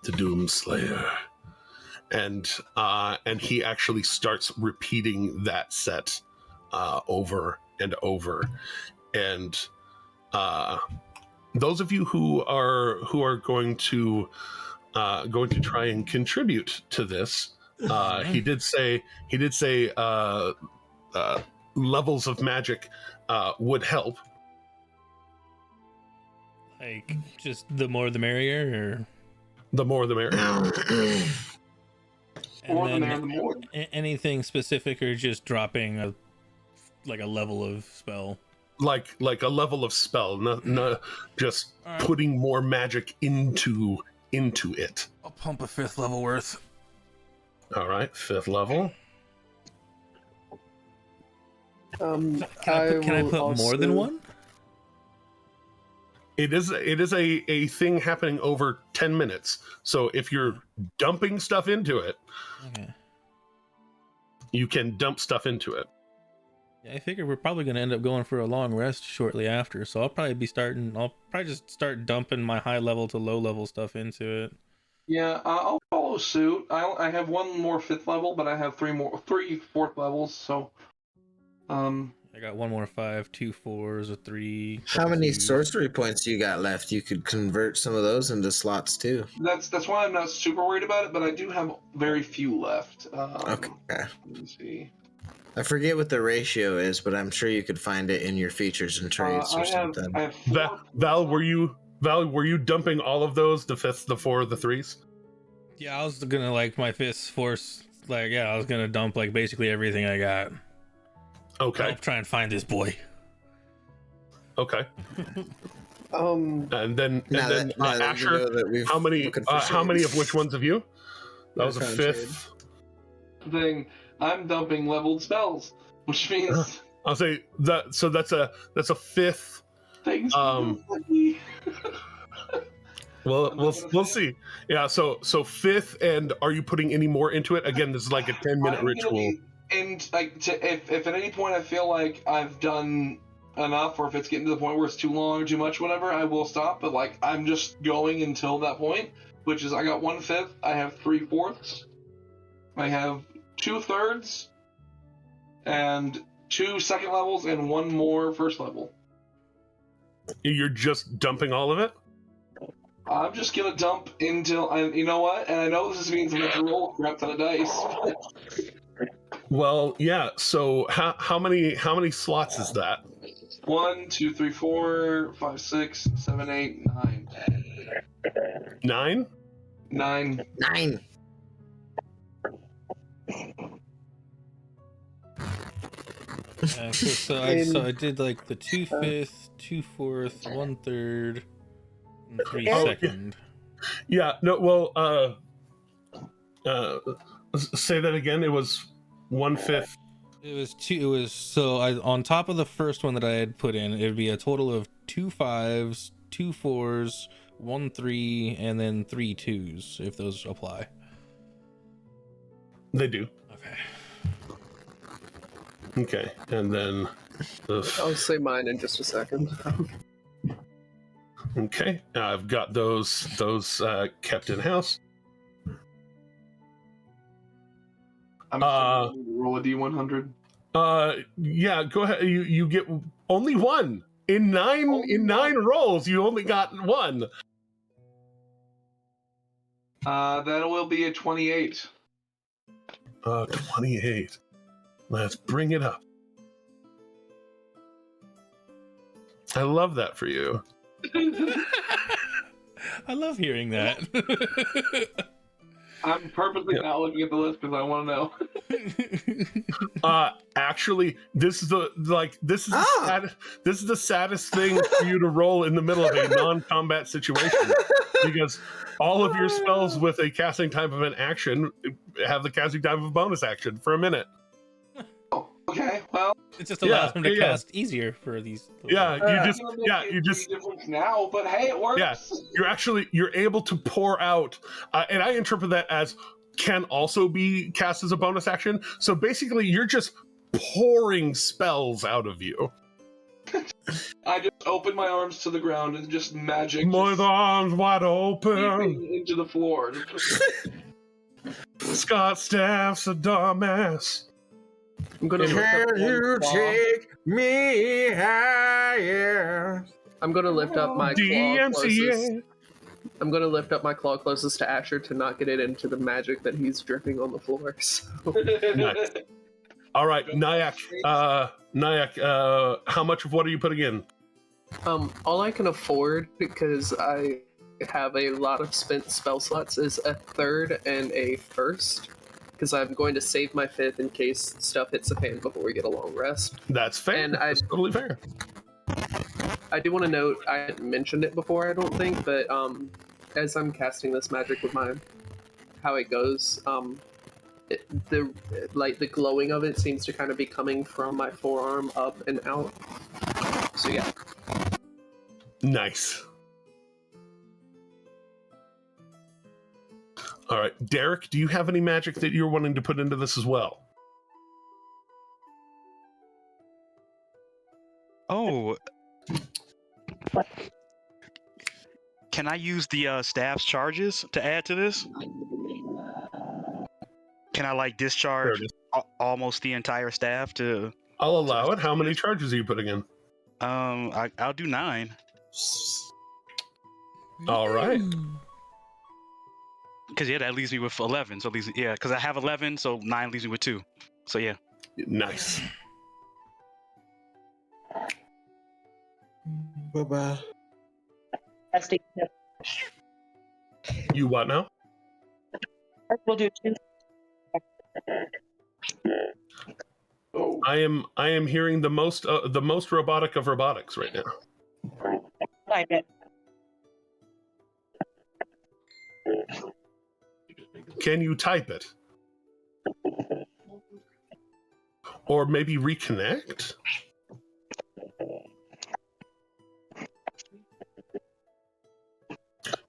the Doom Slayer, and he actually starts repeating that set over and over, and those of you who are going to try and contribute to this, he did say levels of magic would help. Like, just the more the merrier, or The more the merrier. Or the man, the more. Anything specific, or just dropping a level of spell? Like a level of spell, no, just right. Putting more magic into it. I'll pump a 5th level worth. All right, 5th level. Can I put more than one? It is a thing happening over 10 minutes. So if you're dumping stuff into it, okay, you can dump stuff into it. Yeah, I figure we're probably going to end up going for a long rest shortly after, so I'll probably just start dumping my high level to low level stuff into it. Yeah, I'll follow suit. I have one more 5th level, but I have three 4th levels, so I got one more 5, 2 4s, a 3. How many 2. sorcery points you got left? You could convert some of those into slots too. that's why I'm not super worried about it, but I do have very few left. Okay. Let me see. I forget what the ratio is, but I'm sure you could find it in your features and traits or something. I have 4. Val, were you dumping all of those? The 5th, the 4, the 3s? Yeah, I was gonna like my fist force. Like, yeah, I was gonna dump like basically everything I got. Okay. Help try and find this boy. Okay. And then Now that you Asher, know that we've how many looking for how many shade. of which ones of you? That was a found fifth. Thing, I'm dumping leveled spells, which means I'll say that. So that's a fifth. things. Well, I'm we'll not gonna we'll say see. Yeah. So fifth, and are you putting any more into it? Again, this is like a 10-minute I'm gonna ritual. be, and like, if at any point I feel like I've done enough, or if it's getting to the point where it's too long or too much, whatever, I will stop. But like, I'm just going until that point, which is I got 1/5, I have 3/4, I have 2/3, and 2 second levels, and 1 more first level. You're just dumping all of it. I'm just gonna dump until you know what, and I know this means I'm gonna have to roll a crap ton of dice. Well, yeah. So how many slots is that? 1, 2, 3, 4, 5, 6, 7, 8, 9. 9? 9. 9. So I did like the 2/5, 2/4, 1/3, and 3/2. Yeah. No. Well. Say that again. It was 1/5. It was two. It was so I on top of the first one that I had put in, it would be a total of 2 5s, 2 4s, 1 3, and then 3 2s if those apply. They do. Okay. Okay. And then. I'll say mine in just a second. Okay. I've got those kept in house. I'm gonna roll a D100. Yeah. Go ahead. You get only one in nine rolls. You only got one. That will be a 28. 28. Let's bring it up. I love that for you. I love hearing that. I'm purposely not looking at the list because I want to know. Actually, this is the saddest thing for you to roll in the middle of a non-combat situation, because all of your spells with a casting time of an action have the casting time of a bonus action for a minute. Oh, okay, well, it just allows them to cast easier for these. Yeah, you just difference now, but hey, it works. Yeah, you're able to pour out, and I interpret that as can also be cast as a bonus action. So basically, you're just pouring spells out of you. I just open my arms to the ground and just magic. My arms wide open into the floor. Scott Staff's a dumbass. I'm gonna Can you take me higher? I'm gonna lift up my claw DMCA. closest. I'm gonna lift up my claw closest to Asher to not get it into the magic that he's dripping on the floor. So. Nice. All right, Nyack. How much of what are you putting in? All I can afford, because I have a lot of spent spell slots, is a 3rd and a 1st. Because I'm going to save my 5th in case stuff hits the fan before we get a long rest. That's fair. And That's totally fair. I do want to note, I hadn't mentioned it before, I don't think, but as I'm casting this magic with how it goes, the glowing of it seems to kind of be coming from my forearm up and out. So yeah. Nice. All right, Derek, do you have any magic that you're wanting to put into this as well? Oh. Can I use the staff's charges to add to this? Can I like discharge almost the entire staff to? I'll allow it. How many charges are you putting in? I'll do 9. All right. Because that leaves me with 11. So because I have 11, so 9 leaves me with 2. So yeah. Nice. Bye-bye. Esty. You what now? We'll do 2. Oh, I am hearing the most robotic of robotics right now. Type it. Can you type it? Or maybe reconnect?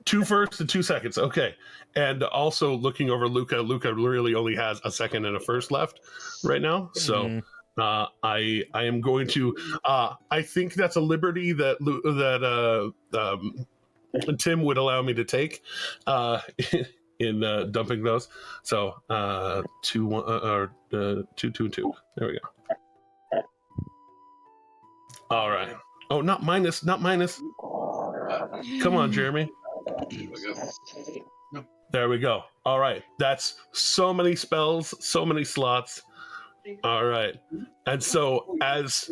Two firsts and 2 seconds. Okay. And also looking over Luca. Luca really only has a second and a first left right now. So I am going to. I think that's a liberty that Tim would allow me to take in dumping those. So 2, 1, or 2, 2, 2. There we go. All right. Oh, not minus. Come on, Jeremy. There we go. All right. That's so many spells, so many slots. All right. And so as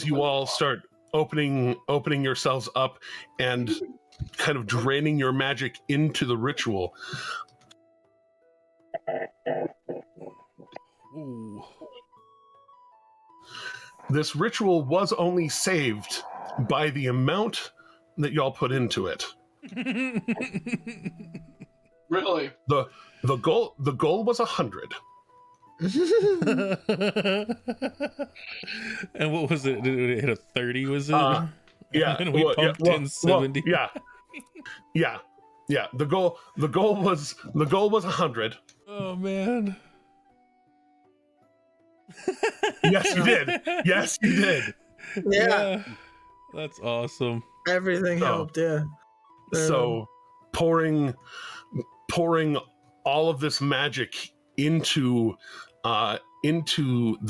you all start opening yourselves up and kind of draining your magic into the ritual. Ooh. This ritual was only saved by the amount that y'all put into it. really? The goal was 100. And what was it? Did it hit a 30? Was it? Yeah. And we pumped in 70. Yeah. The goal was 100. Oh man. Yes, you did. Yeah. That's awesome. Everything helped, yeah. So pouring all of this magic into the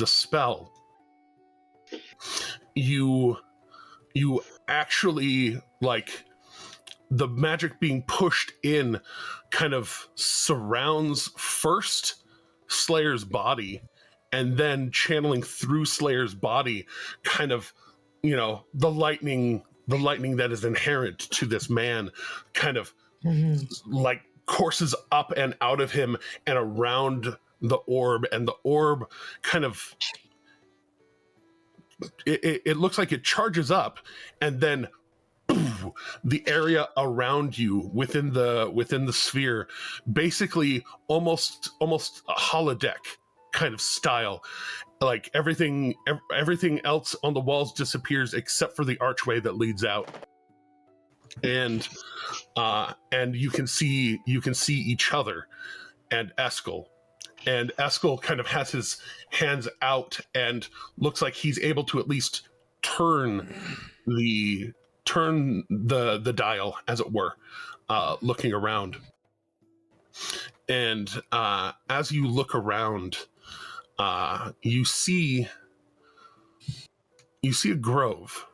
spell, you actually, like, the magic being pushed in kind of surrounds first Slayer's body, and then channeling through Slayer's body, kind of, the lightning that is inherent to this man kind of like courses up and out of him and around the orb, and the orb kind of, it looks like it charges up, and then the area around you within the sphere, basically almost a holodeck kind of style, like everything else on the walls disappears except for the archway that leads out, and you can see each other and Eskel. And Eskel kind of has his hands out and looks like he's able to at least turn the dial, as it were, looking around. And as you look around, you see a grove.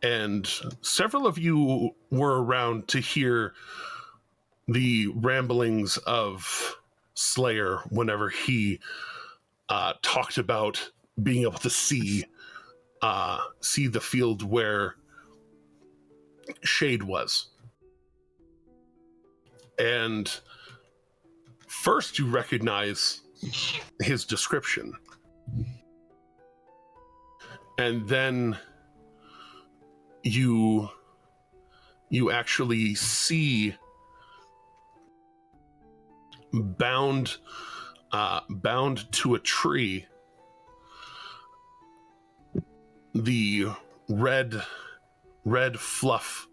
And several of you were around to hear the ramblings of Slayer whenever he talked about being able to see the field where Shade was. And first you recognize his description. And then you actually see bound to a tree the red fluff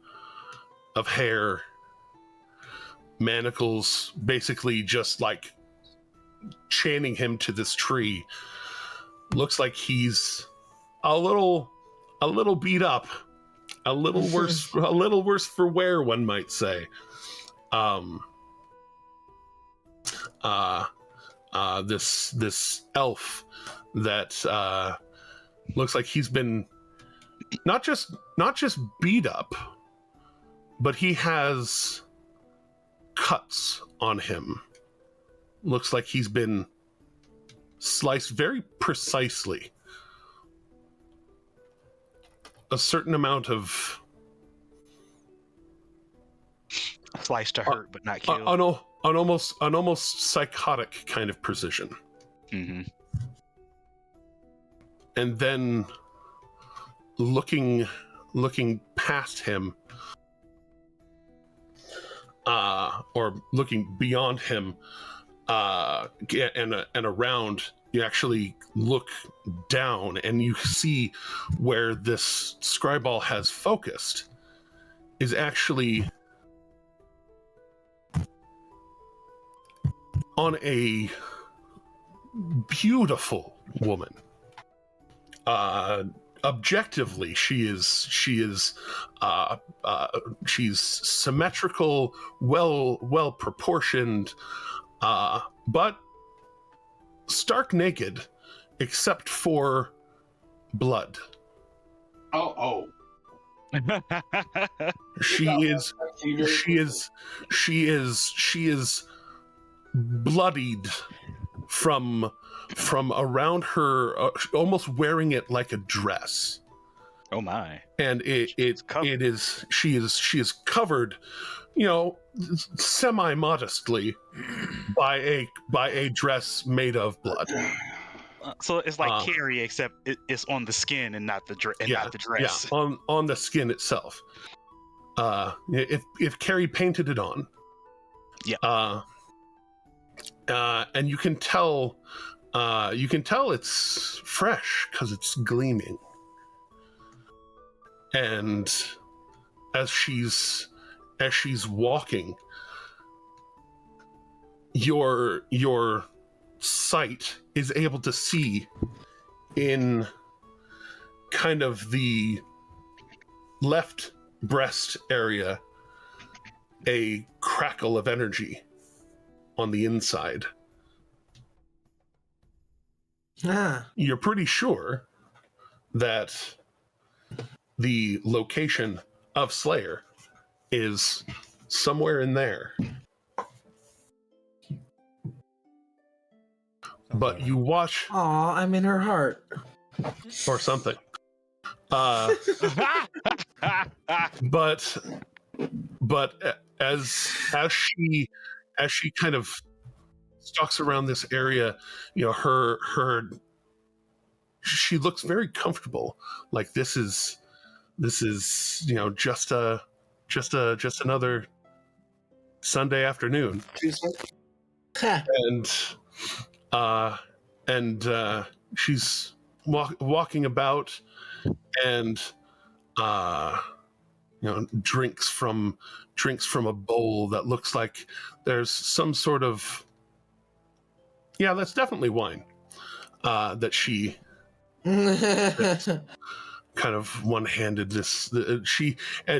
of hair, manacles, basically just like chaining him to this tree. Looks like he's a little beat up, a little worse for wear, one might say. This elf that looks like he's been not just beat up, but he has cuts on him. Looks like he's been sliced very precisely. A certain amount of sliced to hurt, but not killed. an almost psychotic kind of precision. Mm-hmm. And then looking past him, or looking beyond him, and around, you actually look down and you see where this scryball has focused is actually on a beautiful woman. Objectively, she's symmetrical, well proportioned, but stark naked, except for blood. Oh. She is bloodied from around her, almost wearing it like a dress. Oh my! And she is covered, semi modestly by a dress made of blood. So it's like Carrie, except it's on the skin and not the dress. Yeah, on the skin itself. If Carrie painted it on, yeah. And you can tell it's fresh because it's gleaming. And as she's walking, your sight is able to see in kind of the left breast area a crackle of energy on the inside. You're pretty sure that the location of Slayer is somewhere in there. But you watch... Aw, I'm in her heart. Or something. But as she kind of stalks around this area, she looks very comfortable. Like this is just another Sunday afternoon. And she's walking about and drinks from a bowl that looks like there's some sort of, that's definitely wine, that she kind of one-handed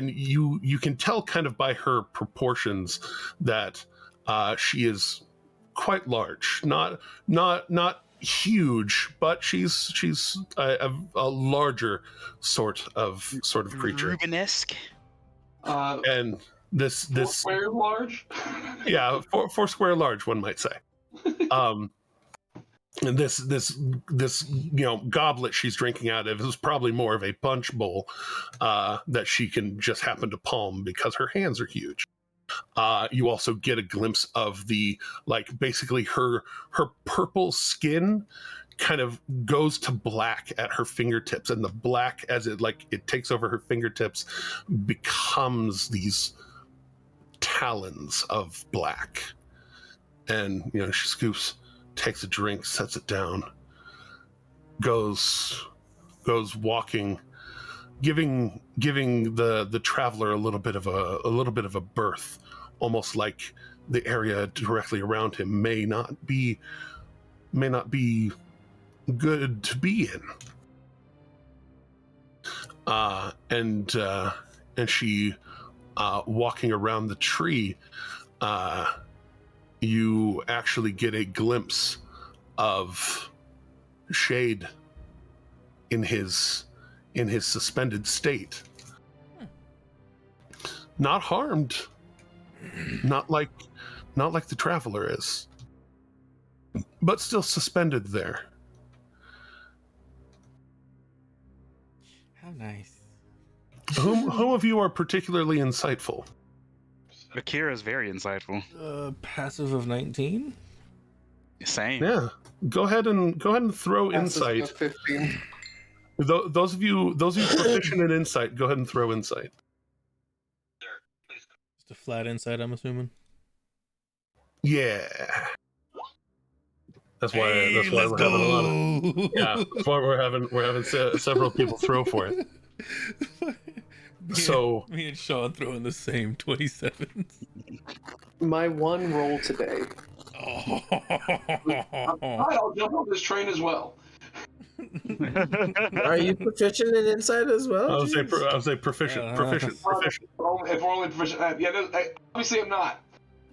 you can tell kind of by her proportions that she is quite large, not huge, but she's a larger sort of creature. Rubenesque. And this four square large. Yeah, four square large, one might say. And this goblet she's drinking out of is probably more of a punch bowl that she can just happen to palm because her hands are huge. You also get a glimpse of basically her purple skin kind of goes to black at her fingertips, and the black, as it takes over her fingertips, becomes these talons of black. And she scoops, takes a drink, sets it down, goes walking, giving the traveler a little bit of a berth, almost like the area directly around him may not be good to be in. And she walking around the tree, you actually get a glimpse of Shade in his suspended state. Not harmed, not like the traveler is, but still suspended there. How nice. Whom of you are particularly insightful? Akira is very insightful. Passive of 19. Same. Yeah. Go ahead and throw Passes insight. for 15. Those of you proficient in insight, go ahead and throw insight. Just a flat insight, I'm assuming. Yeah. That's why Hey, we're let's having a lot of go. that's why we're having several people throw for it. So me and Sean throwing the same 27s. My one roll today. I'll jump on this train as well. Are you proficient in insight as well? I would say Jeez. proficient. If we're only proficient, obviously I'm not.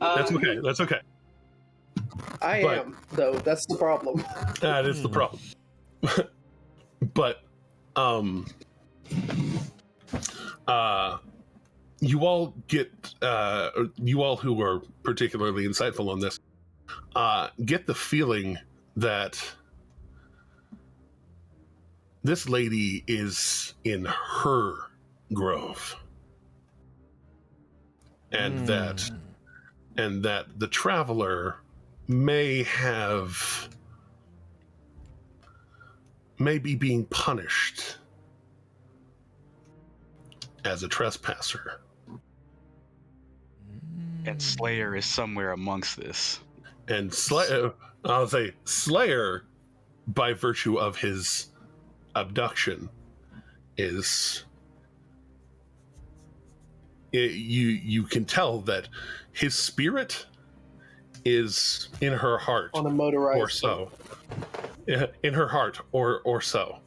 That's okay. That's okay. I am, though. That's the problem. That is the problem. But you all get you all who are particularly insightful on this get the feeling that this lady is in her grove, and that the traveler may be being punished as a trespasser. And Slayer is somewhere amongst this. And I'll say Slayer, by virtue of his abduction, you can tell that his spirit is in her heart, On a motorized or so. In her heart, or so.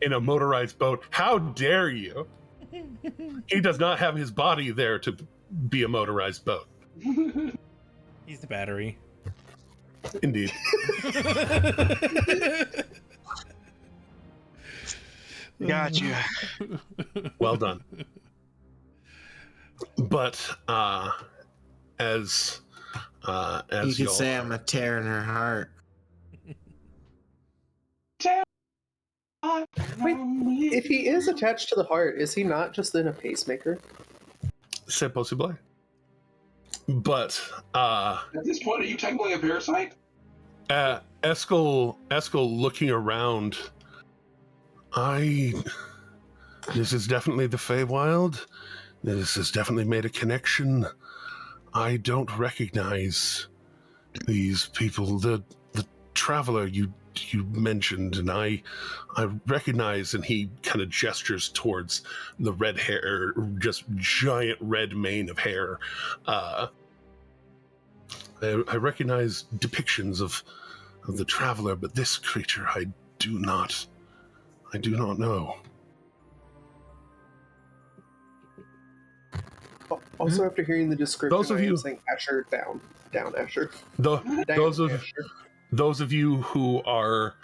In a motorized boat. How dare you? He does not have his body there to be a motorized boat. He's the battery. Indeed. Gotcha. Well done. But as You could say I'm a tear in her heart. Wait, if he is attached to the heart, is he not just in a pacemaker? c'est possible. But at this point, are you technically a parasite? Eskel looking around. This is definitely the Feywild. This has definitely made a connection. I don't recognize these people. The traveler you mentioned, and I recognize, and he kind of gestures towards the red hair, just giant red mane of hair. I recognize depictions of the traveler, but this creature I do not know. Also, after hearing the description, Those of you saying Asher, down, Asher. Those of you who are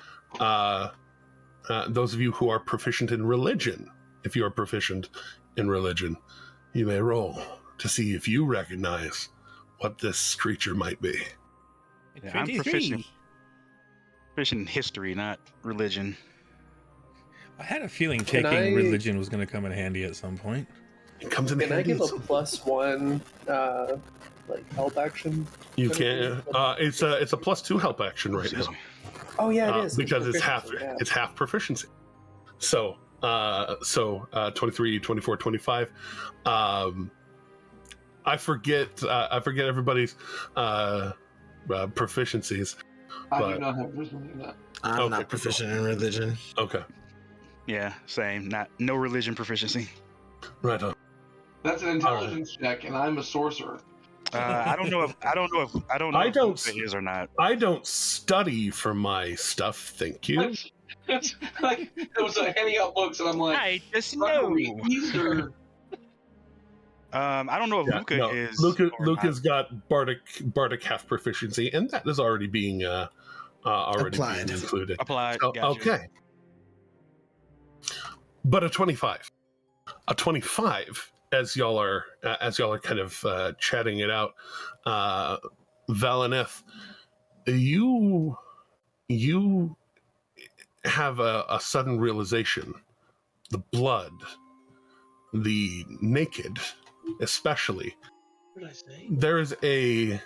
proficient in religion, if you are proficient in religion, you may roll to see if you recognize what this creature might be. Yeah, I'm proficient in history, not religion. I had a feeling taking religion was going to come in handy at some point. It comes in Can handy. I give a +1 help action? You can. It's a +2 help action right now. Oh yeah, it is because it's half proficiency. So 23, 24, 25. I forget everybody's proficiencies. I do not have proficiency in that. I'm not proficient in religion. Okay. Yeah, same. No religion proficiency. Right on. That's an intelligence check, and I'm a sorcerer. I don't know if it is or not. I don't study for my stuff, thank you. It's like it was handing out books, and I'm like, I just know. I don't know if Luca is. Luca's got bardic half proficiency, and that is already being being included. Applied. So, okay. But a 25. A 25. As y'all are kind of chatting it out, Valineth, you have a sudden realization: the blood, the naked especially, What did I say? there is a...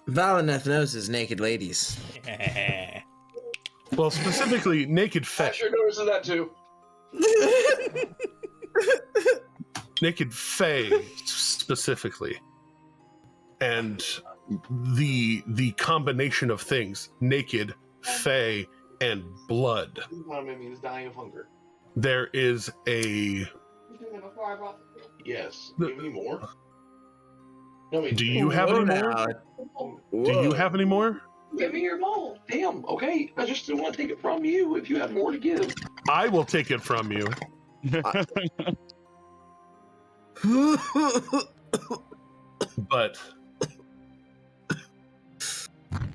Valineth knows his naked ladies. Well, specifically, naked I fae. sure noticed that too. Naked fae, specifically. And the combination of things, naked, fae, and blood. It means dying of hunger. There is a... Yes. Give me more. No, wait. Do you have any more? Do you have any more? Give me your bowl. Damn. Okay. I just didn't want to take it from you. If you have more to give. I will take it from you. But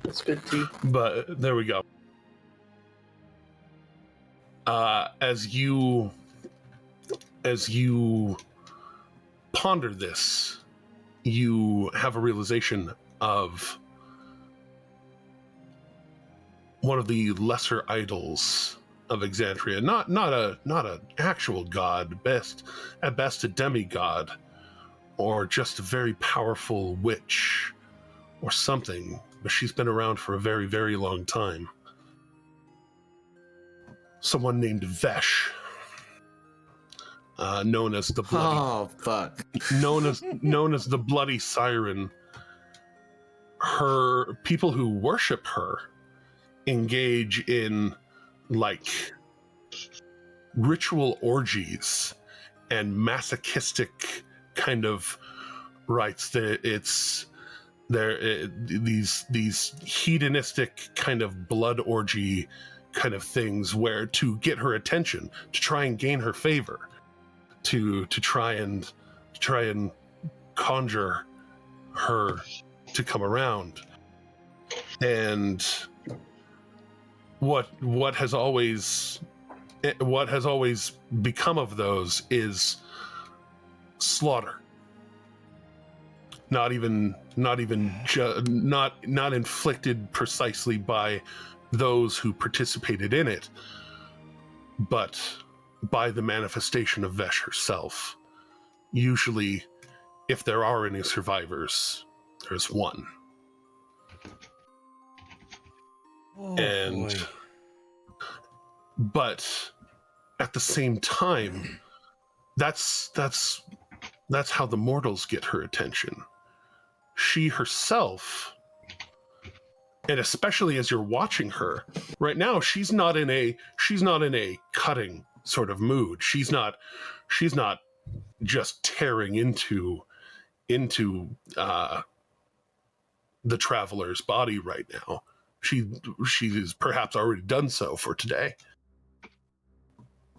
That's good tea. But there we go. As you ponder this, you have a realization of one of the lesser idols of Exandria. Not an actual god, at best a demigod, or just a very powerful witch or something, but she's been around for a very, very long time. Someone named Vesh, known as the bloody... Oh, fuck. known as the Bloody Siren. Her people who worship her engage in like ritual orgies and masochistic kind of rites. These hedonistic kind of blood orgy kind of things where to get her attention, to try and gain her favor, to try and conjure her to come around. And what has always become of those is slaughter. Not inflicted precisely by those who participated in it, but by the manifestation of Vesh herself. Usually, if there are any survivors, there's one. Oh, and boy. But at the same time, that's how the mortals get her attention. She herself, and especially as you're watching her right now, she's not in a cutting sort of mood. She's not just tearing into the traveler's body right now. She's perhaps already done so for today.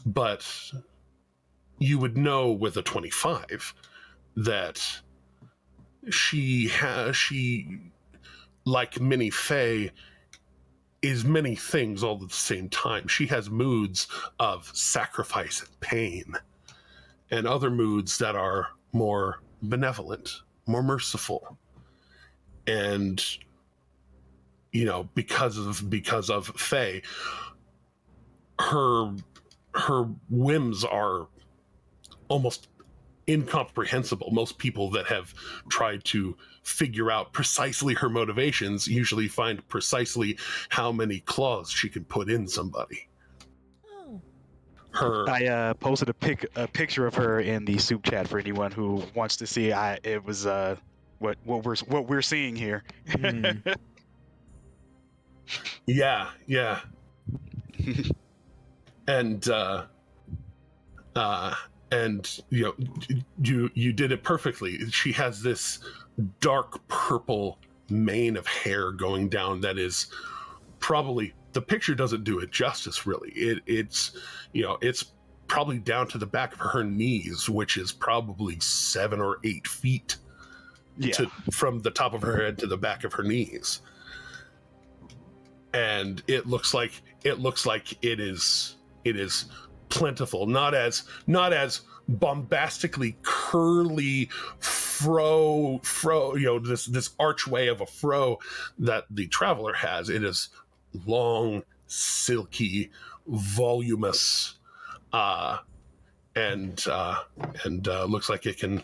But you would know with a 25 that she, like many fae, is many things all at the same time. She has moods of sacrifice and pain, and other moods that are more benevolent, more merciful. And because of fae, her whims are almost incomprehensible. Most people that have tried to figure out precisely her motivations usually find precisely how many claws she can put in somebody. I posted a picture of her in the soup chat for anyone who wants to see. It was what we're seeing here. Yeah. And you did it perfectly. She has this dark purple mane of hair going down that is probably, the picture doesn't do it justice really. It's probably down to the back of her knees, which is probably 7 or 8 feet from the top of her head to the back of her knees. And it looks like it is plentiful, not as bombastically curly fro, this archway of a fro that the traveler has. It is long, silky, voluminous, and looks like it can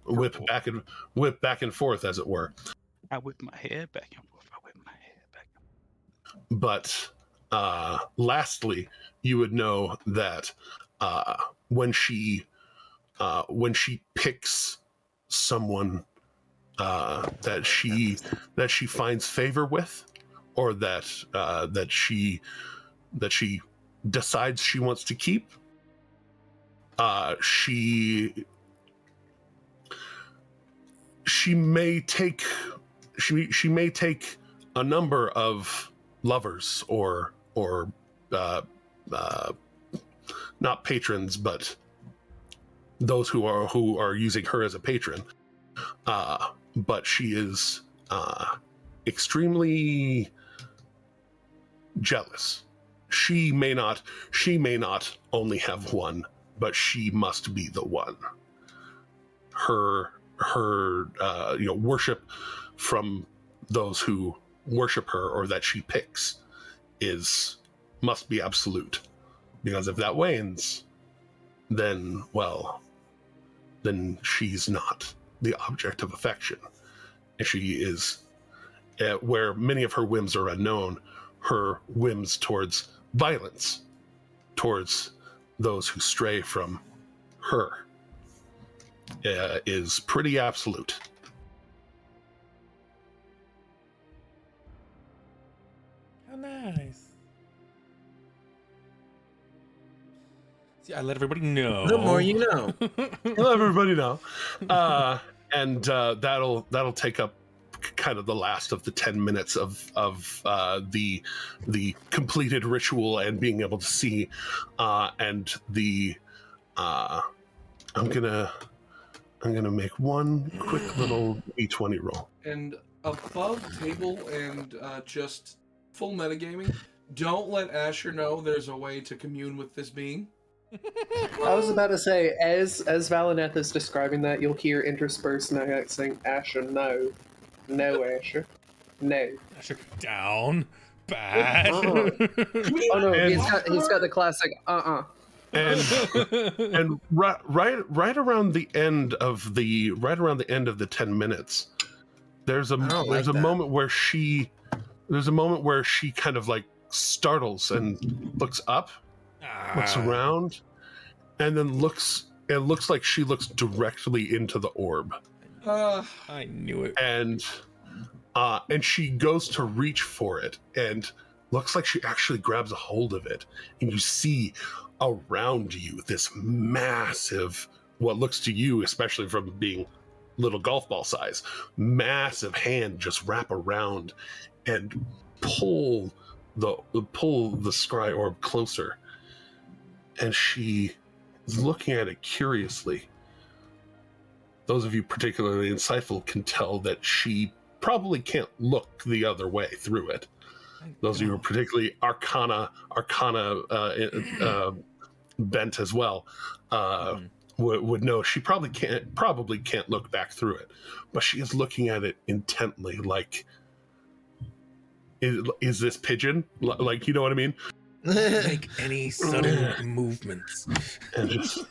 whip back and forth, as it were. I whip my head back and forth. I whip my head back and forth. But lastly, you would know that when she picks someone that she finds favor with, or that she decides she wants to keep, she may take a number of lovers or not patrons, but those who are using her as a patron. But she is extremely jealous. She may not only have one, but she must be the one. Her worship from those who worship her or that she picks must be absolute. Because if that wanes, then she's not the object of affection. And she is, where many of her whims are unknown, her whims towards violence, towards those who stray from her, is pretty absolute. How nice. See, I let everybody know. The more you know. Let everybody know. And that'll take up kind of the last of the 10 minutes of the completed ritual and being able to see, and the I'm gonna make one quick little d20 roll. And above table and just full metagaming, don't let Asher know there's a way to commune with this being. I was about to say, as Valineth is describing that, you'll hear interspersed Nyack saying, "Asher, no. No, Asher. No." Asher, down. Bad. Oh no, he's got the classic, And right around the end of the 10 minutes, there's a moment where she kind of like startles and looks up, looks around, and then it looks like she looks directly into the orb. I knew it. And she goes to reach for it, and looks like she actually grabs a hold of it, and you see around you this massive, what looks to you, especially from being little golf ball size, massive hand just wrap around and pull the scry orb closer. And she is looking at it curiously. Those of you particularly insightful can tell that she probably can't look the other way through it. Those of you who are particularly arcana bent as well would know she probably can't look back through it, but she is looking at it intently, like, is this pigeon? Like, you know what I mean? Make any sudden movements. And just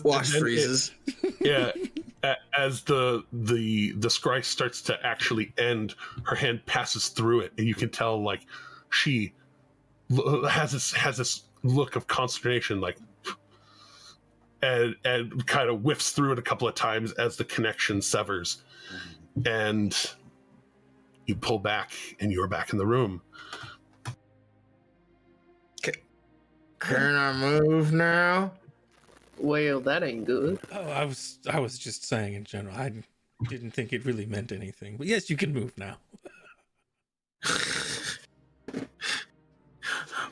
Watch freezes. Yeah, as the scry starts to actually end, her hand passes through it, and you can tell like she has this look of consternation, like, and kind of whiffs through it a couple of times as the connection severs, and you pull back, and you're back in the room. Can I move now? Well, that ain't good. Oh, I was just saying in general. I didn't think it really meant anything. But yes, you can move now.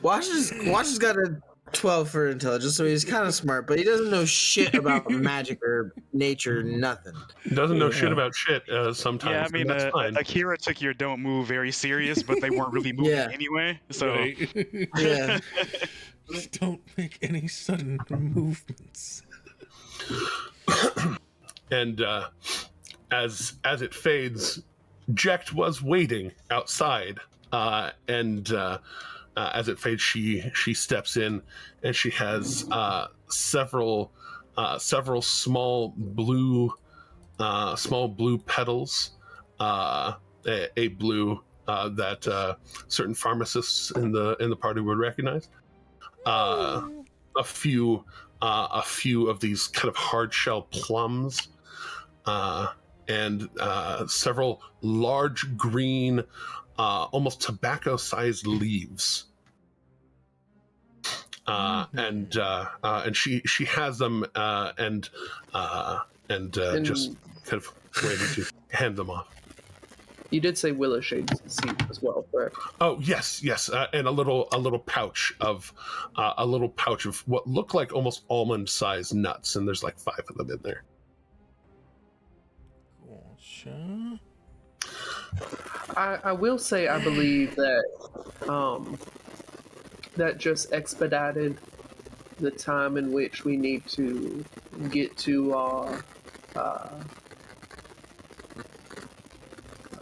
Watch has got a 12 for intelligence, so he's kind of smart, but he doesn't know shit about magic or nature, nothing. Doesn't know shit about shit sometimes. Yeah, I mean, Akira took your don't move very serious, but they weren't really moving anyway. So, Right. Yeah. Just don't make any sudden movements. And as it fades, Jekt was waiting outside, and as it fades, she steps in, and she has several several small blue petals, a blue that certain pharmacists in the party would recognize. A few of these kind of hard shell plums, and several large green, almost tobacco-sized leaves. And she has them and just kind of waiting to hand them off. You did say willow shade seed as well, correct? Oh yes, and a little pouch of what look like almost almond-sized nuts, and there's like 5 of them in there. Gotcha. I will say I believe that that just expedited the time in which we need to get to our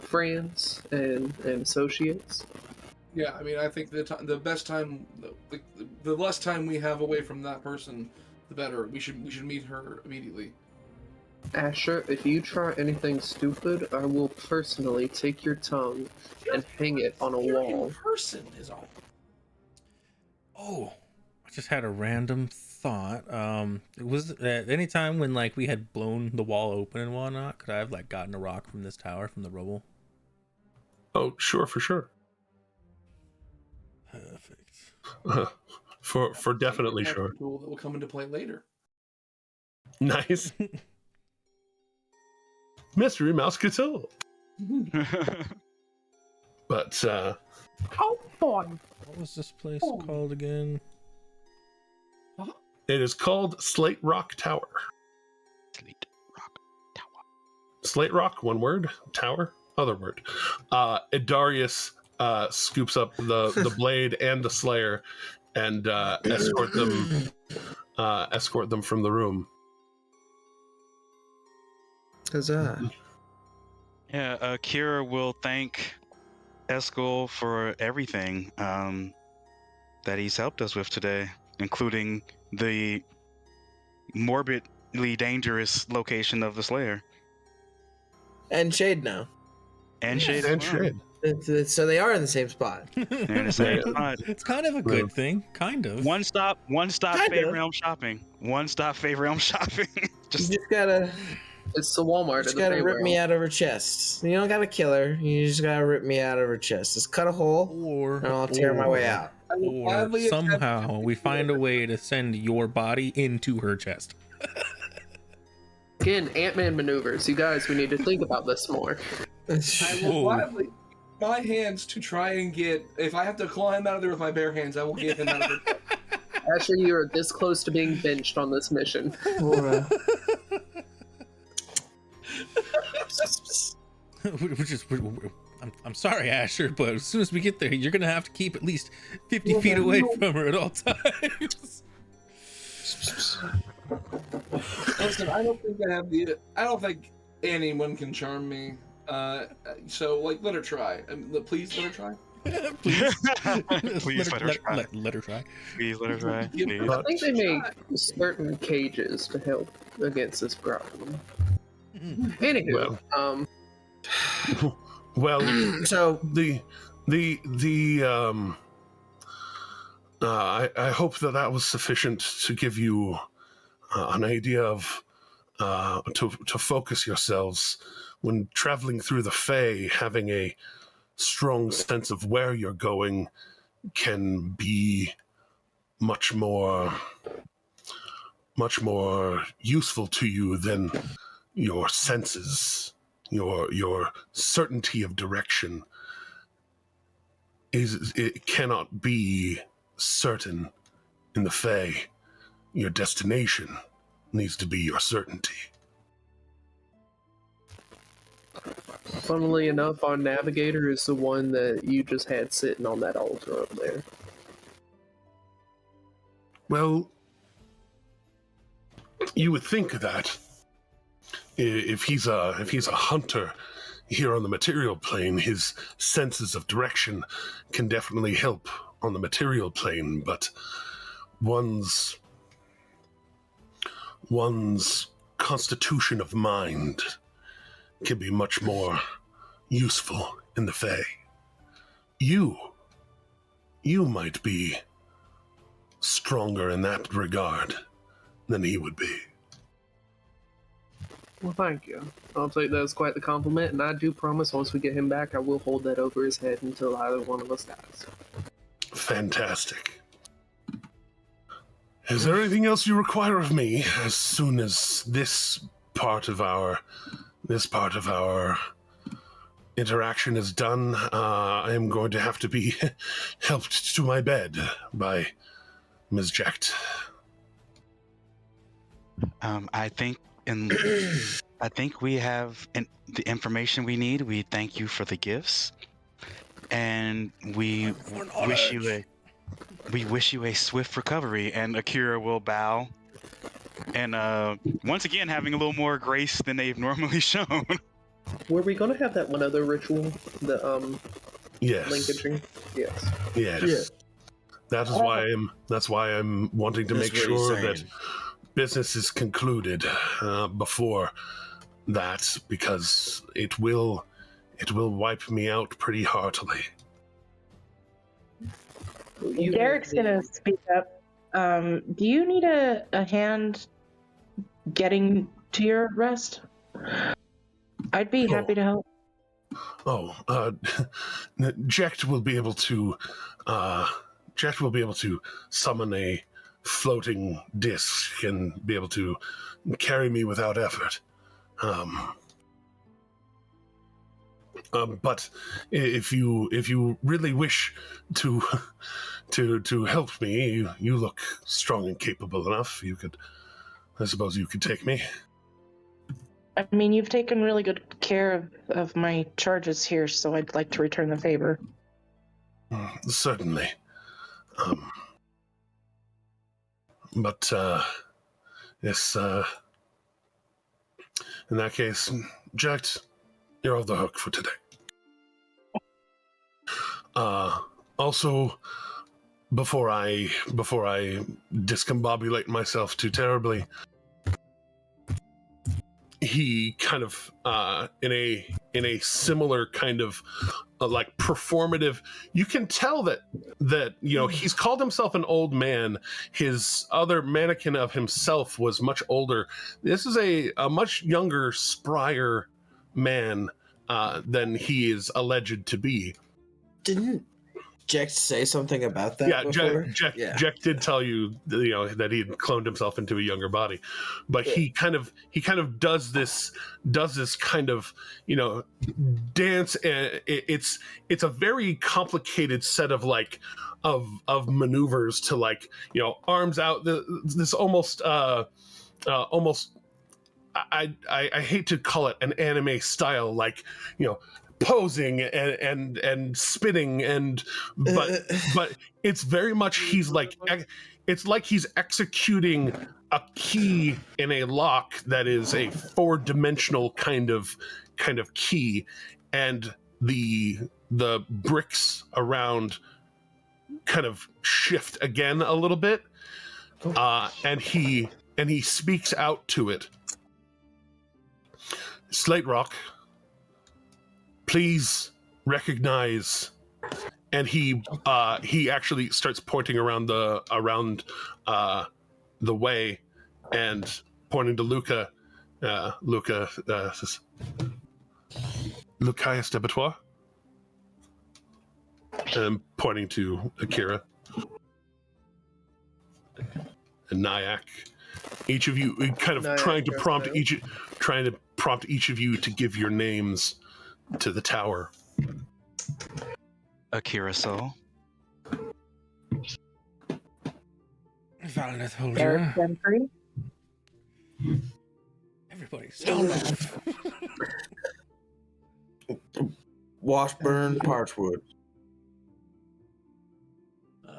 friends and associates. Yeah, I mean, I think the best time, the less time we have away from that person, the better. We should meet her immediately. Asher, if you try anything stupid, I will personally take your tongue and hang it on a wall. In person is all. Oh, I just had a random thought. It was at any time when like we had blown the wall open and whatnot, could I have like gotten a rock from this tower from the rubble? Oh, sure, for sure. Perfect. For definitely sure. Tool that will come into play later. Nice. Mystery Mouse Cthulhu. But Oh boy. What was this place called again? it is called Slate Rock Tower. Slate Rock Tower. Slate Rock, one word. Tower, other word. Idarius scoops up the blade and the Slayer and escort them from the room. Huzzah. Yeah, Kira will thank Eskel for everything that he's helped us with today, including the morbidly dangerous location of the Slayer. And Shade now. And Shade And as well. Shade. So they are in the same spot. They're in the same spot. It's kind of a good thing, kind of. One stop Kinda. Fey Realm shopping. One stop Fey Realm shopping. You Just just gotta It's the Walmart. just of the gotta Fey rip me Realm. out of her chest. You don't gotta kill her. You just gotta rip me out of her chest. Just cut a hole and I'll tear my way out. Or somehow we find a way to send your body into her chest. Again, Ant-Man maneuvers. You guys, we need to think about this more. I will Whoa. gladly use my hands to try and get. If I have to claw him out of there with my bare hands, I will get him out of there. Asher, you are this close to being benched on this mission. I'm sorry, Asher, but as soon as we get there, you're gonna have to keep at least 50 feet away from her at all times. Listen, I don't think anyone can charm me. So let her try. Please let her try. Please, Please let her try. Let her try. Please let her try. Please. I think they make certain cages to help against this problem. Anywho, Well, So I hope that was sufficient to give you an idea of to focus yourselves when traveling through the Fae. Having a strong sense of where you're going can be much more useful to you than your senses. Your certainty of direction it cannot be certain in the Fae. Your destination needs to be your certainty. funnily enough, our navigator is the one that you just had sitting on that altar up there. Well, you would think that if he's a hunter here on the material plane, his senses of direction can definitely help on the material plane, but one's one's constitution of mind can be much more useful in the Fae. You might be stronger in that regard than he would be. Well, thank you. I'll take that as quite the compliment, and I do promise once we get him back, I will hold that over his head until either one of us dies. Fantastic. Is there anything else you require of me as soon as this part of our interaction is done? I am going to have to be helped to my bed by Ms. Jacked. I think we have the information we need. We thank you for the gifts, and we wish you a swift recovery. And Akira will bow, and once again having a little more grace than they've normally shown. Were we going to have that one other ritual? The Yes. linkaging? Yes. Yes. Yeah. That's why I'm wanting to That's make what he's sure saying. that business is concluded before that, because it will wipe me out pretty heartily. Derek's gonna speak up. Do you need a hand getting to your rest? I'd be happy to help. Jekt will be able to summon a floating disc and be able to carry me without effort. But if you really wish to help me, you look strong and capable enough. I suppose you could take me. I mean, you've taken really good care of my charges here, so I'd like to return the favor. Certainly. But yes, in that case, Jacked, you're off the hook for today. Also, before I discombobulate myself too terribly, he kind of in a similar kind of like performative, you can tell that he's called himself an old man. His other mannequin of himself was much older. This is a much younger, sprier man than he is alleged to be. Didn't Jack say something about that before? Jack did tell you, that he had cloned himself into a younger body, but he kind of does this kind of dance. And it's a very complicated set of of maneuvers to arms out. This almost I hate to call it an anime style, posing and spinning but it's very much it's like he's executing a key in a lock that is a 4-dimensional kind of key, and the bricks around kind of shift again a little bit, and he speaks out to it. Slate Rock, please recognize, and he actually starts pointing around the way and pointing to Luca. Luca says, Lucius de Batois, and pointing to Akira and Nyack. Each of you kind of trying to prompt each of you to give your names to the tower. Akira Soul. Valineth Holder. Derek Gentry. Everybody, sound off. Washburn Parchwood.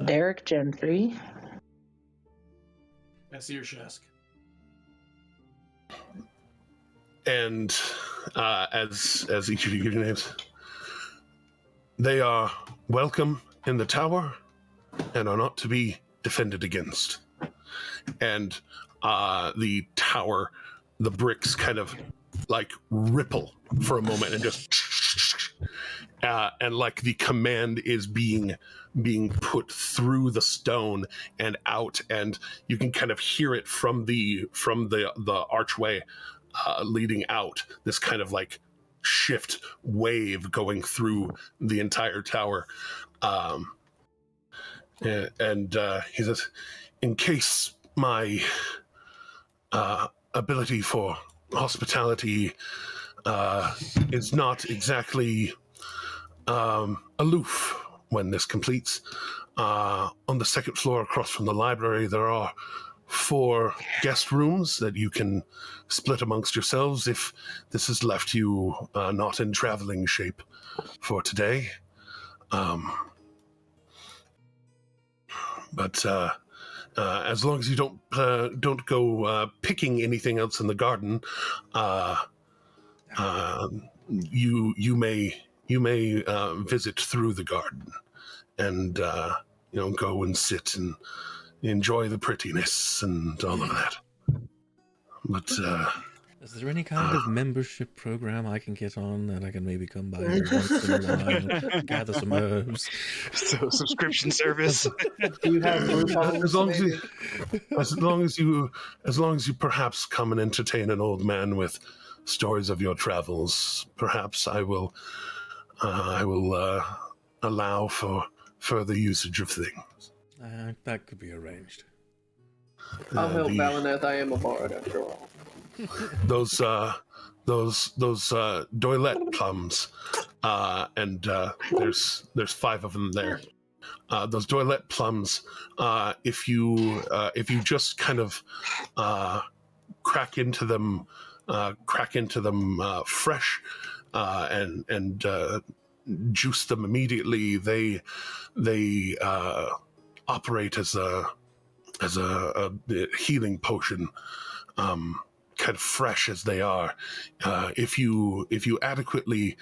Derek Gentry. Asir Shesk. And as each of you give your names, they are welcome in the tower and are not to be defended against. And the tower, the bricks kind of like ripple for a moment and just and like the command is being put through the stone and out, and you can kind of hear it from the archway leading out, this kind of like shift wave going through the entire tower. And he says, in case my ability for hospitality is not exactly aloof when this completes, on the second floor across from the library, there are 4 guest rooms that you can split amongst yourselves if this has left you not in traveling shape for today. But as long as you don't go picking anything else in the garden, you may visit through the garden and go and sit and enjoy the prettiness and all of that. But is there any kind of membership program I can get on that I can maybe come by once in a while and gather some herbs? So subscription service. Do you have as long as you perhaps come and entertain an old man with stories of your travels, perhaps I will allow for further usage of things. That could be arranged. I'll help Valineth. I am a bard after all. Those doilette plums, and there's 5 of them there. Those doilette plums, if you just kind of crack into them fresh, and juice them immediately, they operate as a healing potion, kind of fresh as they are. If you adequately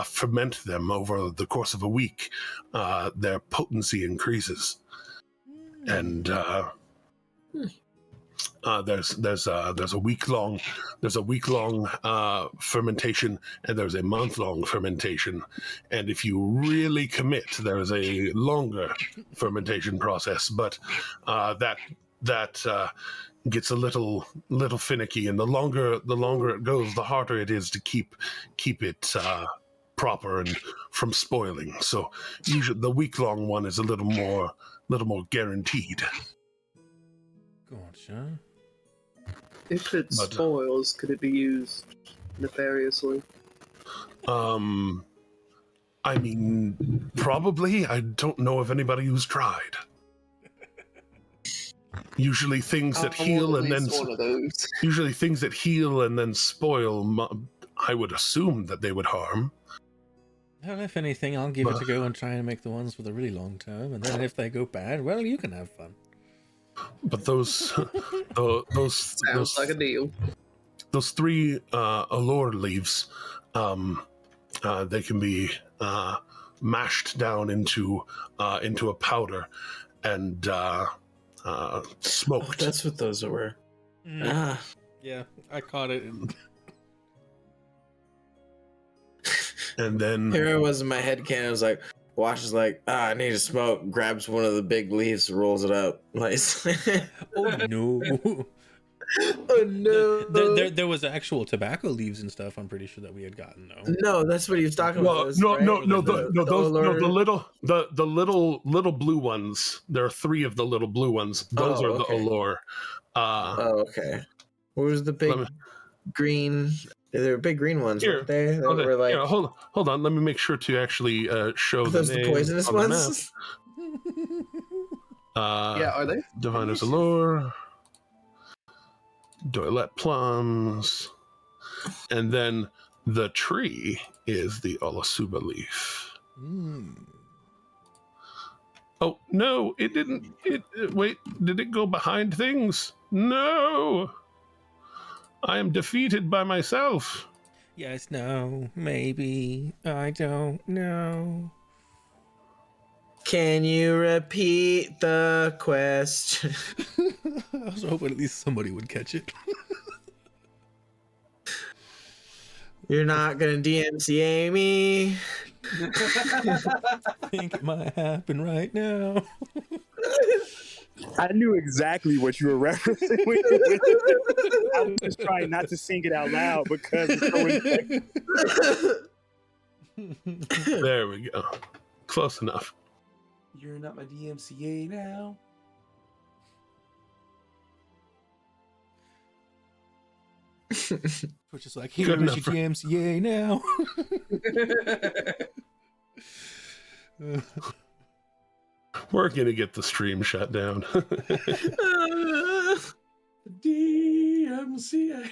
ferment them over the course of a week, their potency increases. And there's a week long fermentation, and there's a month long fermentation, and if you really commit, there is a longer fermentation process. But that gets a little finicky, and the longer it goes, the harder it is to keep it proper and from spoiling. So usually the week long one is a little more guaranteed. Gotcha. If it spoils, could it be used nefariously? I mean, probably. I don't know of anybody who's tried. Usually things that heal and then spoil, I would assume that they would harm. Well, if anything, I'll give it a go and try and make the ones with a really long term, and then if they go bad, well, you can have fun. But those sounds like a deal. Those 3 allure leaves, they can be mashed down into a powder and smoked. Oh, that's what those were. Yeah, I caught it. And then here I was in my head canon. I was like, Wash is like, I need to smoke. Grabs one of the big leaves, rolls it up. Nice. Oh no. Oh no. There was actual tobacco leaves and stuff. I'm pretty sure that we had gotten though. No, that's what he was talking about. No, the little blue ones. There are 3 of the little blue ones. Those are the allure. Okay. What was the big green? There were big green ones, weren't they? That were like... hold on. Let me make sure to actually show those the poisonous on ones. Yeah, are they? Diviner's Allure, Doilette Plums, and then the tree is the Olasuba leaf. Oh no! It didn't. Wait. Did it go behind things? No. I am defeated by myself. Yes, no, maybe. I don't know. Can you repeat the question? I was hoping at least somebody would catch it. You're not gonna DMCA me. I think it might happen right now. I knew exactly what you were referencing. I was just trying not to sing it out loud because it's so infectious. There we go. Close enough. You're not my DMCA now. Which is like, here is your DMCA now. We're gonna get the stream shut down. DMCA.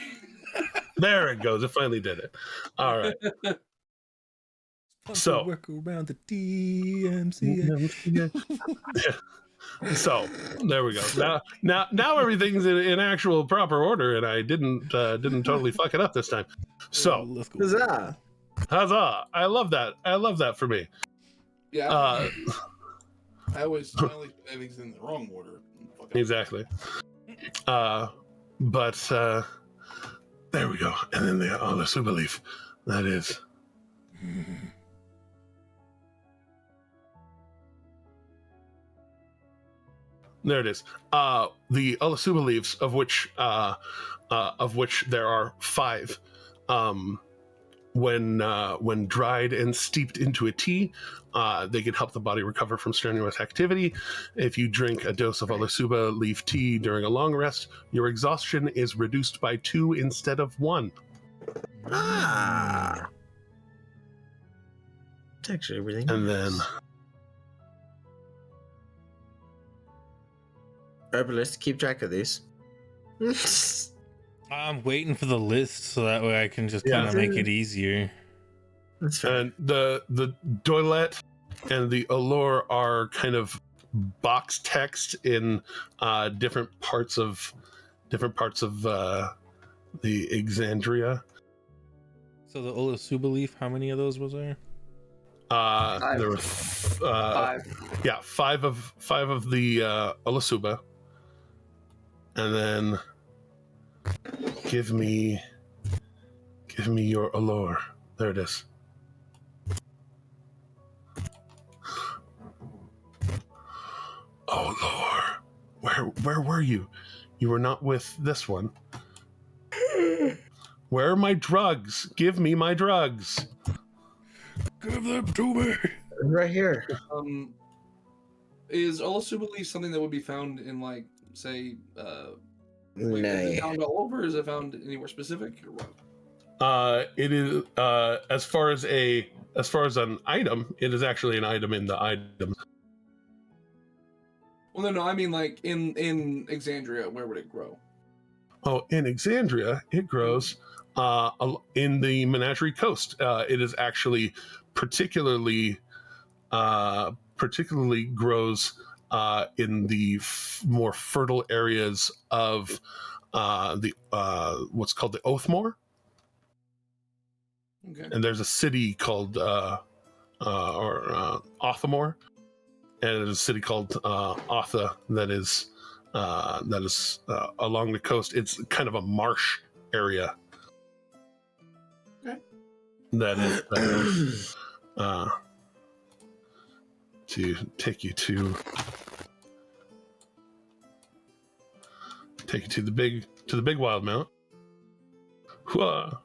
There it goes. It finally did it. All right. So work around the DMCA. So there we go. Now everything's in actual proper order, and I didn't totally fuck it up this time. So Huzzah! Huzzah! I love that. I love that for me. Yeah. I always put things in the wrong order. Exactly. But there we go. And then the super leaf. That is. There it is. The Ulasuba leaves, of which there are 5. When dried and steeped into a tea, they can help the body recover from strenuous activity. If you drink a dose of Ulasuba leaf tea during a long rest, your exhaustion is reduced by 2 instead of 1. Ah, it's actually really nice. And then Herbalist, keep track of these. I'm waiting for the list so that way I can just kind of make it easier. That's fair. And the doilet and the allure are kind of box text in different parts of the Exandria. So the Ulasuba leaf, how many of those was there? There were 5. Yeah, 5 of the Ulasuba. And then give me your allure. There it is. Oh Lord, where were you? You were not with this one. Where are my drugs? Give me my drugs. Give them to me. Right here. Is Ulasuba leaf something that would be found in, like, say, is Nay. it found all over? Is it found anywhere specific or what? It is as far as an item, it is actually an item in the items. Well, no, I mean, like, in Exandria, where would it grow? Oh, in Exandria, it grows in the Menagerie Coast. It is actually particularly grows in the more fertile areas of the what's called the Oathmore. Okay. And there's a city called Othamore, and there's a city called Otha that is along the coast. It's kind of a marsh area. Okay. That is to take you to the big wild mount. Whoa.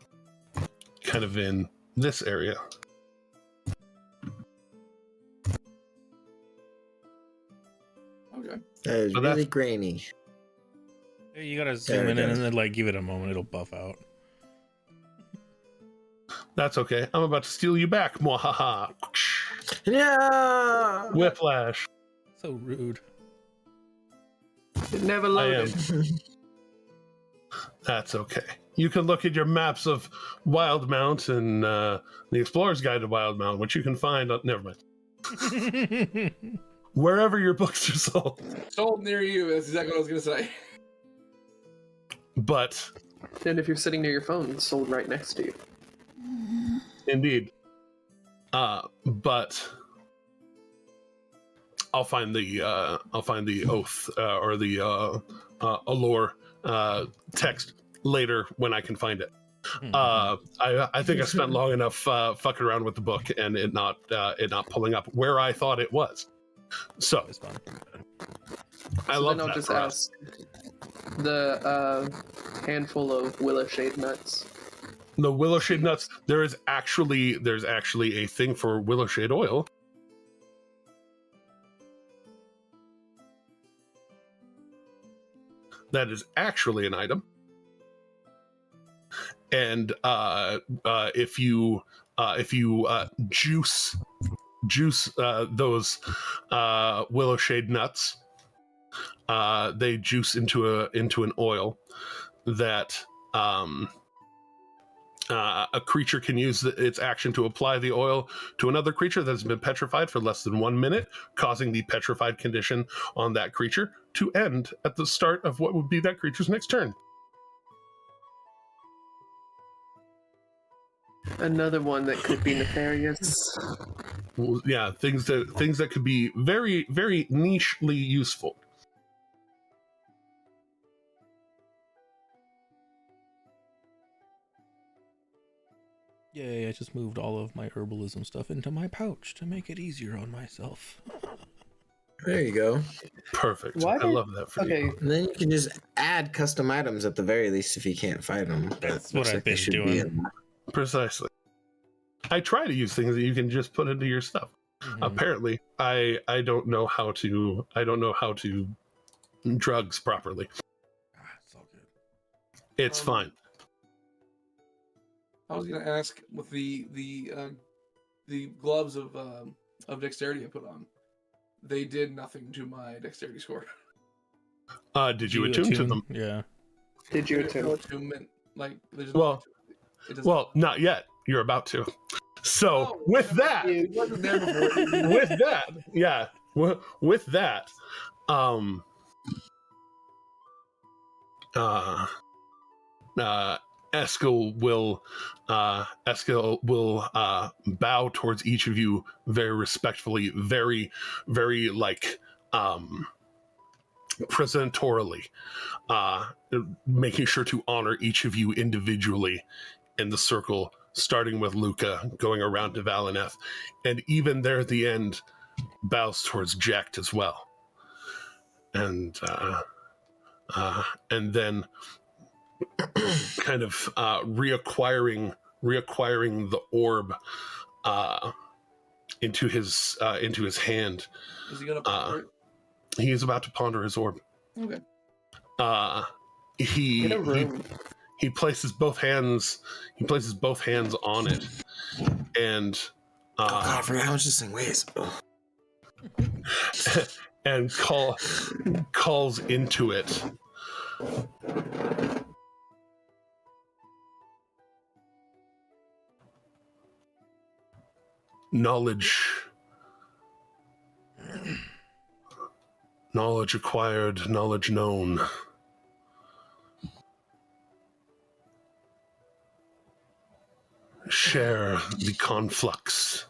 Kind of in this area. Okay. That is really grainy. You gotta zoom in and then like give it a moment, it'll buff out. That's okay. I'm about to steal you back. Mwahaha. Yeah. Whiplash. So rude. It never loaded. That's okay. You can look at your maps of Wildmount and the Explorer's Guide to Wildmount, which you can find on... Never mind. Wherever your books are sold. Sold near you, that's exactly what I was going to say. But... And if you're sitting near your phone, it's sold right next to you. Indeed. But... I'll find the oath or the allure text later when I can find it. I think I spent long enough fucking around with the book and it not pulling up where I thought it was. So I love then I'll that just for ask the handful of willow shade nuts. the willow shade nuts. There's actually a thing for willow shade oil. That is actually an item. And if you juice those willow shade nuts, they juice into an oil that a creature can use its action to apply the oil to another creature that has been petrified for less than 1 minute, causing the petrified condition on that creature to end at the start of what would be that creature's next turn. Another one that could be nefarious. Yeah, things that could be very, very nichely useful. Yay, I just moved all of my herbalism stuff into my pouch to make it easier on myself. There you go. Perfect. I love that for you. And then you can just add custom items at the very least if you can't fight them. That's what I've been doing. Precisely. I try to use things that you can just put into your stuff. Apparently, I don't know how to drugs properly. It's all good. It's fine. I was gonna ask with the gloves of dexterity I put on, they did nothing to my dexterity score. Did you attune to them? Yeah. Did you attune? No attunement. Like there's no well, not yet. You're about to. So with that, Eskel will bow towards each of you very respectfully, very, very presentorily, making sure to honor each of you individually in the circle, starting with Luca, going around to Valineth, and even there at the end, bows towards Jekt as well. And then kind of reacquiring the orb into his hand. Is he gonna ponder it? He is about to ponder his orb. Okay. He places both hands on it, and I forgot how much this thing weighs. and calls into it. Knowledge acquired, knowledge known. Share the conflux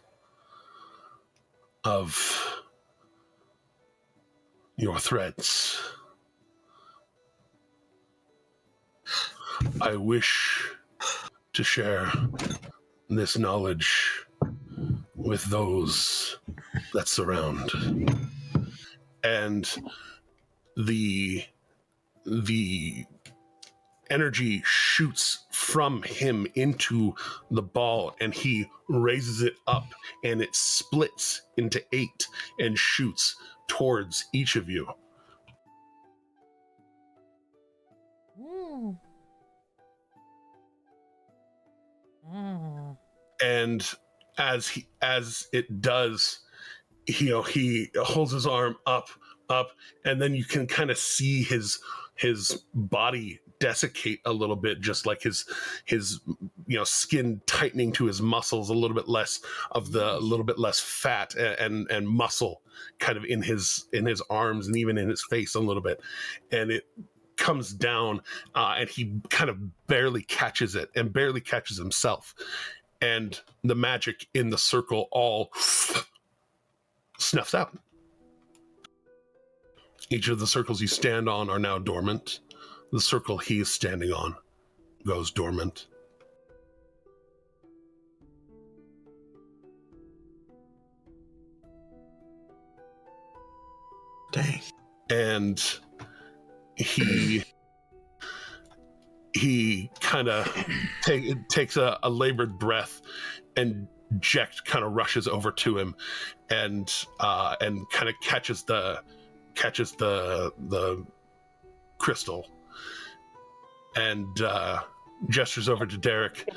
of your threads. I wish to share this knowledge with those that surround. And the energy shoots from him into the ball, and he raises it up, and it splits into 8 and shoots towards each of you. And as it does, he holds his arm up, and then you can kind of see his body desiccate a little bit, just like his skin tightening to his muscles, a little bit less fat and muscle kind of in his arms and even in his face a little bit, and it comes down, and he kind of barely catches it and barely catches himself, and the magic in the circle all snuffs out. Each of the circles you stand on are now dormant. The circle he is standing on goes dormant. Dang. And he kind of takes a labored breath, and Jekt kind of rushes over to him and kind of catches the crystal and gestures over to Derek.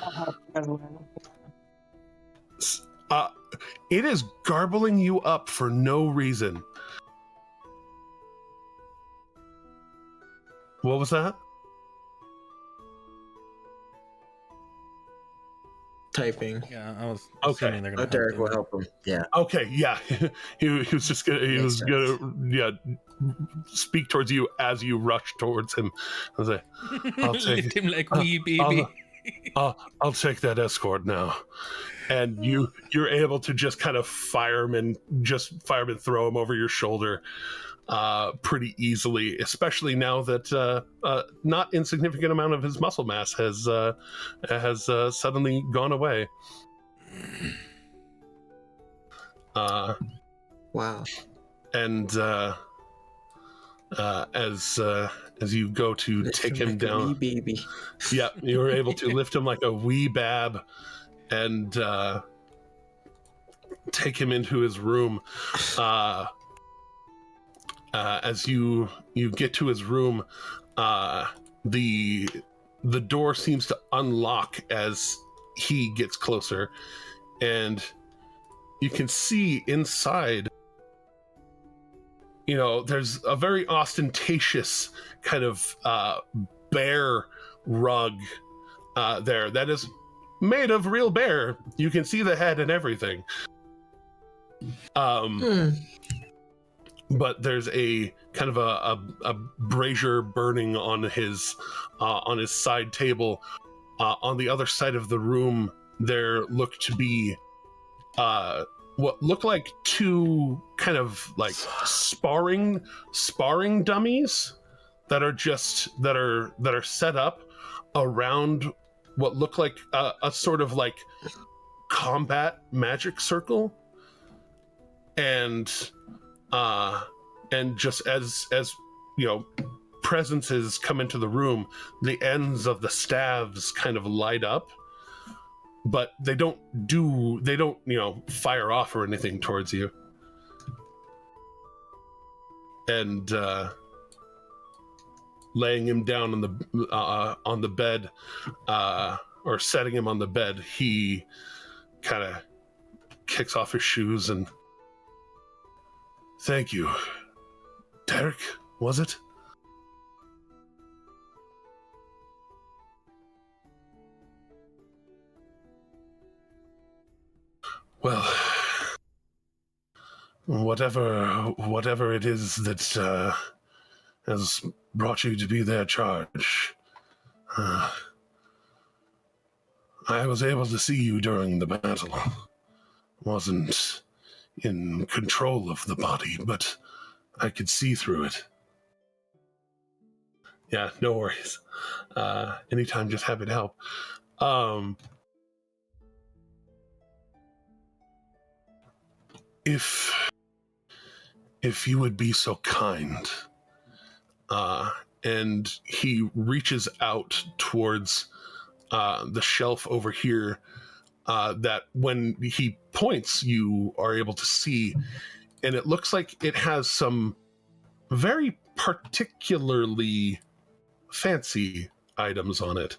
It is garbling you up for no reason. What was that? Typing. Yeah, I was Okay. assuming they're gonna help Derek him. will help him. Yeah. Okay, yeah. he was just gonna Makes sense. speak towards you as you rush towards him. I was like, I'll take Lift him like wee baby. I'll take that escort now. And you're able to just kind of fire him and throw him over your shoulder pretty easily, especially now that not insignificant amount of his muscle mass has suddenly gone away. Wow. And as you go to take him like down, a wee baby. yeah, you were able to lift him like a wee bab and take him into his room. As you get to his room, the door seems to unlock as he gets closer, and you can see inside. There's a very ostentatious kind of bear rug there that is made of real bear. You can see the head and everything. But there's a kind of a brazier burning on his side table. On the other side of the room, there look to be what look like two kind of like sparring dummies that are set up around what look like a sort of like combat magic circle, and just as presences come into the room, the ends of the staves kind of light up, but they don't fire off or anything towards you. And laying him down on the bed, or setting him on the bed, he kind of kicks off his shoes and, "Thank you, Derek, was it?" Well, whatever it is that has brought you to be their charge, I was able to see you during the battle. Wasn't in control of the body, but I could see through it. Yeah, no worries. Anytime, just happy to help. If you would be so kind, and he reaches out towards the shelf over here, that when he points, you are able to see, and it looks like it has some very particularly fancy items on it.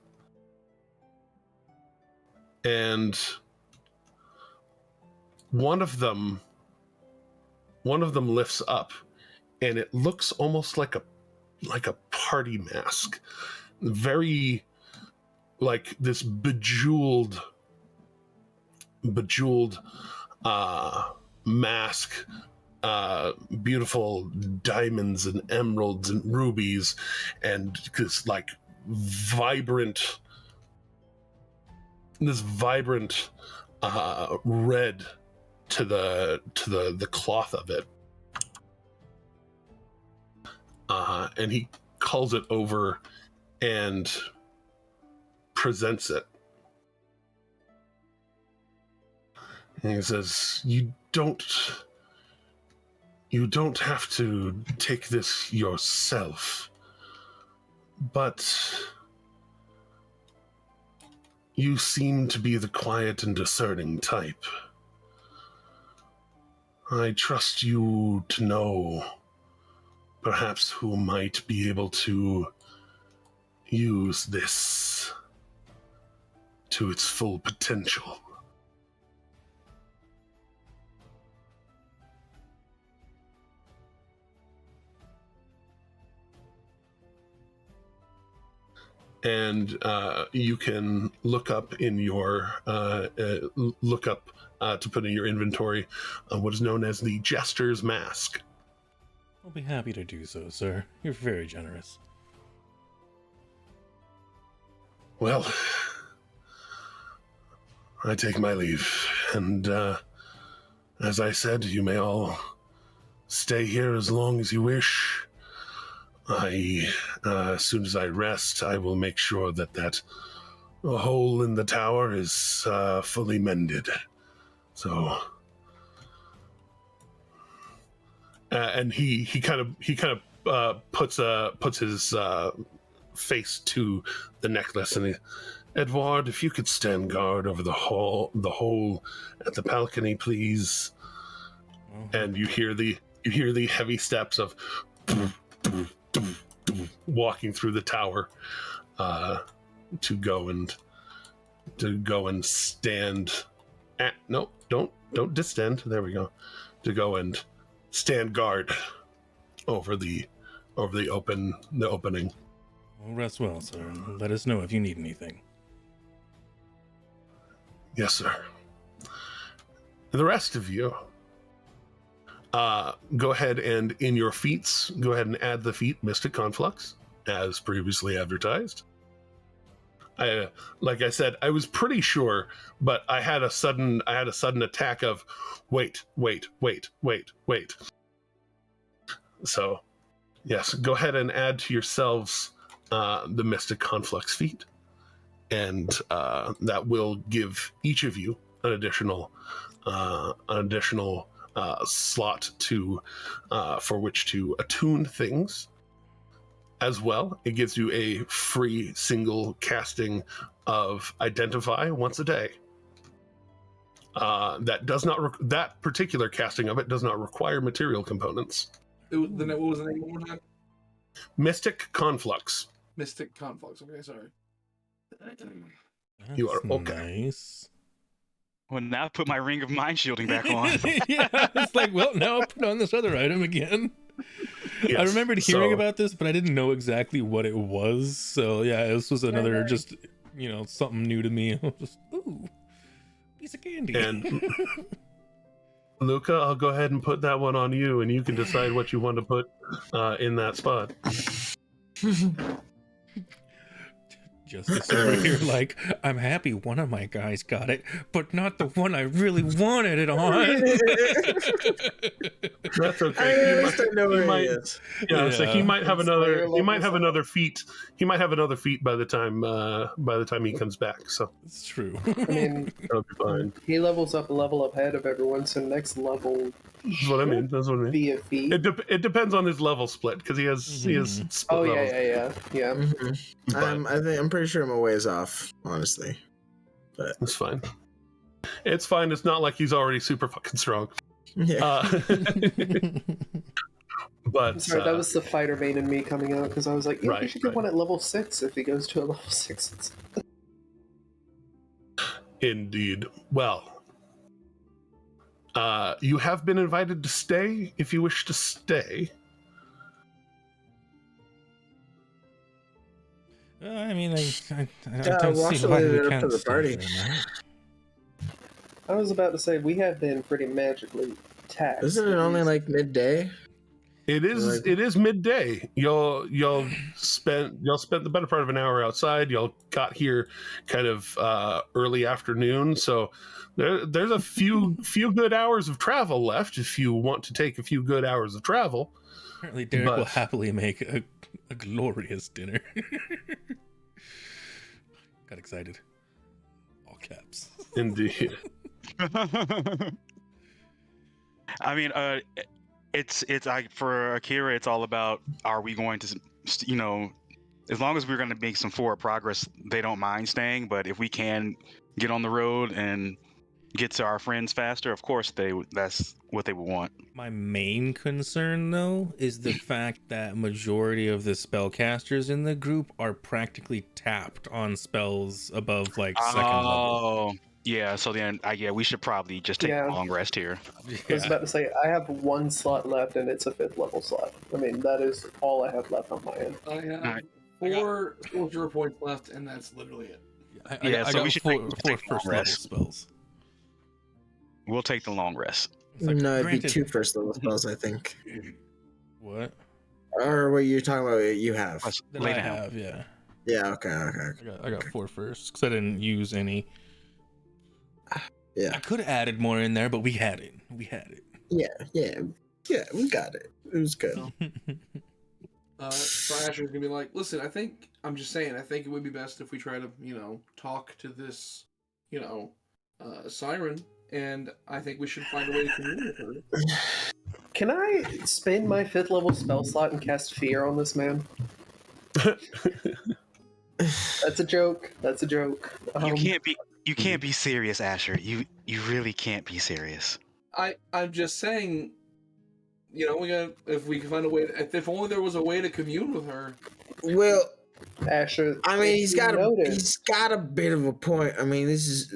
And one of them lifts up, and it looks almost like a party mask, very like this bejeweled mask, beautiful diamonds and emeralds and rubies, and this vibrant red to the cloth of it. and he calls it over and presents it. And he says, You don't have to take this yourself, but you seem to be the quiet and discerning type. I trust you to know perhaps who might be able to use this to its full potential. And you can look up in your to put in your inventory what is known as the Jester's Mask. I'll be happy to do so, sir. You're very generous. Well, I take my leave, and as I said, you may all stay here as long as you wish. As soon as I rest, I will make sure that hole in the tower is fully mended. So, and he kind of puts his face to the necklace, and Edward, if you could stand guard over the hole at the balcony, please. And you hear the heavy steps of walking through the tower to go and stand at, no, don't distend, there we go, to go and stand guard over the opening. Well, rest well, sir, and let us know if you need anything. Yes, sir. And the rest of you, go ahead and in your feats, go ahead and add the feat Mystic Conflux, as previously advertised. Like I said, I was pretty sure, but I had a sudden attack of wait. So, yes, go ahead and add to yourselves the Mystic Conflux feat, and that will give each of you an additional slot to for which to attune things. As well, it gives you a free single casting of Identify once a day. That particular casting of it does not require material components. What was the name one more time? Mystic Conflux. Mystic Conflux. Okay, sorry. You are okay. Nice. Well, now I put my Ring of Mind Shielding back on. Yeah, it's like, well, now I'll put on this other item again. Yes, I remembered hearing about this, but I didn't know exactly what it was. So yeah, this was another just, something new to me. Just, ooh, piece of candy. And Luca, I'll go ahead and put that one on you, and you can decide what you want to put in that spot. Justice over here, like, I'm happy one of my guys got it, but not the one I really wanted it on. That's okay. He might have another. He might have another feat. He might have another feat by the time he comes back. So it's true. I mean, that'll be fine. He levels up a level ahead of everyone, so next level. That's what I mean. Be a feat. It depends on his level split, because he has split levels. Yeah. Mm-hmm. I'm pretty sure I'm a ways off, honestly. But it's fine. It's fine. It's not like he's already super fucking strong. Yeah. But I'm sorry, that was the fighter vein in me coming out, because I was like, he should get one at level 6 if he goes to a level 6. Indeed. Well, you have been invited to stay if you wish to stay. I mean, I don't see why we can't stay there, I was about to say, we have been pretty magically taxed. Isn't it only like midday? It is midday. You'll spent the better part of an hour outside. Y'all got here kind of early afternoon, so there's a few good hours of travel left if you want to take a few good hours of travel. Apparently, Derek will happily make a glorious dinner. Got excited. All caps. Indeed. I mean, it's for Akira, it's all about, are we going to, as long as we're going to make some forward progress, they don't mind staying. But if we can get on the road and get to our friends faster, of course that's what they would want. My main concern, though, is the fact that majority of the spellcasters in the group are practically tapped on spells above second level. Oh, yeah. So then, we should probably just take a long rest here. I was about to say, I have 1 slot left, and it's a 5th level slot. I mean, that is all I have left on my end. I have 4 0 points left, and that's literally it. I got we should four first level spells. We'll take the long rest. No, it'd be 2 first level spells, I think. What? Or what you're talking about? You have. That I have, yeah. Yeah. Okay. I got 4 first because I didn't use any. Yeah. I could have added more in there, but we had it. Yeah. We got it. It was good. So Asher's gonna be like, listen, I think it would be best if we try to, talk to this, siren, and I think we should find a way to communicate with her. Can I spend my 5th level spell slot and cast fear on this man? That's a joke. You can't be serious, Asher. You really can't be serious. I'm just saying, if we can find a way, if only there was a way to commune with her. Well, Asher, I mean, he's got a bit of a point. I mean, this is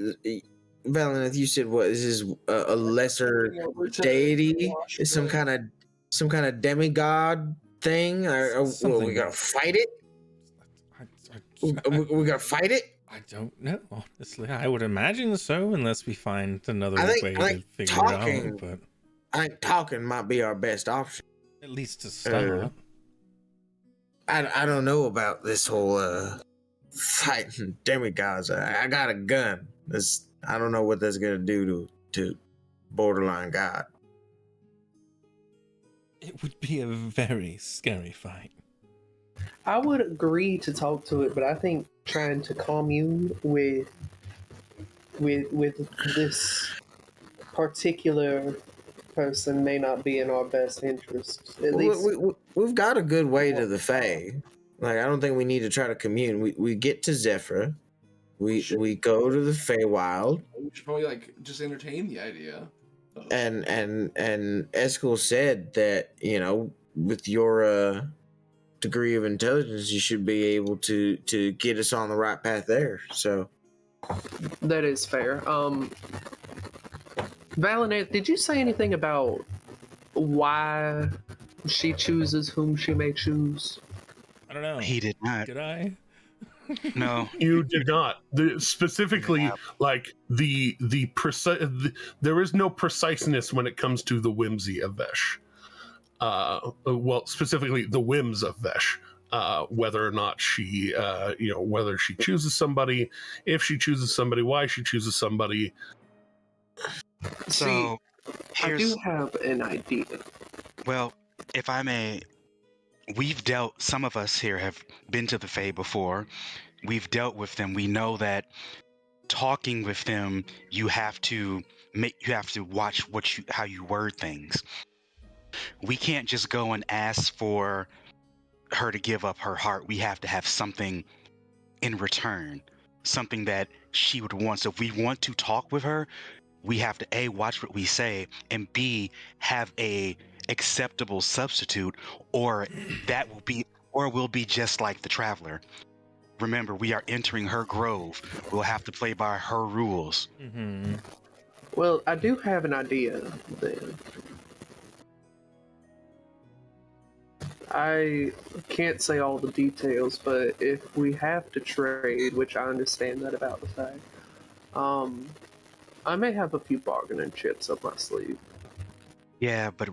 Valeneth. You said what? This is a lesser deity? Is some kind of demigod thing? Or we gotta fight it? We gotta fight it? I don't know, honestly. I would imagine so, unless we find another way to figure it out. But I think talking might be our best option. At least to start. I don't know about this whole fighting demigods. I got a gun. I don't know what that's gonna do to borderline God. It would be a very scary fight. I would agree to talk to it, but I think trying to commune with this particular person may not be in our best interest. At least we've got a good way to the Fae. Like, I don't think we need to try to commune. We get to Zephyr. We go to the Feywild. We should probably just entertain the idea. And Eskel said that, with your degree of intelligence, you should be able to get us on the right path there. So that is fair. Valeneth, did you say anything about why she chooses whom she may choose? I don't know. He did not. Did I? No, you did not. Specifically, there is no preciseness when it comes to the whimsy of Vesh. Specifically the whims of Vesh. Whether or not she, whether she chooses somebody, if she chooses somebody, why she chooses somebody. So, I do have an idea. Well, if I may, some of us here have been to the Fae before. We've dealt with them. We know that talking with them, you have to watch how you word things. We can't just go and ask for her to give up her heart. We have to have something in return, something that she would want. So if we want to talk with her, we have to A, watch what we say, and B, have a acceptable substitute, or we'll be just like the Traveler. Remember, we are entering her grove. We'll have to play by her rules. Mm-hmm. Well, I do have an idea then. I can't say all the details, but if we have to trade, which I understand that about the Fae, I may have a few bargaining chips up my sleeve. Yeah, but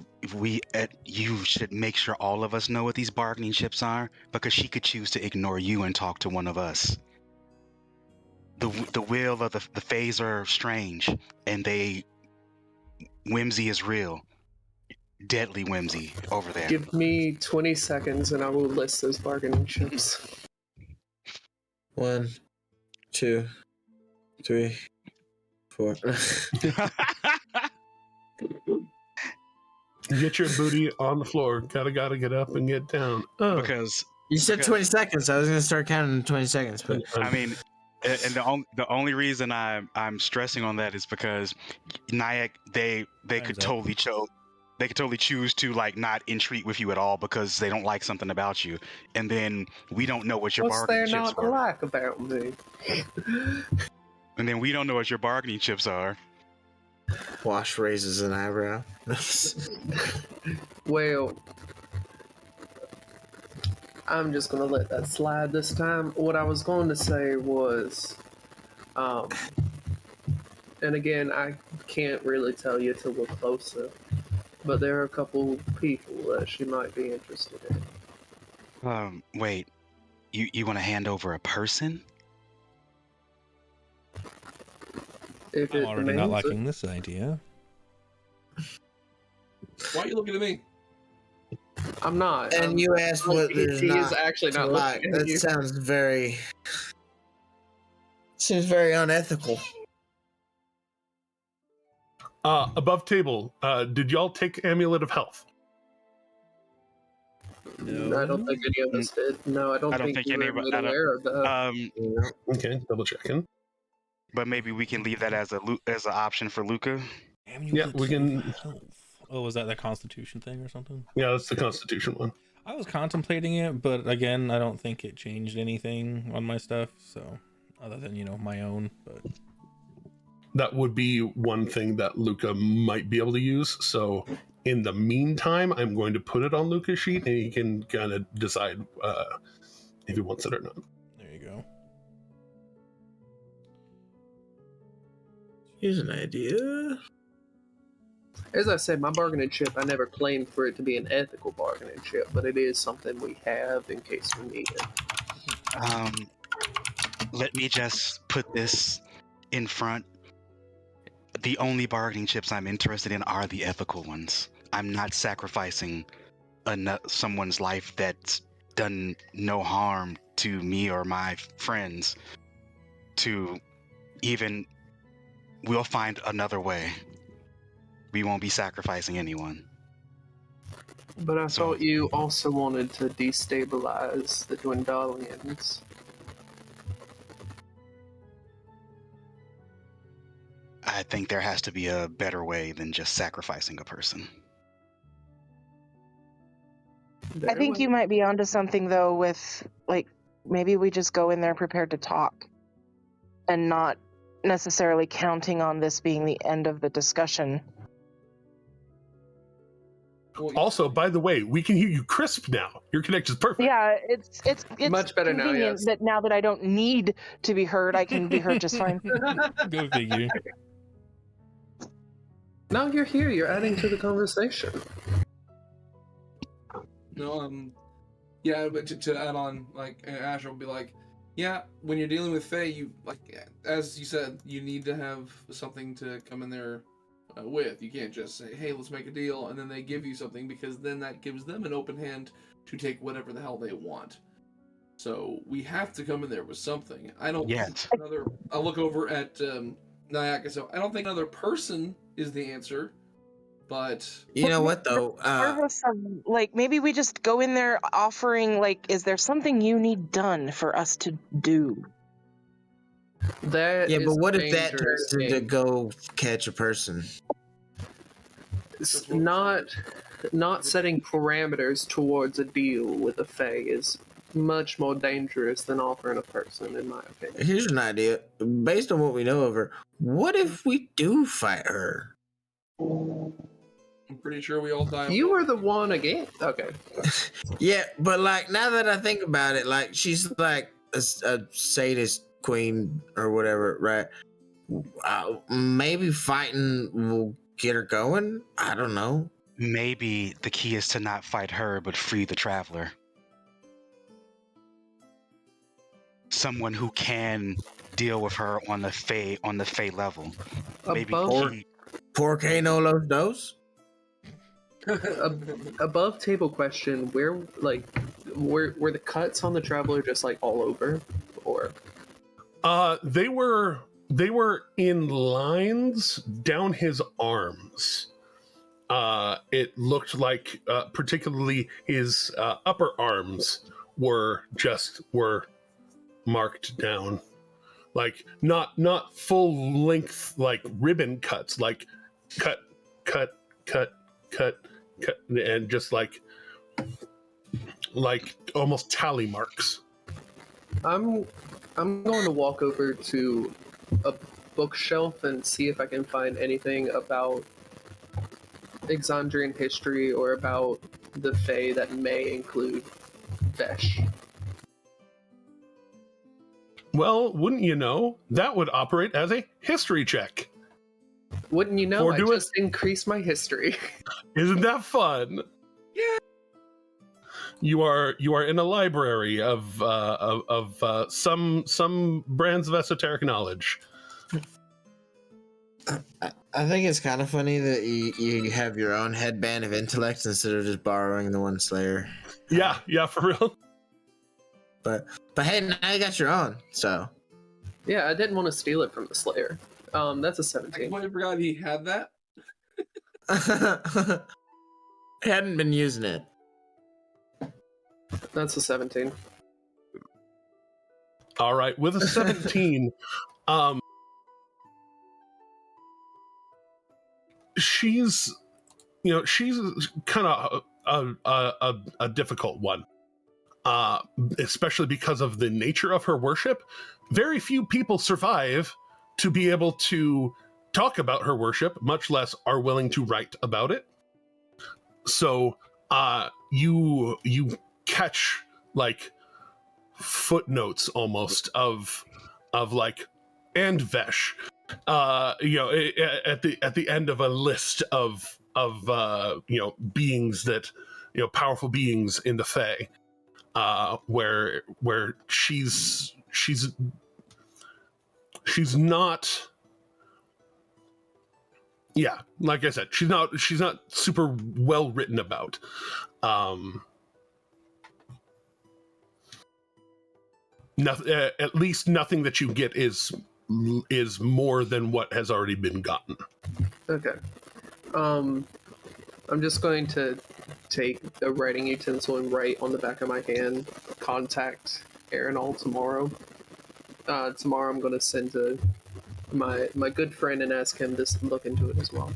you should make sure all of us know what these bargaining chips are, because she could choose to ignore you and talk to one of us. The will of the Fays are strange, and whimsy is real. Deadly whimsy over there. Give me 20 seconds and I will list those bargaining chips. 1, 2, 3, 4. Get your booty on the floor. Gotta get up and get down. Because You said 20 seconds. I was gonna start counting in 20 seconds, but I mean, and the only reason I'm stressing on that is because Nyack they could totally choose to like not entreat with you at all because they don't like something about you, and then we don't know what your What's there bargaining chips not to are. like about me? And then we don't know what your bargaining chips are. Wash raises an eyebrow. Well, I'm just gonna let that slide this time. What I was going to say was, and again, I can't really tell you till we're closer, but there are a couple people that she might be interested in. Wait, you want to hand over a person? If I'm it already not demands it. liking this idea. Why are you looking at me? I'm not. And you asked what there's he not is actually not to like. looking at That you. seems very unethical. Above table, did y'all take Amulet of Health? No, I don't think any of us did. No, I don't think you any were of made aware of that. Okay, double checking. But maybe we can leave that as an option for Luca. Yeah, we can. Health. Oh, was that the Constitution thing or something? Yeah, that's the Constitution one. I was contemplating it, but again, I don't think it changed anything on my stuff. So, other than my own, but that would be one thing that Luca might be able to use. So, in the meantime, I'm going to put it on Luca's sheet, and he can kind of decide if he wants it or not. There you go. Here's an idea. As I said, my bargaining chip, I never claimed for it to be an ethical bargaining chip, but it is something we have in case we need it. Let me just put this in front. The only bargaining chips I'm interested in are the ethical ones. I'm not sacrificing someone's life that's done no harm to me or my friends we'll find another way. We won't be sacrificing anyone. But I thought you also wanted to destabilize the Dwendalians. I think there has to be a better way than just sacrificing a person. I think you might be onto something though with maybe we just go in there prepared to talk and not necessarily counting on this being the end of the discussion. Also, by the way, we can hear you crisp now. Your connection's perfect. Yeah, it's much better now. Yes. That now that I don't need to be heard, I can be heard just fine. Go figure. Now you're here. You're adding to the conversation. No, yeah, but to add on, Asher will be like, yeah, when you're dealing with Fae, you as you said, you need to have something to come in there with. You can't just say, hey, let's make a deal, and then they give you something, because then that gives them an open hand to take whatever the hell they want. So we have to come in there with something. I don't think I'll look over at Nyack, so I don't think another person is the answer, but you know what though? Maybe we just go in there offering, is there something you need done for us to do? But what if that turns into go catch a person? Not setting parameters towards a deal with a Fae is much more dangerous than offering a person, in my opinion. Here's an idea. Based on what we know of her, what if we do fight her? I'm pretty sure we all die. You were the one again. Okay. Yeah, but now that I think about it, she's like a sadist queen or whatever, right? Maybe fighting will get her going. I don't know. Maybe the key is to not fight her, but free the traveler. Someone who can deal with her on the Fey level. Maybe Por que no los dos? Above table question, where were the cuts on the traveler just like all over, or they were in lines down his arms. It looked like particularly his upper arms were marked down, like not full length like ribbon cuts, like cut, and just like almost tally marks. I'm going to walk over to a bookshelf and see if I can find anything about Exandrian history or about the Fae that may include Vesh. Well, wouldn't you know, that would operate as a history check. Wouldn't you know, I just increased my history. Isn't that fun? Yeah. You are in a library of some brands of esoteric knowledge. I think it's kind of funny that you have your own headband of intellect instead of just borrowing the one Slayer. Yeah, for real. But hey, now you got your own, so. Yeah, I didn't want to steal it from the Slayer. That's a 17. I completely forgot he had that. Hadn't been using it. That's a 17. All right, with a 17, she's kind of a difficult one, especially because of the nature of her worship. Very few people survive to be able to talk about her worship, much less are willing to write about it. So you catch like footnotes almost of like, and Vesh, at the end of a list of beings that, powerful beings in the Fae, where she's not, like I said, she's not super well written about. At least nothing that you get is more than what has already been gotten. Okay. I'm just going to take a writing utensil and write on the back of my hand, contact Arenal tomorrow. Tomorrow I'm going to send to my good friend and ask him to look into it as well.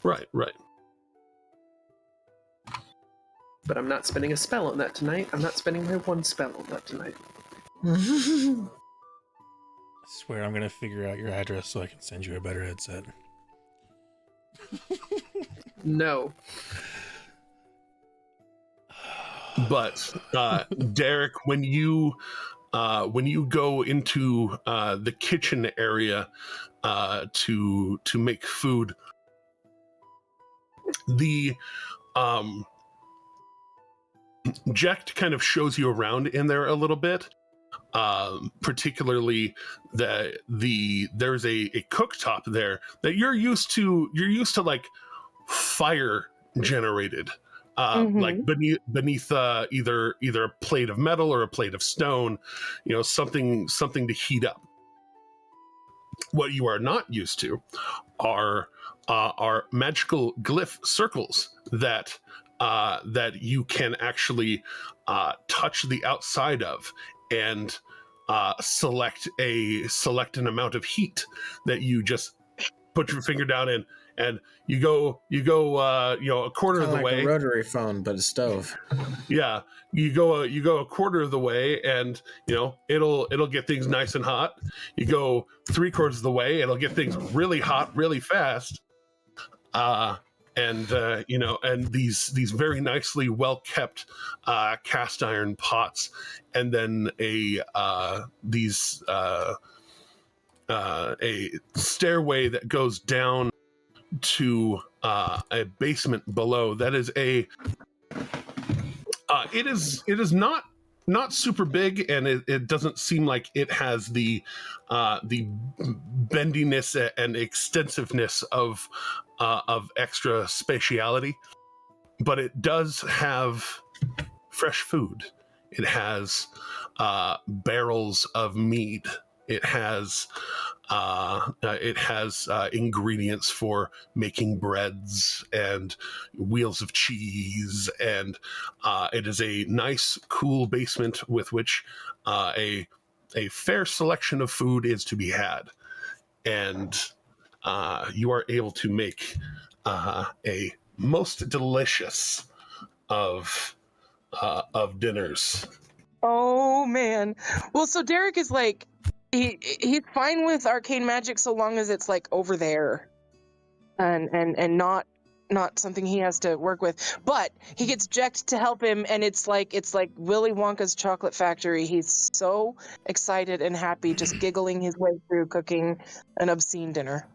Right. But I'm not spending a spell on that tonight. I'm not spending my one spell on that tonight. I swear I'm gonna figure out your address so I can send you a better headset. No. But Derek, when you go into the kitchen area to make food, the Jekt kind of shows you around in there a little bit. Particularly there's a cooktop there that you're used to like fire generated, like beneath either a plate of metal or a plate of stone, something to heat up. What you are not used to are magical glyph circles that you can actually touch the outside of and select an amount of heat that you just put your finger down in, and you go a quarter of the way. A rotary phone, but a stove. Yeah, you go a quarter of the way, and it'll get things nice and hot. You go 3/4 of the way, it'll get things really hot, really fast. And these very nicely well kept cast iron pots, and then a stairway that goes down to a basement below that is a. It is not super big, and it doesn't seem like it has the bendiness and extensiveness of extra spatiality, but it does have fresh food. It has barrels of mead. It has ingredients for making breads and wheels of cheese, and it is a nice, cool basement with which a fair selection of food is to be had, and you are able to make a most delicious of dinners. Oh man. Well, so Derek is like, he's fine with arcane magic so long as it's like over there, and not something he has to work with. But he gets Jecht to help him, and it's like Willy Wonka's chocolate factory. He's so excited and happy, just giggling his way through cooking an obscene dinner.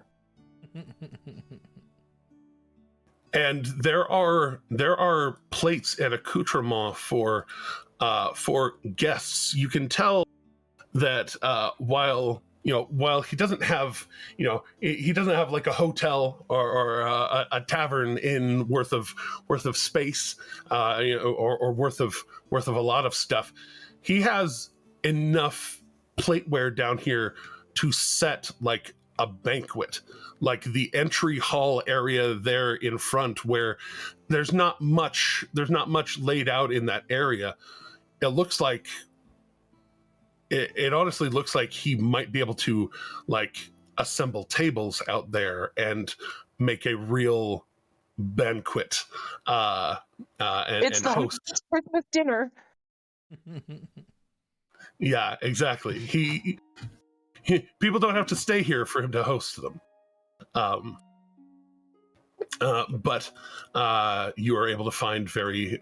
And there are plates and accoutrements for guests. You can tell that while he doesn't have like a hotel or a tavern in worth of space, or worth of a lot of stuff, he has enough plateware down here to set like a banquet, like the entry hall area there in front, where there's not much laid out in that area. It looks like it honestly looks like he might be able to like assemble tables out there and make a real banquet and It's host the Christmas dinner. Yeah, exactly. He people don't have to stay here for him to host them. But you are able to find very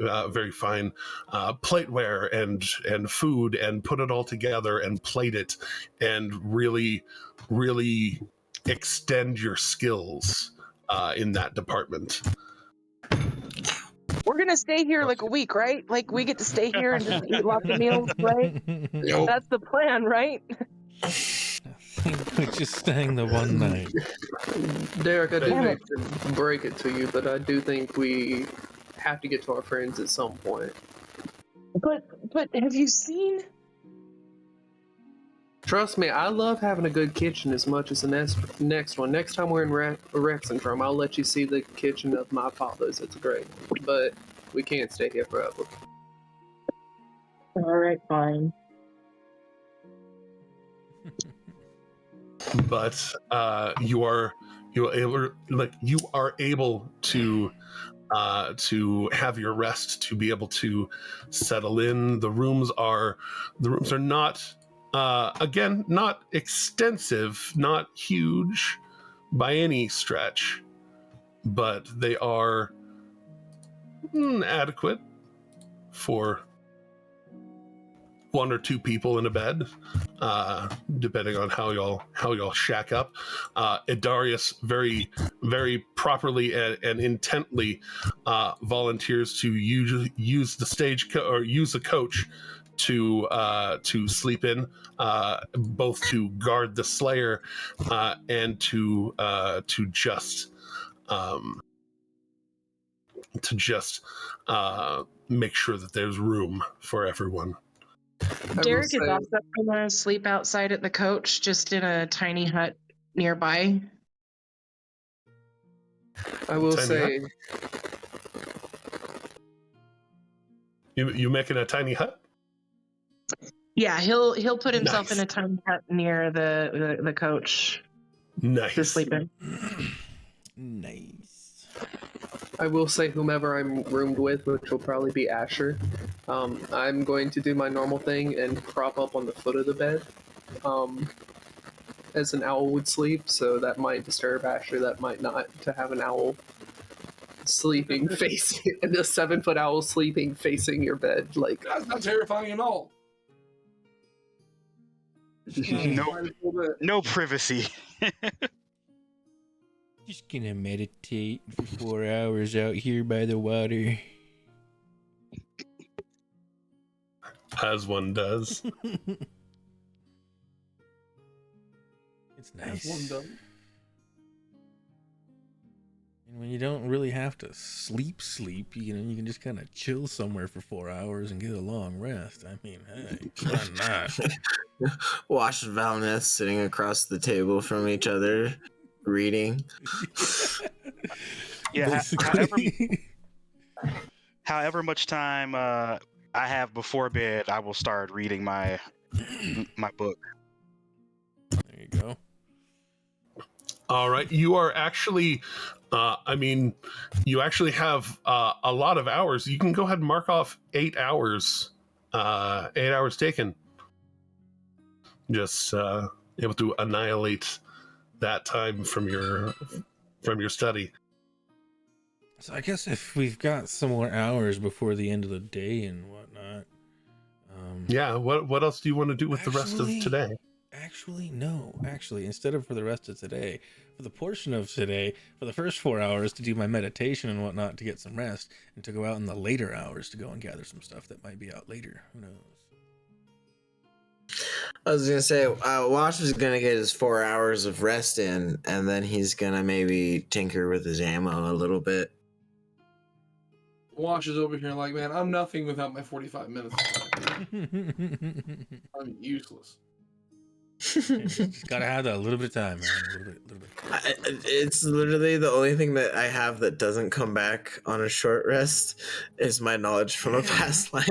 fine plateware and food, and put it all together and plate it, and really extend your skills in that department. We're gonna stay here like a week, right? Like we get to stay here and just eat lots of meals, right? Yo. That's the plan, right? We're just staying the one night. Derek, I do Damn hate to break it to you, but I do think we have to get to our friends at some point. But have you seen? Trust me, I love having a good kitchen as much as the next one. Next time we're in Rexentrum, I'll let you see the kitchen of my father's. It's great. But we can't stay here forever. All right, fine. But you are able to have your rest, to be able to settle in. The rooms are not again, not extensive, not huge by any stretch, but they are adequate for one or two people in a bed, depending on how y'all shack up. Idarius very, very properly and intently volunteers to use the stage or use the coach to sleep in, both to guard the Slayer and to just make sure that there's room for everyone. Derek is also gonna sleep outside at the coach, just in a tiny hut nearby. I will say, you making a tiny hut? Yeah, he'll put himself in a tiny hut near the coach. Nice. To sleep in. Nice. I will say, whomever I'm roomed with, which will probably be Asher, I'm going to do my normal thing and prop up on the foot of the bed, as an owl would sleep. So that might disturb Asher. That might not. To have an owl sleeping facing, and a 7-foot owl sleeping facing your bed, like That's not terrifying at all. No privacy. Just gonna meditate for 4 hours out here by the water. As one does. It's nice. As one does. And when you don't really have to sleep, you know, you can just kind of chill somewhere for 4 hours and get a long rest. I mean, hey, why not? Watch Valneth sitting across the table from each other, reading. Yeah. Basically. However much time I have before bed, I will start reading my book. There you go. All right. You are actually, you actually have a lot of hours. You can go ahead and mark off 8 hours. 8 hours taken. Just able to annihilate that time from your study. So I guess if we've got some more hours before the end of the day and whatnot. Yeah. What else do you want to do with the rest of today? Actually, instead of for the rest of today, for the portion of today, for the first 4 hours to do my meditation and whatnot to get some rest, and to go out in the later hours to go and gather some stuff that might be out later. Who knows? I was gonna say, Wash is gonna get his 4 hours of rest in, and then he's gonna maybe tinker with his ammo a little bit. Wash is over here like, man, I'm nothing without my 45 minutes. I'm useless. Just gotta have that little bit of time, man. A little bit. It's literally the only thing that I have that doesn't come back on a short rest is my knowledge from a past life.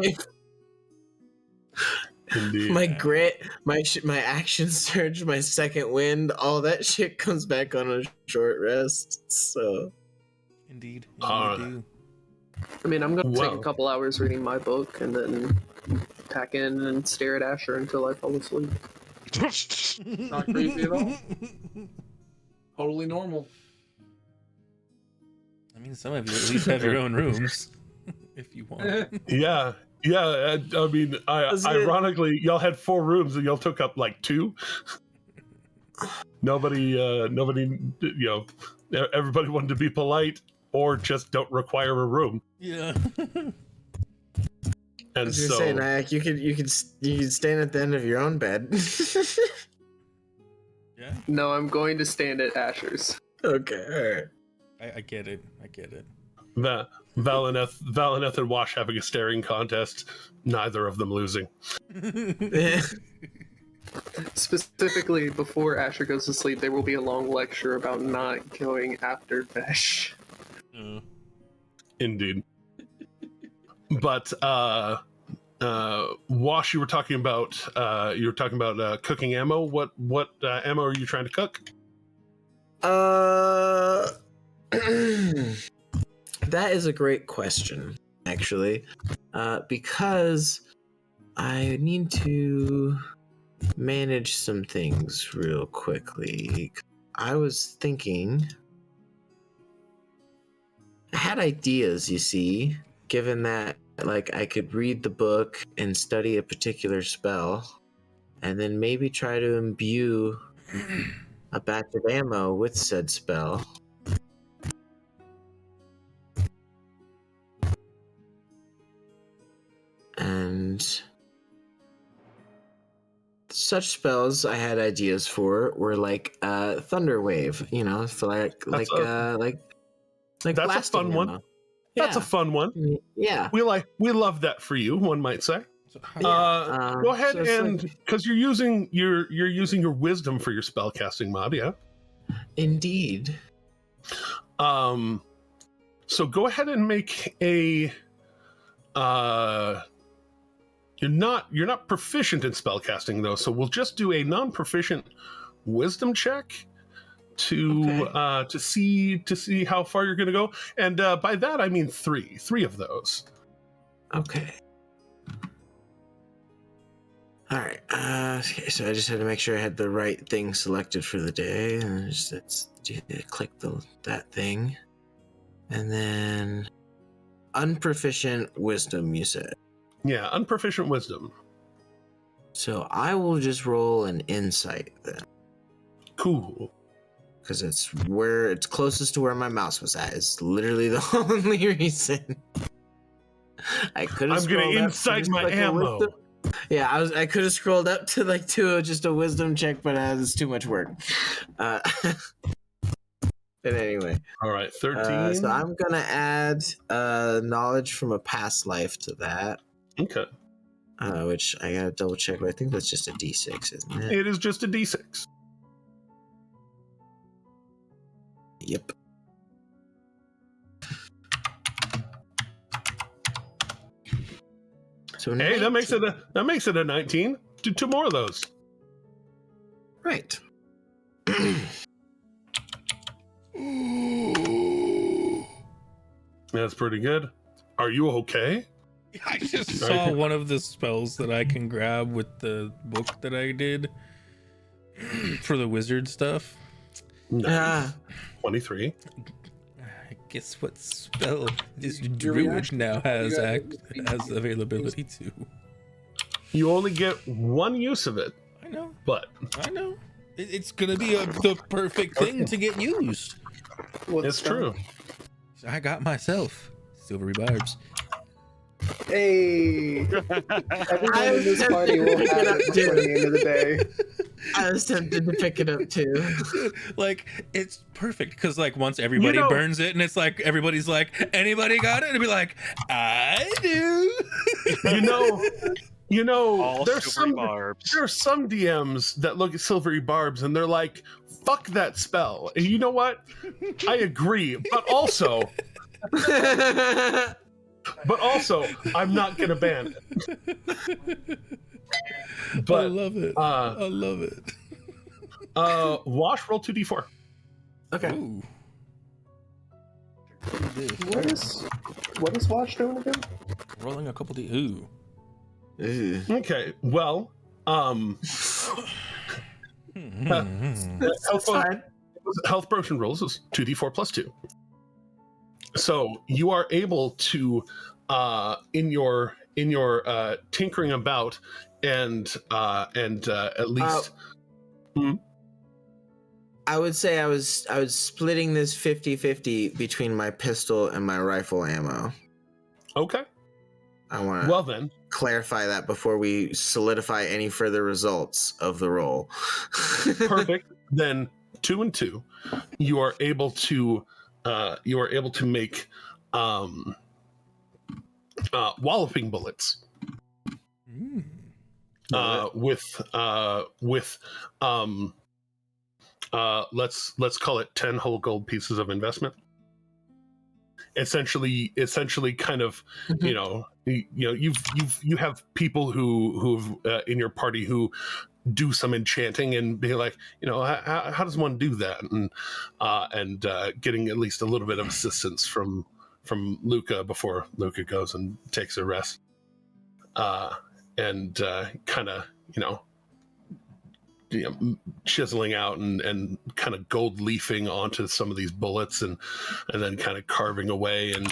Indeed. My grit, my action surge, my second wind, all that shit comes back on a short rest. So, Indeed, you do. I mean, I'm gonna take a couple hours reading my book and then tack in and stare at Asher until I fall asleep. Not crazy at all. Totally normal. I mean, some of you at least have your own rooms, if you want. Yeah. I mean, ironically, y'all had 4 rooms and y'all took up like 2. Nobody, you know, everybody wanted to be polite or just don't require a room. Yeah. I was gonna say, Nyack, you could stand at the end of your own bed. Yeah. No, I'm going to stand at Asher's. Okay, all right. I get it. Valineth and Wash having a staring contest, neither of them losing. Specifically, before Asher goes to sleep, there will be a long lecture about not going after Vesh. Indeed. But Wash, you were talking about cooking ammo. What ammo are you trying to cook? That is a great question, actually, because I need to manage some things real quickly. I was thinking, I had ideas, you see, given that like I could read the book and study a particular spell, and then maybe try to imbue a batch of ammo with said spell. And such spells I had ideas for were like Thunder Wave, you know, for like that's a fun ammo. one. That's a fun one. Yeah, we love that for you, one might say. Go ahead and because you're using your wisdom for your spellcasting mod, yeah. Indeed. So go ahead and make a you're not proficient in spellcasting though, so we'll just do a non-proficient wisdom check to see how far you're going to go, and by that I mean three of those. Okay. All right. Okay, so I just had to make sure I had the right thing selected for the day, and let's click that thing, and then unproficient wisdom. You said. Yeah, unproficient wisdom. So I will just roll an insight then. Cool. because it's closest to where my mouse was at. It's literally the only reason. I could have. I'm gonna inside my ammo. Yeah, I could have scrolled up to like just a wisdom check, but it's too much work. But anyway. All right, 13. So I'm gonna add knowledge from a past life to that. Okay. Which I gotta double check, but I think that's just a D6, isn't it? It is just a D6. Yep. So hey, that makes it a 19. Do 2 more of those. Right. That's pretty good. Are you okay? I just saw one of the spells that I can grab with the book that I did for the wizard stuff. Nice. 23. I guess what spell this druid now has availability to. You only get 1 use of it. I know. But I know. It's gonna be the perfect thing to get used. It's true. So I got myself silvery barbs. Hey! Everyone in this party will have it before the end of the day. I was tempted to pick it up too. Like, it's perfect because like once everybody burns it and it's like everybody's like, anybody got it? And it'd be like, I do. There's some DMs that look at silvery barbs and they're like, fuck that spell. And you know what? I agree, but also I'm not gonna ban it. But I love it. I love it. Wash, roll 2d4. Okay. Ooh. What is Wash doing again? Rolling a couple Ooh. Okay, well, health potion rolls is 2d4 plus 2. So you are able to, in your tinkering about and at least. I would say I was splitting this 50-50 between my pistol and my rifle ammo. Okay. I want to then clarify that before we solidify any further results of the roll. Perfect. Then 2 and 2, you are able to make walloping bullets. Let's call it 10 whole gold pieces of investment. Essentially kind of, you have people who've in your party who do some enchanting and be like, how does one do that? And getting at least a little bit of assistance from Luca before Luca goes and takes a rest. And kind of, chiseling out and kind of gold leafing onto some of these bullets and then kind of carving away and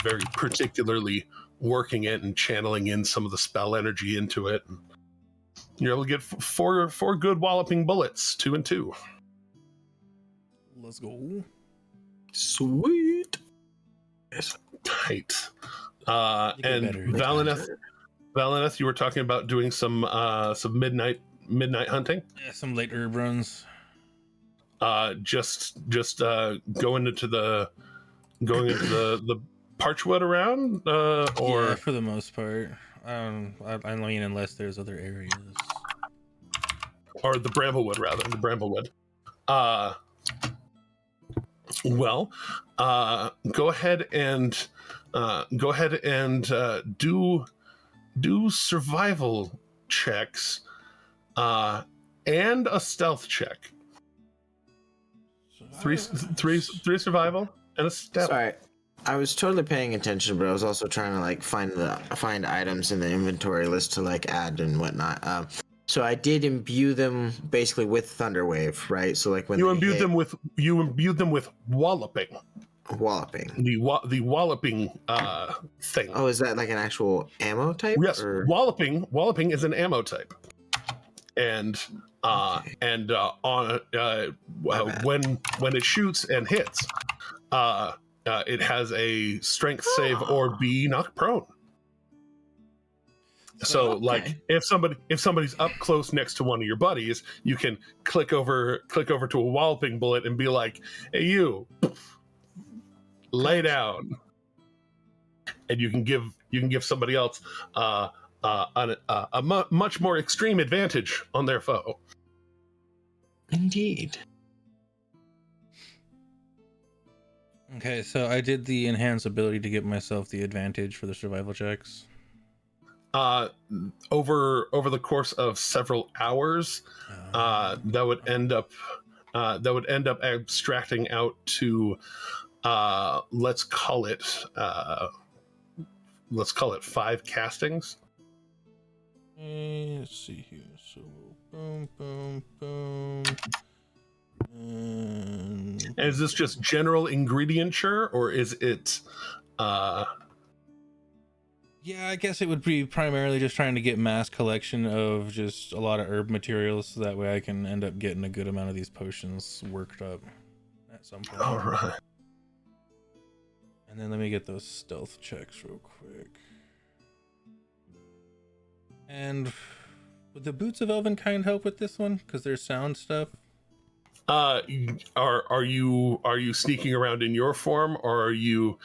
very particularly working it and channeling in some of the spell energy into it. And you're able to get four good walloping bullets, 2 and 2. Let's go. Sweet. Yes, tight. And Valineth, you were talking about doing some midnight hunting. Yeah, some late herb runs. Just going into the Parchwood around, or yeah, for the most part. I mean, unless there's other areas. Or the Bramblewood, rather. The Bramblewood. Go ahead and do survival checks, and a stealth check. Three survival and a stealth. Sorry, I was totally paying attention, but I was also trying to find items in the inventory list to add and whatnot. So I did imbue them basically with Thunderwave, right? So when you imbued them with walloping. Walloping. The walloping thing. Oh, is that like an actual ammo type? Yes. Or? Walloping is an ammo type. and Okay. when it shoots and hits, it has a strength save or be knocked prone. So like if somebody's up close next to one of your buddies, you can click over to a walloping bullet and be like, "Hey, you, lay down," and you can give somebody else a much more extreme advantage on their foe. Indeed. Okay, so I did the enhanced ability to give myself the advantage for the survival checks. Over the course of several hours, that would end up abstracting out to let's call it 5 castings. Let's see here. So boom, boom, boom. And is this just general ingredienture, or is it yeah, I guess it would be primarily just trying to get mass collection of just a lot of herb materials, so that way I can end up getting a good amount of these potions worked up at some point. all right? And then let me get those stealth checks real quick. And would the Boots of Elvenkind help with this one? Because there's sound stuff. Are you sneaking around in your form, or are you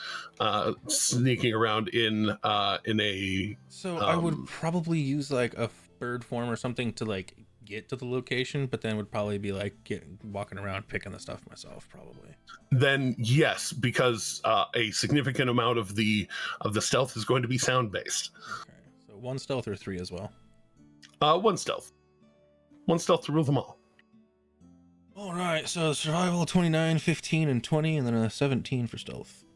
sneaking around in a? So I would probably use like a bird form or something to like get to the location, but then would probably be like walking around picking the stuff myself, probably. Then yes, because a significant amount of the stealth is going to be sound based. Okay, so 1 stealth or 3 as well. 1 stealth to rule them all. All right, so survival 29, 15, and 20, and then a 17 for stealth.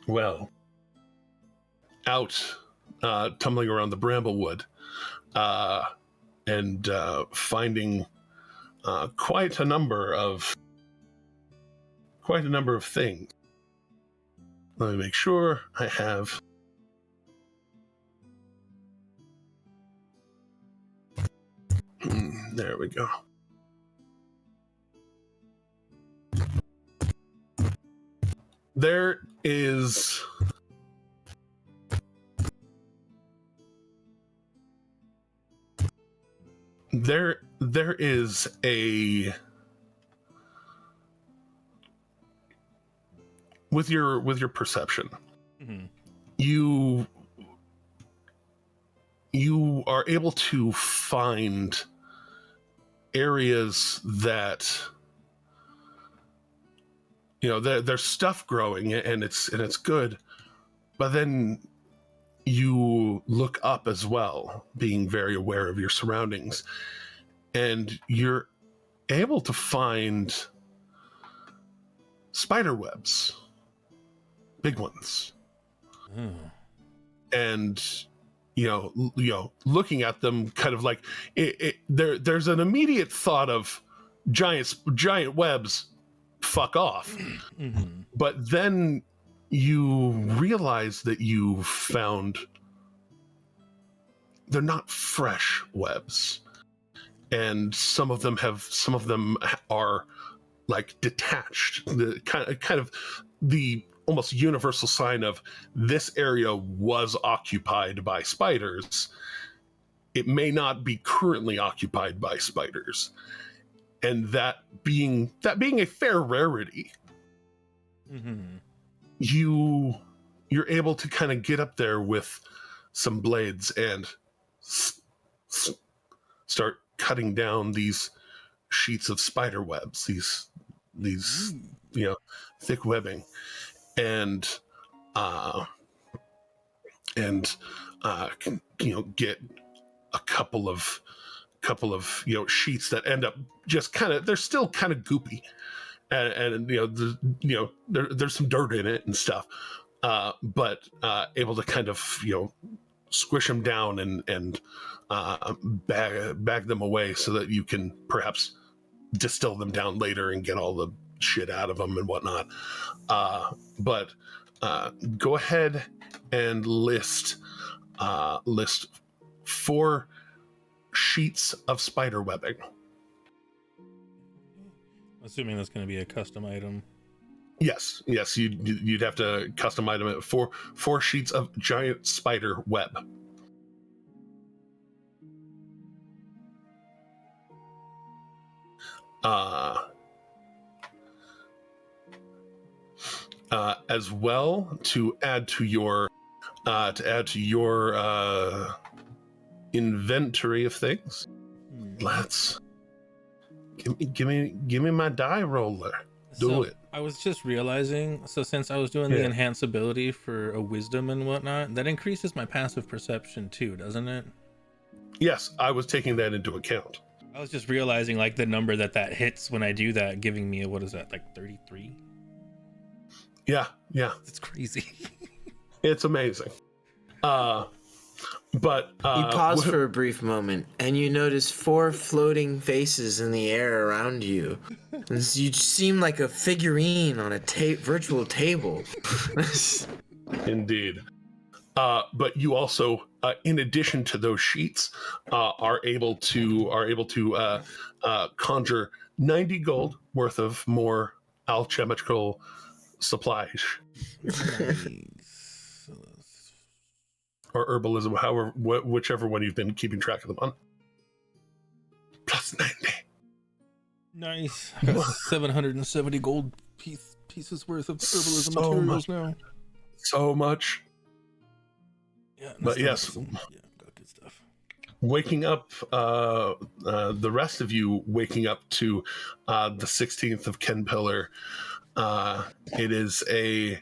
Well, out tumbling around the bramblewood and finding quite a number of things. Let me make sure I have. There we go. There is a with your perception, Mm-hmm. you are able to find areas that there's stuff growing and it's good, but then you look up as well, being very aware of your surroundings, and you're able to find spider webs, big ones. And looking at them, kind of like there's an immediate thought of giant webs, fuck off. Mm-hmm. But then you realize that you found they're not fresh webs, and some of them are like detached. The kind of the almost universal sign of this area was occupied by spiders. It may not be currently occupied by spiders, and that being a fair rarity, Mm-hmm. you're able to kind of get up there with some blades and start cutting down these sheets of spider webs, these thick webbing, and get a couple of sheets that end up just they're still kind of goopy, and there's some dirt in it and stuff, but able to kind of squish them down and bag them away so that you can perhaps distill them down later and get all the shit out of them and whatnot. But go ahead and list 4 sheets of spider webbing. Assuming that's going to be a custom item. Yes, you'd have to custom item it. 4 sheets of giant spider web. As well, to add to your inventory of things. Let's give me my die roller. Do it. I was just realizing, so since I was doing the enhance ability for a wisdom and whatnot, that increases my passive perception too, doesn't it? Yes, I was taking that into account. I was just realizing like the number that hits when I do that, giving me what is that, like 33? Yeah. It's crazy. It's amazing. But you pause for a brief moment, and you notice 4 floating faces in the air around you. You seem like a figurine on a virtual table. Indeed. But you also, in addition to those sheets, are able to conjure 90 gold worth of more alchemical supplies. Nice. Or herbalism, whichever one you've been keeping track of them on. Plus 90. Nice. I got 770 gold pieces worth of herbalism materials now. So much. Yeah, but yes, got good stuff. Waking up, the rest of you waking up to the 16th of Ken Pillar. It is a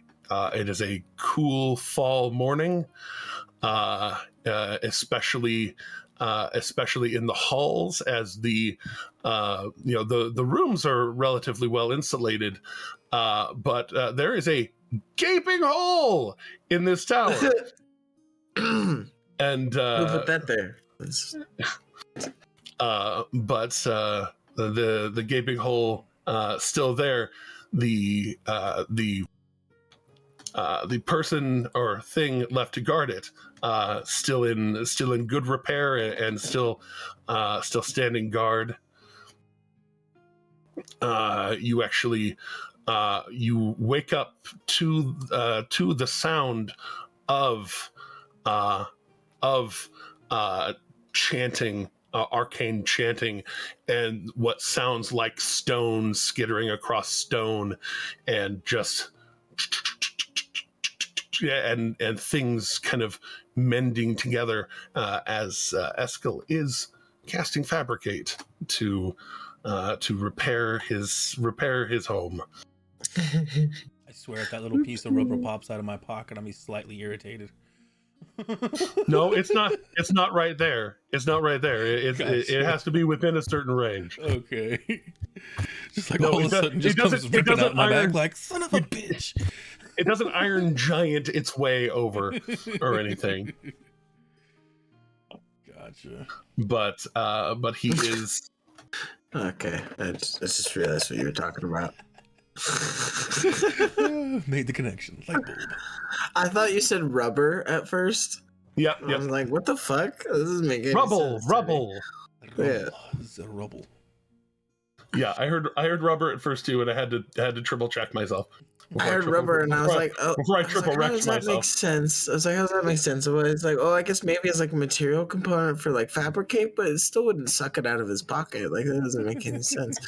cool fall morning, especially in the halls, as the rooms are relatively well insulated, but there is a gaping hole in this tower. And we'll put that there. But the gaping hole still there. The person or thing left to guard it still in good repair and still standing guard. You actually you wake up to the sound of chanting, arcane chanting, and what sounds like stone skittering across stone, and just and things kind of mending together as Eskel is casting Fabricate to repair his home. I swear, if that little piece of rubber pops out of my pocket, I'll be slightly irritated. No, it's not. It's not right there. It's not right there. It has to be within a certain range. Okay. Just like all of a sudden, just comes ripping out my back like son of a bitch. It doesn't iron giant its way over or anything. Gotcha. But he is. Okay, I just realized what you were talking about. Made the connection. Light bulb. I thought you said rubber at first. Yep. I was like, what the fuck? This doesn't make any rubble, sense. Rubble. Yeah. It's a rubble. Yeah, I heard rubber at first too, and I had to triple check myself. I heard rubber, and I was like, oh, before I triple how does that make sense? I was like, how does that make sense? Well, it's like, oh, I guess maybe it's like a material component for like Fabricate, but it still wouldn't suck it out of his pocket. Like that doesn't make any sense.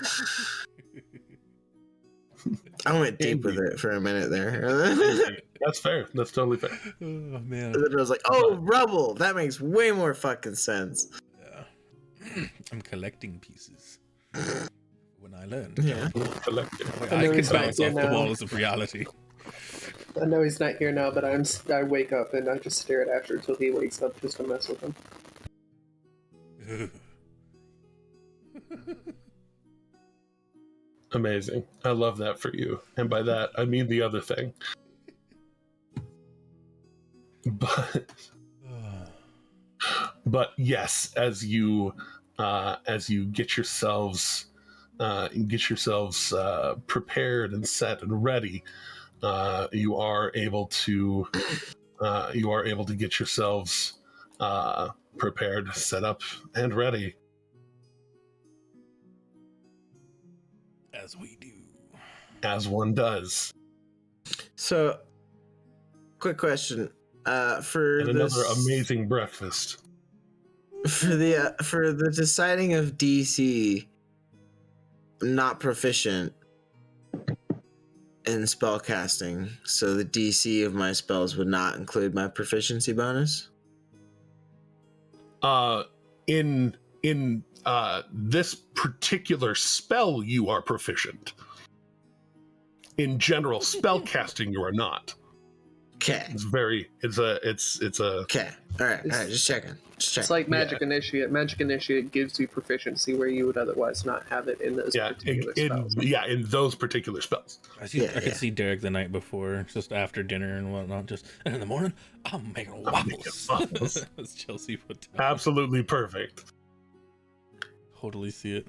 I went deep with it for a minute there. That's fair. That's totally fair. Oh man. And then I was like, oh, rubble. That makes way more fucking sense. Yeah. I'm collecting pieces. When I learned. Yeah. I can bounce off the walls of reality. I know he's not here now, but I wake up and I just stare at Asher until he wakes up just to mess with him. Amazing. I love that for you. And by that, I mean the other thing. But yes, as you get yourselves prepared and set and ready, you are able to get yourselves prepared, set up, and ready. As we do. As one does. So, quick question. For And another amazing breakfast. for the deciding of DC, not proficient in spell casting, so the DC of my spells would not include my proficiency bonus. In this particular spell, you are proficient. In general spell casting, you are not. Okay. It's a. Okay. All right. Just checking. It's like Magic Initiate. Magic Initiate gives you proficiency where you would otherwise not have it in those particular spells. In those particular spells. I could see Derek the night before, just after dinner and whatnot. And in the morning, I'm making waffles. As Chelsea put down. Absolutely perfect. Totally see it.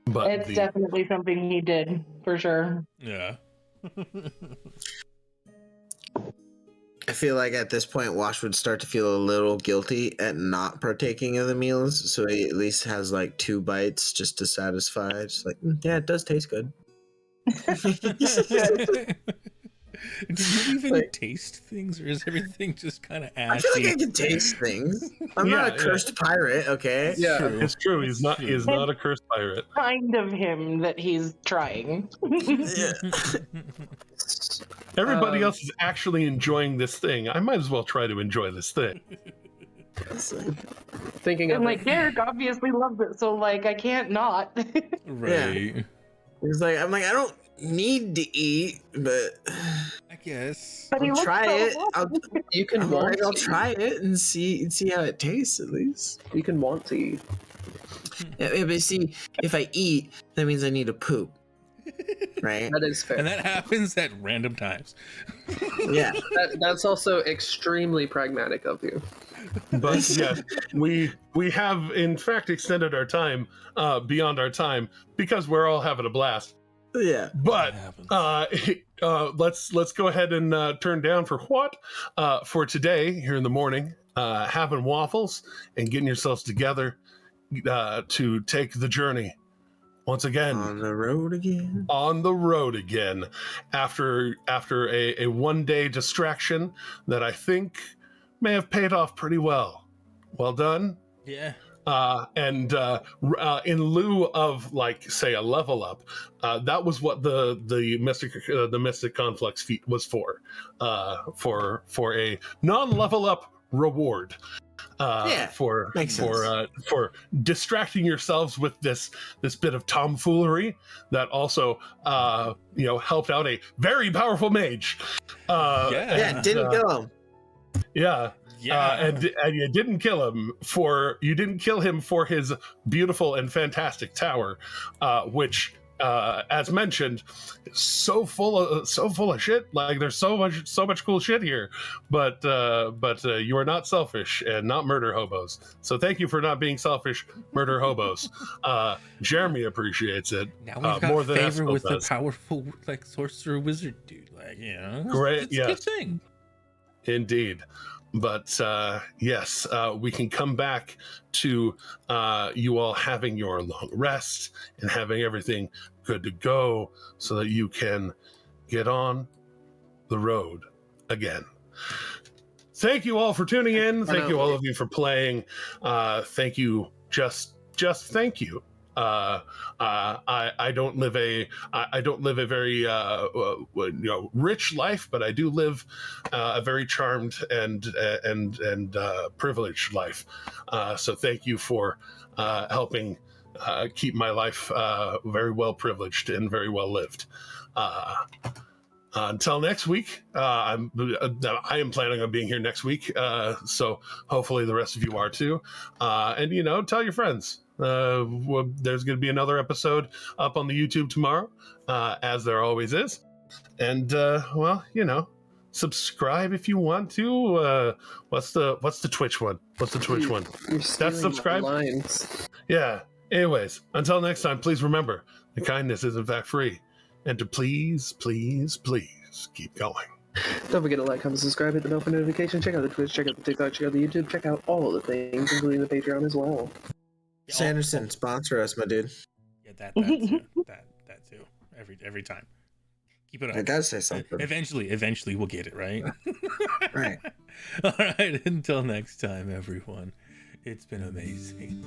But it's definitely something he did, for sure. Yeah. I feel like at this point, Wash would start to feel a little guilty at not partaking of the meals, so he at least has like 2 bites just to satisfy. Just like, yeah, it does taste good. Do you even taste things, or is everything just kind of ashy? I feel like I can taste things. I'm not a cursed pirate, okay? Yeah, it's true. He's not a cursed pirate. Kind of him that he's trying. Everybody else is actually enjoying this thing. I might as well try to enjoy this thing. Thinking of like Derek obviously loves it, so like I can't not. Right. Yeah. He's like, I'm like, I don't need to eat, but I guess but I'll try it. You can I'll try it and see how it tastes at least. You can want to eat. Yeah, but see, if I eat, that means I need to poop. Right? That is fair. And that happens at random times. Yeah. That's also extremely pragmatic of you. But yes, we have in fact extended our time beyond our time because we're all having a blast. Yeah. But let's go ahead and turn down for what for today here in the morning, having waffles and getting yourselves together to take the journey once again on the road again after a 1-day distraction that I think may have paid off pretty well. Well done. Yeah. And in lieu of, like, say, a level up, that was what the mystic conflux feat was for a non-level up reward. For distracting yourselves with this bit of tomfoolery that also helped out a very powerful mage. Didn't kill him. And you didn't kill him for his beautiful and fantastic tower, which, as mentioned, is so full of shit. Like, there's so much cool shit here, but you are not selfish and not murder hobos. So thank you for not being selfish, murder hobos. Jeremy appreciates it. Now we've got more than favor Esco with does. the powerful, like, sorcerer wizard dude. Like, Great, it's a good thing. Indeed. But yes, we can come back to you all having your long rest and having everything good to go so that you can get on the road again. Thank you all for tuning in. Thank you all of you for playing. Thank you. Just thank you. I don't live a very rich life, but I do live a very charmed and privileged life. So thank you for helping keep my life very well privileged and very well lived. Until next week, I am planning on being here next week, so hopefully the rest of you are too. And tell your friends. There's going to be another episode up on the YouTube tomorrow, as there always is. And subscribe if you want to. What's the Twitch one? What's the Twitch one? That's subscribe. Yeah. Anyways, until next time, please remember the kindness is in fact free, and to please keep going. Don't forget to like, comment, subscribe, hit the bell for notifications, check out the Twitch, check out the TikTok, check out the YouTube, check out all of the things, including the Patreon as well. Sanderson, sponsor us, my dude. Yeah, that too. that too. Every time. Keep it up. I gotta say something. Eventually we'll get it, right? Right. All right, until next time, everyone. It's been amazing.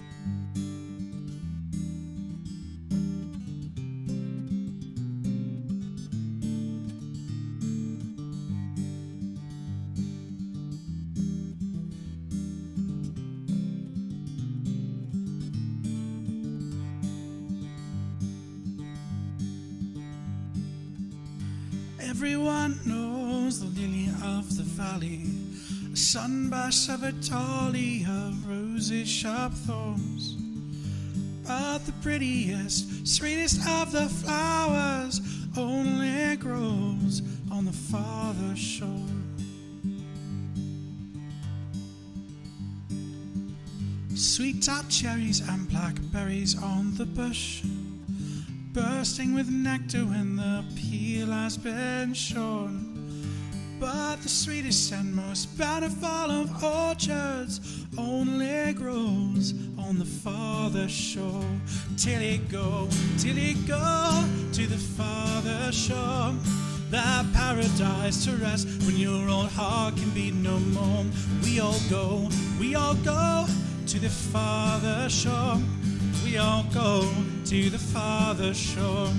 Everyone knows the lily of the valley, a sunburst of a dahlia, of roses sharp thorns. But the prettiest, sweetest of the flowers only grows on the farther shore. Sweet tart cherries and blackberries on the bush, bursting with nectar when the peel has been shorn. But the sweetest and most bountiful of orchards only grows on the farther shore. Till it go to the farther shore, that paradise to rest when your old heart can beat no more. We all go to the farther shore. We all go to the farther shore.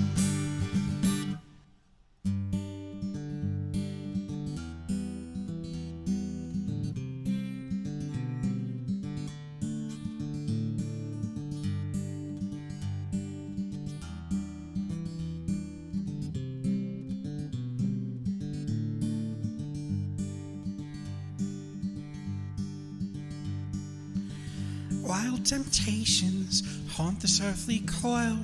Wild temptations haunt this earthly coil.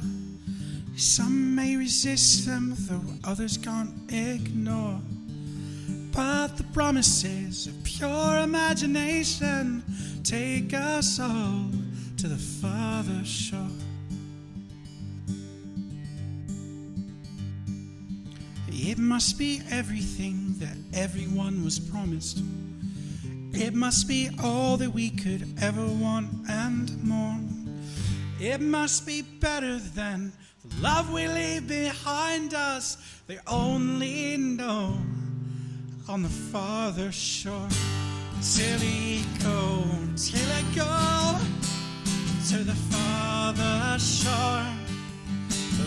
Some may resist them, though others can't ignore. But the promises of pure imagination take us all to the farther shore. It must be everything that everyone was promised. It must be all that we could ever want and more. It must be better than the love we leave behind us. They only know on the farther shore. Till it go to the farther shore.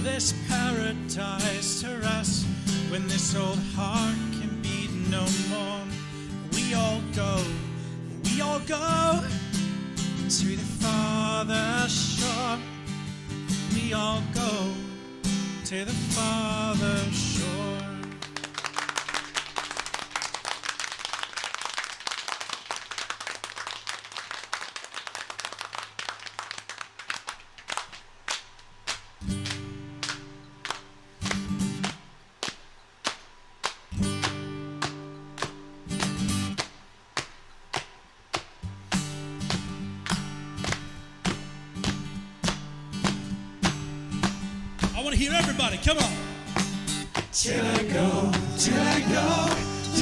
This paradise to rest when this old heart can beat no more. We all go to the farther shore. We all go to the farther shore. I want to hear everybody, come on. Till I go to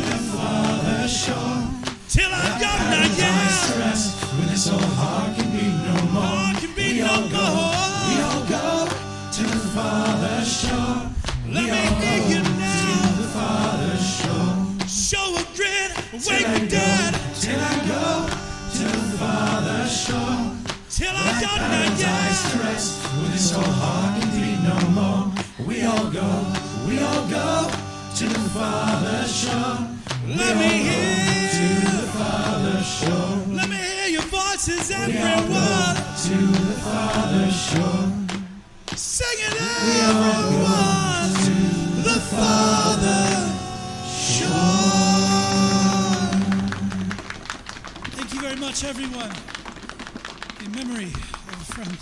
the farther shore. Till I go now, yeah. Rest when this old heart can be no more. We all go to the farther shore. Let me hear you now. To the farther shore. Show a grin, wake the dead. Till I go to the farther shore. Till I go now, yeah. Rest when this old heart can be no more. We all go to the farther shore. Let me hear to the farther shore. Let me hear your voices, everyone. To the farther shore. Sing it, everyone. To the farther shore. Thank you very much, everyone. In memory of a friend.